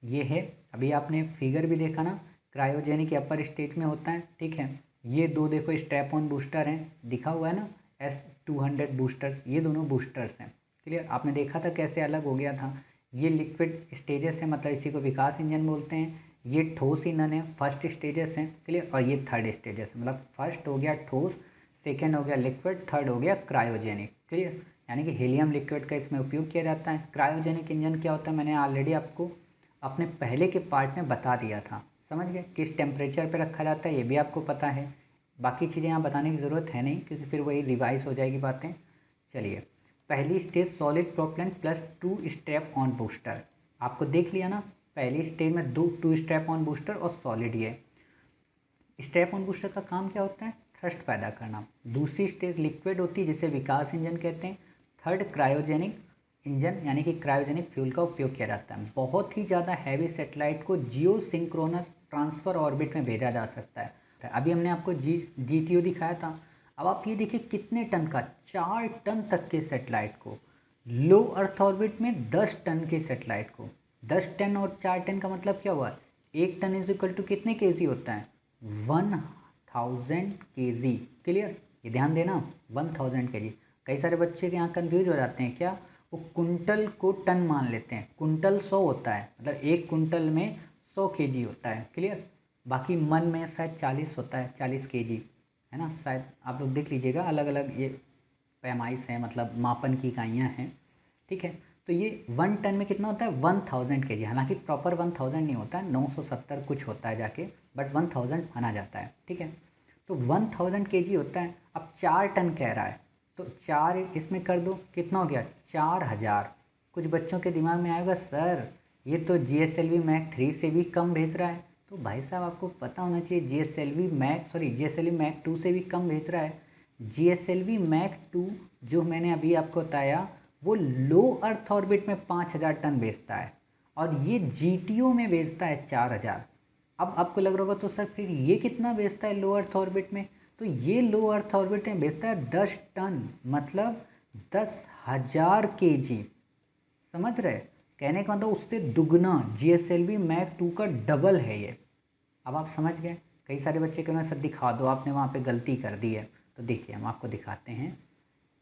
ये है, अभी आपने फिगर भी देखा ना, क्रायोजेनिक अपर स्टेज में होता है, ठीक है। ये 2 देखो स्ट्रैप ऑन बूस्टर हैं, दिखा हुआ है ना, S200 बूस्टर्स, ये दोनों बूस्टर्स हैं, क्लियर। आपने देखा था कैसे अलग हो गया था। ये लिक्विड स्टेजेस है, मतलब इसी को विकास इंजन बोलते हैं। ये ठोस ईंधन है, फर्स्ट स्टेजेस हैं, क्लियर। और ये 3rd स्टेजेस, मतलब फर्स्ट हो गया ठोस, सेकेंड हो गया लिक्विड, 3rd हो गया क्रायोजेनिक, क्लियर। यानी कि हीलियम लिक्विड का इसमें उपयोग किया जाता है। क्रायोजेनिक इंजन क्या होता है, मैंने ऑलरेडी आपको अपने पहले के पार्ट में बता दिया था, समझ गए। किस टेम्परेचर पे रखा जाता है ये भी आपको पता है। बाकी चीज़ें यहाँ बताने की ज़रूरत है नहीं, क्योंकि फिर वही रिवाइज हो जाएगी बातें। चलिए, पहली stage solid propellant plus 2 strap on booster, आपको देख लिया ना। पहली स्टेज में 2 स्ट्रैप ऑन बूस्टर और सॉलिड। ये स्ट्रैप ऑन बूस्टर का काम क्या होता है? थ्रस्ट पैदा करना। दूसरी स्टेज लिक्विड होती है जिसे विकास इंजन कहते हैं। 3rd क्रायोजेनिक इंजन, यानी कि क्रायोजेनिक फ्यूल का उपयोग किया जाता है। बहुत ही ज़्यादा हैवी सेटेलाइट को जियो सिंक्रोनस ट्रांसफ़र ऑर्बिट में भेजा जा सकता है। अभी हमने आपको GTO दिखाया था। अब आप ये देखिए कितने टन का, 4 टन तक के सेटेलाइट को, लो अर्थ ऑर्बिट में 10 टन के सेटेलाइट को। 10 टन और 4 टन का मतलब क्या हुआ? 1 टन इज इक्वल टू कितने केजी होता है? 1000 केजी, क्लियर। ये ध्यान देना, 1000 केजी। कई सारे बच्चे के यहाँ कन्फ्यूज हो जाते हैं, क्या वो कुंटल को टन मान लेते हैं। कुंटल 100 होता है, मतलब 1 कुंटल में 100 केजी होता है, क्लियर। बाकी मन में शायद 40 होता है, 40 केजी है ना, शायद आप लोग देख लीजिएगा, अलग अलग ये पैमाइश है, मतलब मापन की इकाइयाँ हैं, ठीक है। तो ये 1 टन में कितना होता है, 1000 केजी, हालांकि प्रॉपर 1000 नहीं होता है, 970 कुछ होता है जाके, बट 1000 माना जाता है, ठीक है। तो 1000 केजी होता है। अब 4 टन कह रहा है, तो 4 इसमें कर दो, कितना हो गया, 4000। कुछ बच्चों के दिमाग में आएगा, सर ये तो GSLV मैक 3 से भी कम भेज रहा है। तो भाई साहब आपको पता होना चाहिए, GSLV मैक 2 से भी कम भेज रहा है। GSLV मैक 2 जो मैंने अभी आपको बताया, वो लो अर्थ ऑर्बिट में 5000 टन भेजता है, और ये GTO में भेजता है 4000। अब आपको लग रहा होगा तो सर फिर ये कितना भेजता है लो अर्थ ऑर्बिट में, तो ये लो अर्थ ऑर्बिट में भेजता है 10 टन, मतलब 10,000 केजी। समझ रहे, कहने का मतलब उससे दुगना, GSLV मैक 2 का डबल है ये। अब आप समझ गए। कई सारे बच्चे कह रहे हैं सर दिखा दो, आपने वहाँ पे गलती कर दी है। तो देखिए हम आपको दिखाते हैं,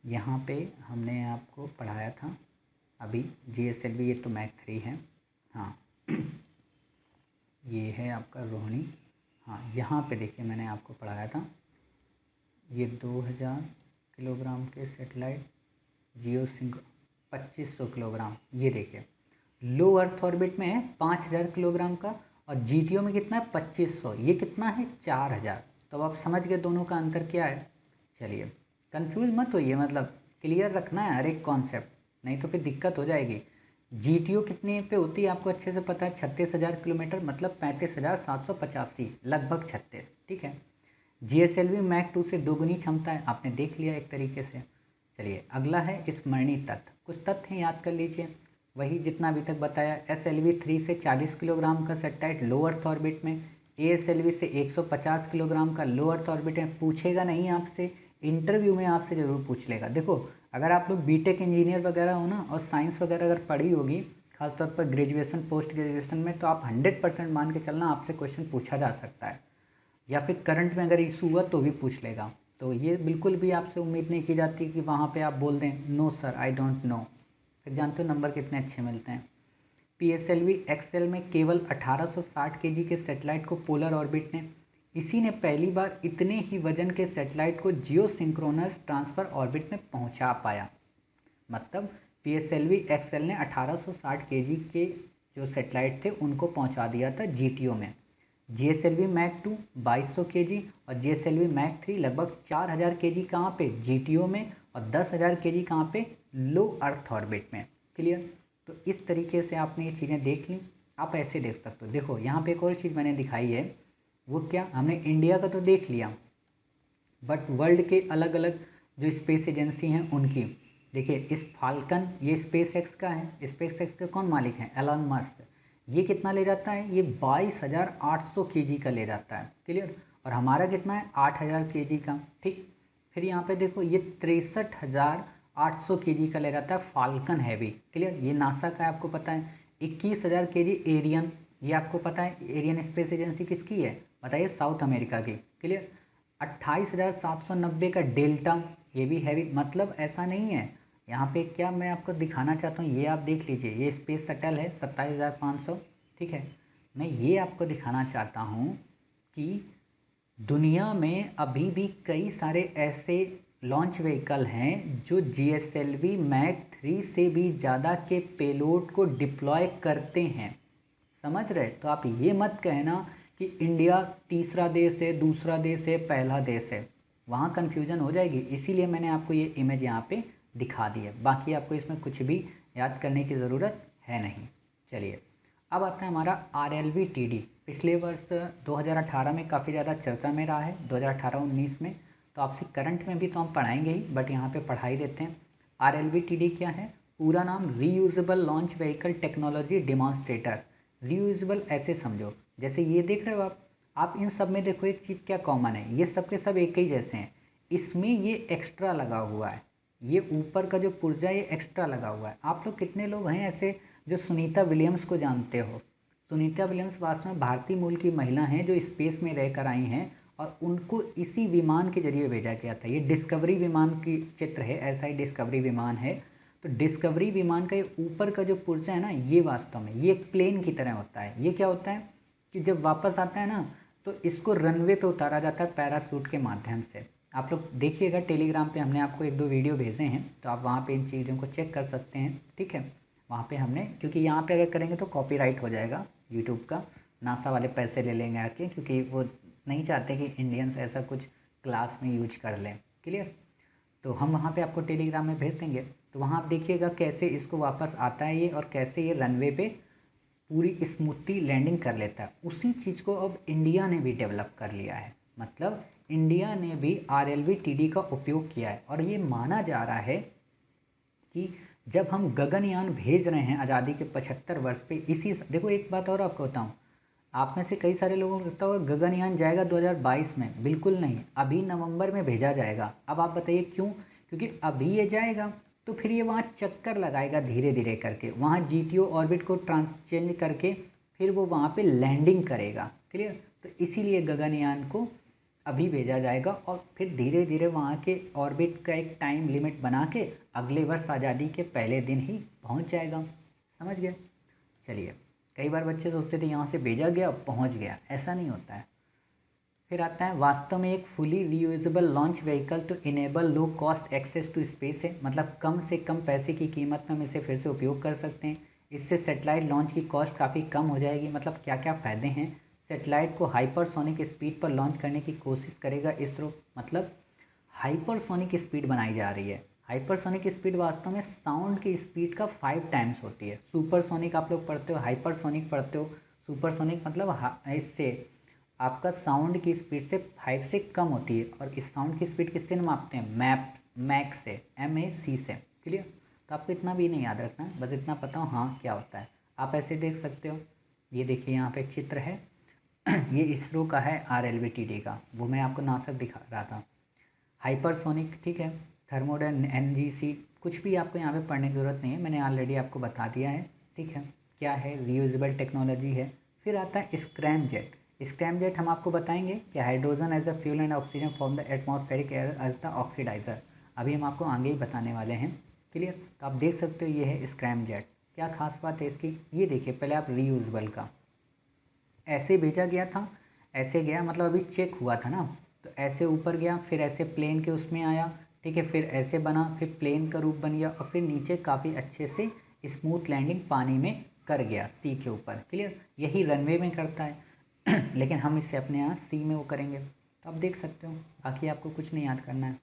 यहाँ पे हमने आपको पढ़ाया था अभी GSLV, ये तो मैक 3 है, हाँ ये है आपका रोहिणी, हाँ यहाँ पे देखिए मैंने आपको पढ़ाया था, ये 2000 किलोग्राम के सेटेलाइट जियो सिंक 2500 किलोग्राम, ये देखिए लो अर्थ ऑर्बिट में है 5000 किलोग्राम का, और GTO में कितना है 2500, ये कितना है 4000। तो अब आप समझ गए दोनों का अंतर क्या है। चलिए कंफ्यूज मत होइए, मतलब क्लियर रखना है हर एक कॉन्सेप्ट, नहीं तो फिर दिक्कत हो जाएगी। GTO कितने पे होती है आपको अच्छे से पता है, 36,000 किलोमीटर, मतलब 35,785, लगभग 36, ठीक है। GSLV मैक 2 से दोगुनी क्षमता है, आपने देख लिया एक तरीके से। चलिए अगला है स्मरणीय तथ्य, कुछ तथ्य याद कर लीजिए, वही जितना अभी तक बताया। SLV 3 से 40 किलोग्राम का सेटेलाइट लो अर्थ ऑर्बिट में, ASLV से 150 किलोग्राम का लो अर्थ ऑर्बिट में। पूछेगा नहीं आपसे, इंटरव्यू में आपसे ज़रूर पूछ लेगा। देखो अगर आप लोग बीटेक इंजीनियर वगैरह हो ना, और साइंस वगैरह अगर पढ़ी होगी, खासतौर पर ग्रेजुएशन पोस्ट ग्रेजुएशन में, तो आप 100% मान के चलना आपसे क्वेश्चन पूछा जा सकता है, या फिर करंट में अगर इशू हुआ तो भी पूछ लेगा। तो ये बिल्कुल भी आपसे उम्मीद नहीं की जाती कि वहाँ पे आप बोल दें no sir I don't know, फिर जानते हो नंबर कितने अच्छे मिलते हैं। PSLV XL में केवल 1860 केजी के सेटेलाइट को पोलर ऑर्बिट ने, इसी ने पहली बार इतने ही वजन के सेटेलाइट को जियो सिंक्रोनस ट्रांसफर ऑर्बिट में पहुंचा पाया। मतलब PSLV XL ने 1860 केजी के जो सेटेलाइट थे उनको पहुंचा दिया था GTO में। GSLV मैक 2 2200 केजी, और GSLV मैक 3 लगभग 4000 केजी, कहाँ पे, GTO में, और 10,000 केजी कहाँ पे, लो अर्थ ऑर्बिट में। क्लियर। तो इस तरीके से आपने ये चीज़ें देख ली। आप ऐसे देख सकते हो, देखो यहाँ पे एक और चीज़ मैंने दिखाई है, वो क्या, हमने इंडिया का तो देख लिया, बट वर्ल्ड के अलग अलग जो स्पेस एजेंसी हैं उनकी। देखिए इस फाल्कन, ये स्पेस एक्स का है, स्पेस एक्स के कौन मालिक हैं, एलन मस्क। ये कितना ले जाता है, ये 22,800 केजी का ले जाता है। क्लियर। और हमारा कितना है, 8,000 केजी का, ठीक। फिर यहाँ पे देखो ये 63,800 केजी का ले जाता है फाल्कन हैवी। क्लियर। ये नासा का है, आपको पता है। 21,000 केजी एरियन, ये आपको पता है एरियन स्पेस एजेंसी किसकी है, बताइए, साउथ अमेरिका की। क्लियर। 28,790 का डेल्टा, ये भी हैवी। मतलब ऐसा नहीं है, यहाँ पे क्या मैं आपको दिखाना चाहता हूँ, ये आप देख लीजिए, ये स्पेस शटल है 27,500, ठीक है। मैं ये आपको दिखाना चाहता हूँ कि दुनिया में अभी भी कई सारे ऐसे लॉन्च व्हीकल हैं जो GSLV मैक 3 से भी ज़्यादा के पेलोड को डिप्लॉय करते हैं। समझ रहे। तो आप ये मत कहना कि इंडिया तीसरा देश है, दूसरा देश है, पहला देश है, वहाँ कन्फ्यूजन हो जाएगी। इसीलिए मैंने आपको ये इमेज यहाँ पे दिखा दी है, बाकी आपको इसमें कुछ भी याद करने की ज़रूरत है नहीं। चलिए अब आता है हमारा RLV-TD। पिछले वर्ष 2018 में काफ़ी ज़्यादा चर्चा में रहा है, 2018-19 में। तो आपसे करंट में भी तो हम पढ़ाएंगे ही, बट यहाँ पे पढ़ा ही देते हैं। RLV-TD क्या है, पूरा नाम reusable launch vehicle technology demonstrator. Reusable ऐसे समझो, जैसे ये देख रहे हो आप इन सब में देखो एक चीज़ क्या कॉमन है, ये सब के सब एक ही जैसे हैं। इसमें ये एक्स्ट्रा लगा हुआ है, ये ऊपर का जो पुर्जा ये एक्स्ट्रा लगा हुआ है। आप लोग कितने लोग हैं ऐसे जो सुनीता विलियम्स को जानते हो। सुनीता विलियम्स वास्तव में भारतीय मूल की महिला हैं जो स्पेस में रहकर आई हैं, और उनको इसी विमान के जरिए भेजा गया था। ये डिस्कवरी विमान की चित्र है, ऐसा ही डिस्कवरी विमान है। तो डिस्कवरी विमान का ये ऊपर का जो पुर्जा है ना, ये वास्तव में ये एक प्लेन की तरह होता है। ये क्या होता है कि जब वापस आता है ना, तो इसको रनवे पे उतारा जाता है पैराशूट के माध्यम से। आप लोग देखिएगा टेलीग्राम पे हमने आपको 1-2 वीडियो भेजे हैं, तो आप वहाँ पे इन चीज़ों को चेक कर सकते हैं, ठीक है। वहाँ पे हमने, क्योंकि यहाँ पे अगर करेंगे तो कॉपीराइट हो जाएगा यूट्यूब का, नासा वाले पैसे ले लेंगे आके, क्योंकि वो नहीं चाहते कि इंडियंस ऐसा कुछ क्लास में यूज कर लें। क्लियर? तो हम वहाँ पे आपको टेलीग्राम में भेज देंगे, तो वहाँ आप देखिएगा कैसे इसको वापस आता है ये, और कैसे ये रनवे पे पूरी स्मूथली लैंडिंग कर लेता है। उसी चीज़ को अब इंडिया ने भी डेवलप कर लिया है, मतलब इंडिया ने भी RLV-TD का उपयोग किया है। और ये माना जा रहा है कि जब हम गगनयान भेज रहे हैं आज़ादी के 75 वर्ष पे, देखो एक बात और आपको बताऊं, आप में से कई सारे लोगों को लगता होगा गगनयान जाएगा 2022 में। बिल्कुल नहीं, अभी नवंबर में भेजा जाएगा। अब आप बताइए क्यों? क्योंकि अभी ये जाएगा तो फिर ये वहाँ चक्कर लगाएगा धीरे धीरे करके, वहाँ GTO ऑर्बिट को चेंज करके फिर वो वहाँ पे लैंडिंग करेगा। क्लियर? तो इसीलिए गगनयान को अभी भेजा जाएगा, और फिर धीरे धीरे वहाँ के ऑर्बिट का एक टाइम लिमिट बना के अगले वर्ष आज़ादी के पहले दिन ही पहुँच जाएगा। समझ गए? चलिए, कई बार बच्चे सोचते थे यहाँ से भेजा गया पहुँच गया, ऐसा नहीं होता है। फिर आता है वास्तव में एक fully reusable launch vehicle to enable low cost access to space है, मतलब कम से कम पैसे की कीमत में हम इसे फिर से उपयोग कर सकते हैं। इससे सेटेलाइट लॉन्च की कॉस्ट काफ़ी कम हो जाएगी। मतलब क्या क्या फ़ायदे हैं? सेटेलाइट को हाइपरसोनिक स्पीड पर लॉन्च करने की कोशिश करेगा इसरो, मतलब हाइपरसोनिक स्पीड बनाई जा रही है। हाइपरसोनिक स्पीड वास्तव में साउंड की स्पीड का 5 टाइम्स होती है। सुपरसोनिक आप लोग पढ़ते हो, हाइपरसोनिक पढ़ते हो। सुपरसोनिक मतलब इससे आपका साउंड की स्पीड से 5 से कम होती है, और इस साउंड की स्पीड किससे मापते हैं? मैक से, MAC से। क्लियर? तो आपको इतना भी नहीं याद रखना है, बस इतना पता हो हाँ क्या होता है। आप ऐसे देख सकते हो, ये देखिए यहाँ पे एक चित्र है ये इसरो का है RLV-TD का, वो मैं आपको नासा दिखा रहा था। हाइपरसोनिक, ठीक है, थर्मोडन, NGC, कुछ भी आपको यहाँ पे पढ़ने की ज़रूरत नहीं है, मैंने ऑलरेडी आपको बता दिया है। ठीक है, क्या है? रीयूजेबल टेक्नोलॉजी है। फिर आता है स्क्रैम जेट। स्क्रैम जेट हम आपको बताएंगे कि hydrogen as a fuel and oxygen from the atmospheric air as the oxidiser. अभी हम आपको आगे ही बताने वाले हैं। क्लियर? तो आप देख सकते हो ये है स्क्रैम जेट। क्या खास बात है इसकी? ये देखिए, पहले आप रीयूजेबल का ऐसे भेजा गया था, ऐसे गया, मतलब अभी चेक हुआ था ना, तो ऐसे ऊपर गया, फिर ऐसे प्लेन के उसमें आया, ठीक है, फिर ऐसे बना, फिर प्लेन का रूप बन गया, और फिर नीचे काफ़ी अच्छे से स्मूथ लैंडिंग पानी में कर गया, सी के ऊपर। क्लियर? यही रनवे में करता है लेकिन हम इसे अपने यहाँ सी में वो करेंगे। तो आप देख सकते हो, बाकी आपको कुछ नहीं याद करना है।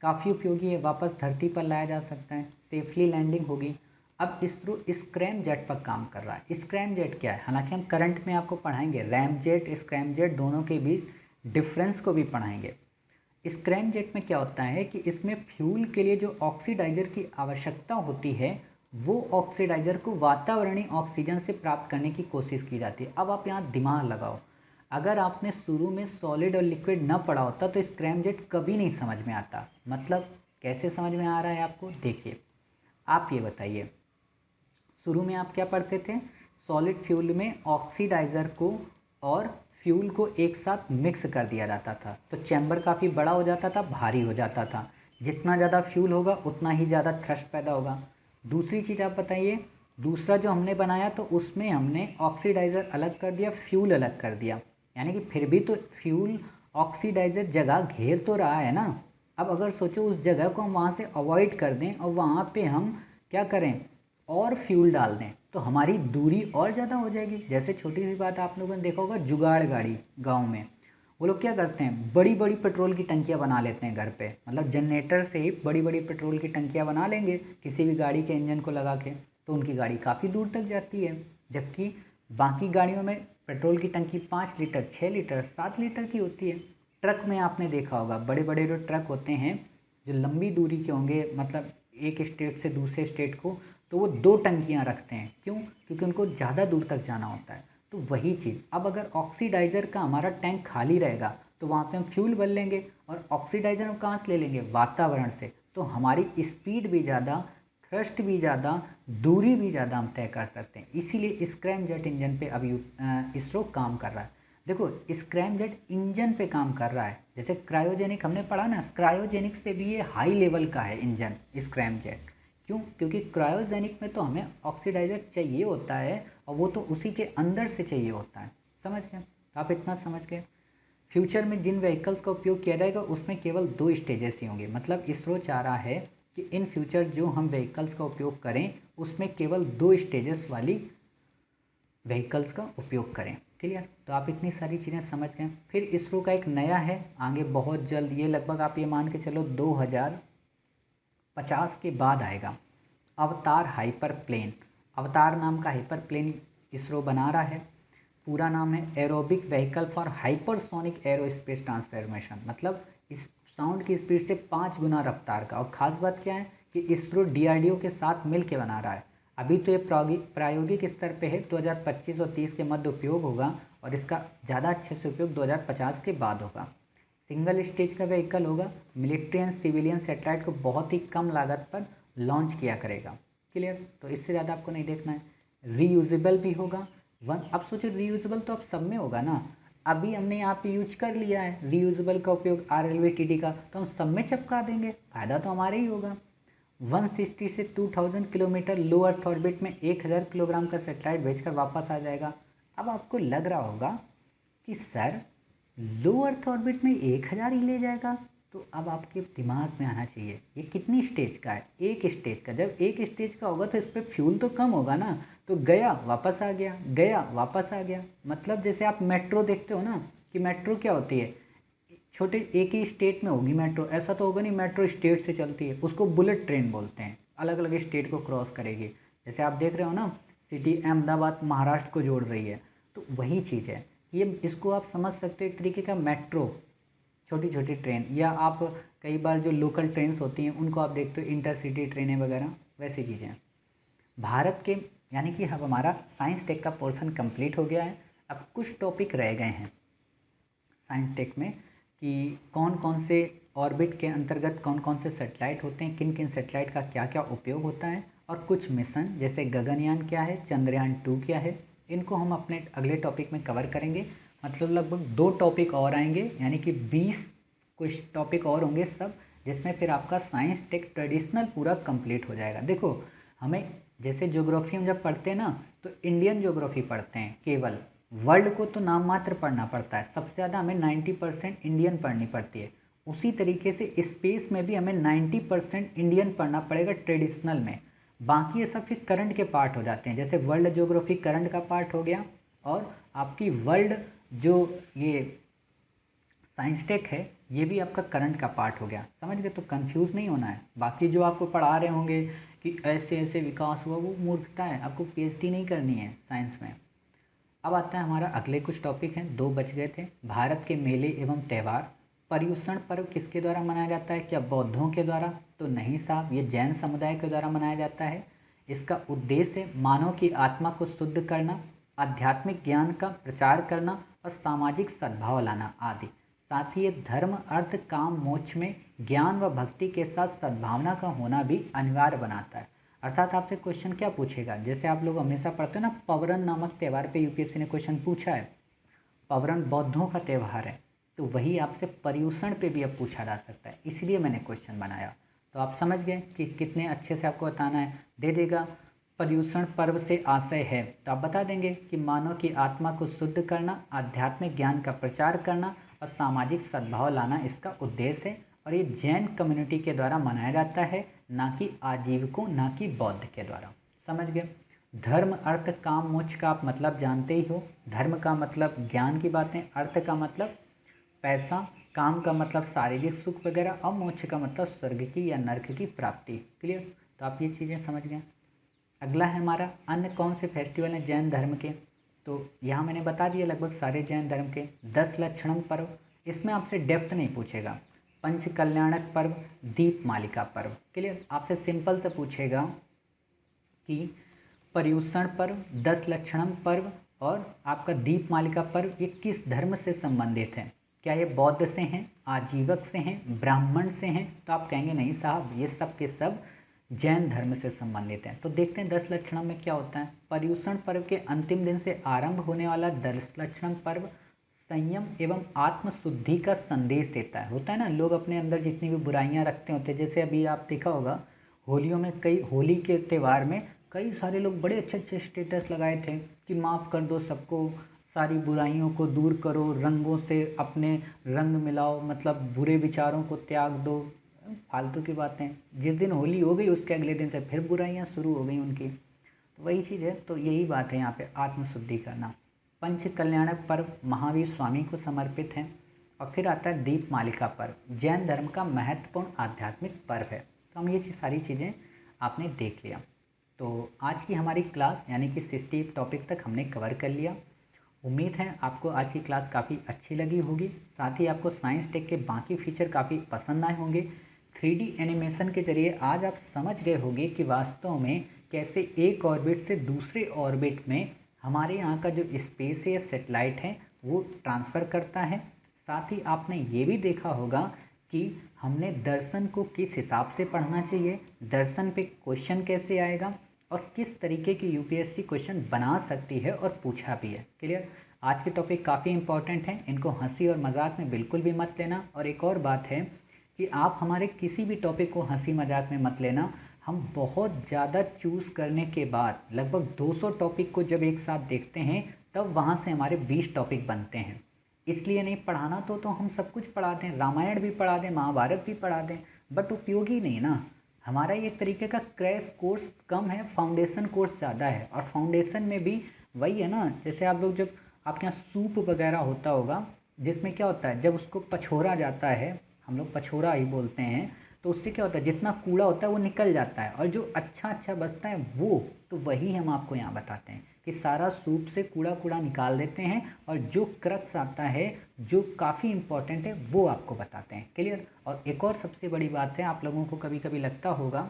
काफ़ी उपयोगी है, वापस धरती पर लाया जा सकता है, सेफली लैंडिंग होगी। अब इसरो स्क्रैम जेट पर काम कर रहा है। स्क्रैम जेट क्या है? हालांकि हम करंट में आपको पढ़ाएंगे, रैम जेट, स्क्रैम जेट दोनों के बीच डिफरेंस को भी पढ़ाएंगे। स्क्रैम जेट में क्या होता है कि इसमें फ्यूल के लिए जो ऑक्सीडाइजर की आवश्यकता होती है, वो ऑक्सीडाइजर को वातावरणीय ऑक्सीजन से प्राप्त करने की कोशिश की जाती है। अब आप यहाँ दिमाग लगाओ, अगर आपने शुरू में सॉलिड और लिक्विड न पढ़ा होता तो स्क्रैम जेट कभी नहीं समझ में आता। मतलब कैसे समझ में आ रहा है आपको? देखिए, आप ये बताइए, शुरू में आप क्या पढ़ते थे? सॉलिड फ्यूल में ऑक्सीडाइज़र को और फ्यूल को एक साथ मिक्स कर दिया जाता था, तो चैम्बर काफ़ी बड़ा हो जाता था, भारी हो जाता था। जितना ज़्यादा फ्यूल होगा उतना ही ज़्यादा थ्रस्ट पैदा होगा। दूसरी चीज़ आप बताइए, दूसरा जो हमने बनाया तो उसमें हमने ऑक्सीडाइज़र अलग कर दिया, फ्यूल अलग कर दिया, यानी कि फिर भी तो फ्यूल ऑक्सीडाइज़र जगह घेर तो रहा है ना। अब अगर सोचो उस जगह को हम वहाँ से अवॉइड कर दें और वहाँ पे हम क्या करें, और फ्यूल डाल दें, तो हमारी दूरी और ज़्यादा हो जाएगी। जैसे छोटी सी बात, आप लोगों ने देखा होगा जुगाड़ गाड़ी गांव में, वो लोग क्या करते हैं, बड़ी बड़ी पेट्रोल की टंकियाँ बना लेते हैं घर पे, मतलब जनरेटर से ही बड़ी बड़ी पेट्रोल की टंकियाँ बना लेंगे किसी भी गाड़ी के इंजन को लगा के, तो उनकी गाड़ी काफ़ी दूर तक जाती है। जबकि बाकी गाड़ियों में पेट्रोल की टंकी 5 लीटर, 6 लीटर, 7 लीटर की होती है। ट्रक में आपने देखा होगा, बड़े बड़े जो ट्रक होते हैं जो लंबी दूरी के होंगे, मतलब एक स्टेट से दूसरे स्टेट को, तो वो 2 टंकियाँ रखते हैं। क्यों? क्योंकि उनको ज़्यादा दूर तक जाना होता है। तो वही चीज़, अब अगर ऑक्सीडाइज़र का हमारा टैंक खाली रहेगा तो वहाँ पे हम फ्यूल भर लेंगे, और ऑक्सीडाइज़र हम कहाँ से ले लेंगे? वातावरण से। तो हमारी स्पीड भी ज़्यादा, थ्रस्ट भी ज़्यादा, दूरी भी ज़्यादा हम तय कर सकते हैं। इसीलिए स्क्रैम जेट इंजन पे अभी इसरो काम कर रहा है। देखो, स्क्रैम जेट इंजन पे काम कर रहा है, जैसे क्रायोजेनिक हमने पढ़ा ना, क्रायोजेनिक से भी ये हाई लेवल का है इंजन स्क्रैम जेट। क्यों? क्योंकि क्रायोजेनिक में तो हमें ऑक्सीडाइजर चाहिए होता है, और वो तो उसी के अंदर से चाहिए होता है। समझ गए? तो आप इतना समझ गए। फ्यूचर में जिन व्हीकल्स का उपयोग किया जाएगा उसमें केवल 2 स्टेजेस ही होंगे, मतलब इसरो चाह रहा है कि इन फ्यूचर जो हम व्हीकल्स का उपयोग करें उसमें केवल 2 स्टेजेस वाली व्हीकल्स का उपयोग करें। क्लियर? तो आप इतनी सारी चीज़ें समझ गए। फिर इसरो का एक नया है आगे बहुत जल्द, ये लगभग आप ये मान के चलो 2050 के बाद आएगा, अवतार हाइपर प्लेन। अवतार नाम का हाइपर प्लेन इसरो बना रहा है। पूरा नाम है aerobic vehicle for hypersonic aerospace transformation, मतलब इस साउंड की स्पीड से 5 गुना रफ्तार का। और ख़ास बात क्या है कि इसरो डीआरडीओ के साथ मिल के बना रहा है। अभी तो ये प्रायोगिक स्तर पे है, 2025 और 30 के मध्य उपयोग होगा और इसका ज़्यादा अच्छे से उपयोग 2050 के बाद होगा। सिंगल स्टेज का व्हीकल होगा, मिलिट्री एंड सिविलियन सैटेलाइट को बहुत ही कम लागत पर लॉन्च किया करेगा। क्लियर? तो इससे ज़्यादा आपको नहीं देखना है। रीयूजेबल भी होगा। अब सोचो रीयूजेबल तो अब सब में होगा ना, अभी हमने यहाँ पे यूज कर लिया है रीयूजेबल का उपयोग RLV-TT का, तो हम सब में चिपका देंगे, फ़ायदा तो हमारे ही होगा। 160 से 2000 किलोमीटर लो अर्थ ऑर्बिट में 1000 किलोग्राम का सैटेलाइट भेजकर वापस आ जाएगा। अब आपको लग रहा होगा कि सर लो अर्थ ऑर्बिट में 1000 ही ले जाएगा, तो अब आपके दिमाग में आना चाहिए ये कितनी स्टेज का है? एक स्टेज का। जब एक स्टेज का होगा तो इस पर फ्यूल तो कम होगा ना, तो गया वापस आ गया, गया वापस आ गया। मतलब जैसे आप मेट्रो देखते हो ना कि मेट्रो क्या होती है, छोटे एक ही स्टेट में होगी मेट्रो, ऐसा तो होगा नहीं मेट्रो स्टेट से चलती है, उसको बुलेट ट्रेन बोलते हैं, अलग अलग स्टेट को क्रॉस करेगी। जैसे आप देख रहे हो ना सिटी अहमदाबाद महाराष्ट्र को जोड़ रही है, तो वही चीज़ है ये। इसको आप समझ सकते हो एक तरीके का मेट्रो, छोटी छोटी ट्रेन, या आप कई बार जो लोकल ट्रेन्स होती हैं उनको आप देखते हो इंटरसिटी ट्रेनें वगैरह, वैसी चीज़ें। भारत के यानी कि अब हमारा साइंस टेक का पोर्शन कंप्लीट हो गया है। अब कुछ टॉपिक रह गए हैं साइंस टेक में कि कौन कौन से ऑर्बिट के अंतर्गत कौन कौन से सैटेलाइट होते हैं, किन किन सैटेलाइट का क्या क्या उपयोग होता है, और कुछ मिशन जैसे गगनयान क्या है, चंद्रयान-2 क्या है, इनको हम अपने अगले टॉपिक में कवर करेंगे। मतलब लगभग 2 टॉपिक और आएंगे, यानी कि 20 कुछ टॉपिक और होंगे सब, जिसमें फिर आपका साइंस टेक ट्रेडिशनल पूरा कंप्लीट हो जाएगा। देखो हमें जैसे ज्योग्राफी हम जब पढ़ते हैं ना तो इंडियन ज्योग्राफी पढ़ते हैं केवल, वर्ल्ड को तो नाम मात्र पढ़ना पड़ता है, सबसे ज़्यादा हमें 90% इंडियन पढ़नी पड़ती है। उसी तरीके से स्पेस में भी हमें 90% इंडियन पढ़ना पड़ेगा ट्रेडिशनल में, बाकी ये सब फिर करंट के पार्ट हो जाते हैं। जैसे वर्ल्ड ज्योग्राफी करंट का पार्ट हो गया, और आपकी वर्ल्ड जो ये साइंस टेक है ये भी आपका करंट का पार्ट हो गया। समझ गए? तो कंफ्यूज नहीं होना है। बाकी जो आपको पढ़ा रहे होंगे कि ऐसे ऐसे विकास हुआ, वो मूर्खता है, आपको PhD नहीं करनी है साइंस में। अब आता है हमारा अगले कुछ टॉपिक हैं, 2 बच गए थे। भारत के मेले एवं त्यौहार। पर्युषण पर्व किसके द्वारा मनाया जाता है? क्या बौद्धों के द्वारा? तो नहीं साहब, ये जैन समुदाय के द्वारा मनाया जाता है। इसका उद्देश्य है मानव की आत्मा को शुद्ध करना, आध्यात्मिक ज्ञान का प्रचार करना और सामाजिक सद्भाव लाना आदि। साथ ही ये धर्म अर्थ काम मोक्ष में ज्ञान व भक्ति के साथ सद्भावना का होना भी अनिवार्य बनाता है। अर्थात आपसे क्वेश्चन क्या पूछेगा, जैसे आप लोग हमेशा पढ़ते हो ना पवरन नामक त्यौहार पे यूपीएससी ने क्वेश्चन पूछा है, पवरन बौद्धों का त्यौहार है, तो वही आपसे पर्युषण पे भी अब पूछा जा सकता है, इसलिए मैंने क्वेश्चन बनाया। तो आप समझ गए कि कितने अच्छे से आपको बताना है। दे देगा पर्युषण पर्व से आशय है, तो आप बता देंगे कि मानव की आत्मा को शुद्ध करना, आध्यात्मिक ज्ञान का प्रचार करना और सामाजिक सद्भाव लाना इसका उद्देश्य है। और ये जैन कम्युनिटी के द्वारा मनाया जाता है, ना कि आजीविकों, ना कि बौद्ध के द्वारा। समझ गए? धर्म अर्थ काम मोक्ष का आप मतलब जानते ही हो। धर्म का मतलब ज्ञान की बातें, अर्थ का मतलब पैसा, काम का मतलब शारीरिक सुख वगैरह, और मोक्ष का मतलब स्वर्ग की या नर्क की प्राप्ति। क्लियर? तो आप ये चीज़ें समझ गए। अगला है हमारा अन्य कौन से फेस्टिवल हैं जैन धर्म के। तो यहाँ मैंने बता दिया लगभग सारे जैन धर्म के। 10 लक्षणम पर्व, इसमें आपसे डेप्थ नहीं पूछेगा। पंच कल्याणक पर्व, दीपमालिका पर्व। क्लियर? आपसे सिंपल से पूछेगा कि पर्युषण पर्व, 10 लक्षणम पर्व और आपका दीपमालिका पर्व ये किस धर्म से संबंधित है? क्या ये बौद्ध से हैं, आजीवक से हैं, ब्राह्मण से हैं? तो आप कहेंगे नहीं साहब, ये सब के सब जैन धर्म से संबंधित हैं। तो देखते हैं 10 लक्षणम में क्या होता है। पर्युषण पर्व के अंतिम दिन से आरंभ होने वाला 10 लक्षणम पर्व संयम एवं आत्मशुद्धि का संदेश देता है। होता है ना, लोग अपने अंदर जितनी भी बुराइयां रखते होते हैं, जैसे अभी आप देखा होगा होलियों में, कई होली के त्यौहार में कई सारे लोग बड़े अच्छे अच्छे स्टेटस लगाए थे कि माफ़ कर दो सबको, सारी बुराइयों को दूर करो, रंगों से अपने रंग मिलाओ, मतलब बुरे विचारों को त्याग दो। फालतू की बातें। जिस दिन होली हो गई उसके अगले दिन से फिर बुराइयां शुरू हो गई उनकी। तो वही चीज़ है। तो यही बात है यहाँ पे आत्मशुद्धि करना। पंच कल्याणक पर्व महावीर स्वामी को समर्पित है। और फिर आता है दीपमालिका पर्व, जैन धर्म का महत्वपूर्ण आध्यात्मिक पर्व है। तो हम ये सारी चीज़ें आपने देख लिया। तो आज की हमारी क्लास यानी कि 60 टॉपिक तक हमने कवर कर लिया। उम्मीद है आपको आज की क्लास काफ़ी अच्छी लगी होगी। साथ ही आपको साइंस टेक के बाकी फीचर काफ़ी पसंद आए होंगे। 3D एनिमेशन के जरिए आज आप समझ गए होंगे कि वास्तव में कैसे एक ऑर्बिट से दूसरे ऑर्बिट में हमारे यहाँ का जो स्पेस या सेटेलाइट है वो ट्रांसफ़र करता है। साथ ही आपने ये भी देखा होगा कि हमने दर्शन को किस हिसाब से पढ़ना चाहिए, दर्शन पे क्वेश्चन कैसे आएगा और किस तरीके की यूपीएससी क्वेश्चन बना सकती है और पूछा भी है। क्लियर। आज के टॉपिक काफ़ी इंपॉर्टेंट हैं, इनको हंसी और मजाक में बिल्कुल भी मत लेना। और एक और बात है कि आप हमारे किसी भी टॉपिक को हंसी मजाक में मत लेना। हम बहुत ज़्यादा चूज़ करने के बाद लगभग 200 टॉपिक को जब एक साथ देखते हैं तब वहाँ से हमारे 20 टॉपिक बनते हैं। इसलिए नहीं पढ़ाना तो हम सब कुछ पढ़ा दें, रामायण भी पढ़ा दें, महाभारत भी पढ़ा दें, बट उपयोगी नहीं ना। हमारा ये तरीके का क्रैश कोर्स कम है, फाउंडेशन कोर्स ज़्यादा है। और फाउंडेशन में भी वही है ना, जैसे आप लोग जब आपके यहाँ सूप वगैरह होता होगा जिसमें क्या होता है, जब उसको पछोरा जाता है, हम लोग पछोरा ही बोलते हैं, तो उससे क्या होता है जितना कूड़ा होता है वो निकल जाता है और जो अच्छा अच्छा बचता है वो, तो वही हम आपको यहाँ बताते हैं कि सारा सूप से कूड़ा कूड़ा निकाल देते हैं और जो क्रक्स आता है जो काफ़ी इम्पोर्टेंट है वो आपको बताते हैं। क्लियर। और एक और सबसे बड़ी बात है, आप लोगों को कभी कभी लगता होगा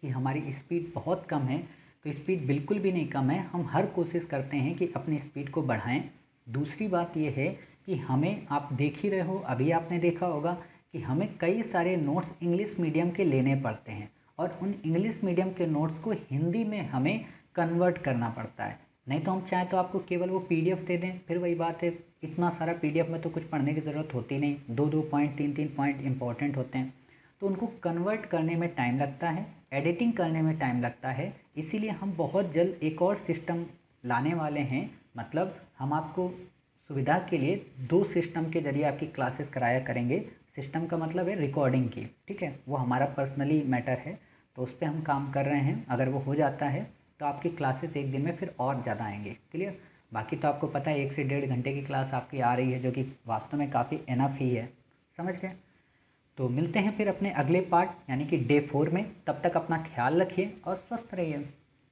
कि हमारी स्पीड बहुत कम है, तो स्पीड बिल्कुल भी नहीं कम है। हम हर कोशिश करते हैं कि अपनी स्पीड को बढ़ाएं। दूसरी बात यह है कि हमें, आप देख ही रहे हो, अभी आपने देखा होगा कि हमें कई सारे नोट्स इंग्लिश मीडियम के लेने पड़ते हैं और उन इंग्लिश मीडियम के नोट्स को हिंदी में हमें कन्वर्ट करना पड़ता है। नहीं तो हम चाहें तो आपको केवल वो पीडीएफ दे दें, फिर वही बात है, इतना सारा पीडीएफ में तो कुछ पढ़ने की ज़रूरत होती नहीं, 2-2 पॉइंट 3-3 पॉइंट इंपॉर्टेंट होते हैं, तो उनको कन्वर्ट करने में टाइम लगता है, एडिटिंग करने में टाइम लगता है। इसीलिए हम बहुत जल्द एक और सिस्टम लाने वाले हैं। मतलब हम आपको सुविधा के लिए 2 सिस्टम के जरिए आपकी क्लासेस कराया करेंगे। सिस्टम का मतलब है रिकॉर्डिंग की, ठीक है, वो हमारा पर्सनली मैटर है, तो उस पर हम काम कर रहे हैं। अगर वो हो जाता है तो आपकी क्लासेस एक दिन में फिर और ज़्यादा आएंगे। क्लियर। बाकी तो आपको पता है 1 से 1.5 घंटे की क्लास आपकी आ रही है, जो कि वास्तव में काफ़ी इनफ ही है। समझ गए। तो मिलते हैं फिर अपने अगले पार्ट यानी कि डे 4 में। तब तक अपना ख्याल रखिए और स्वस्थ रहिए।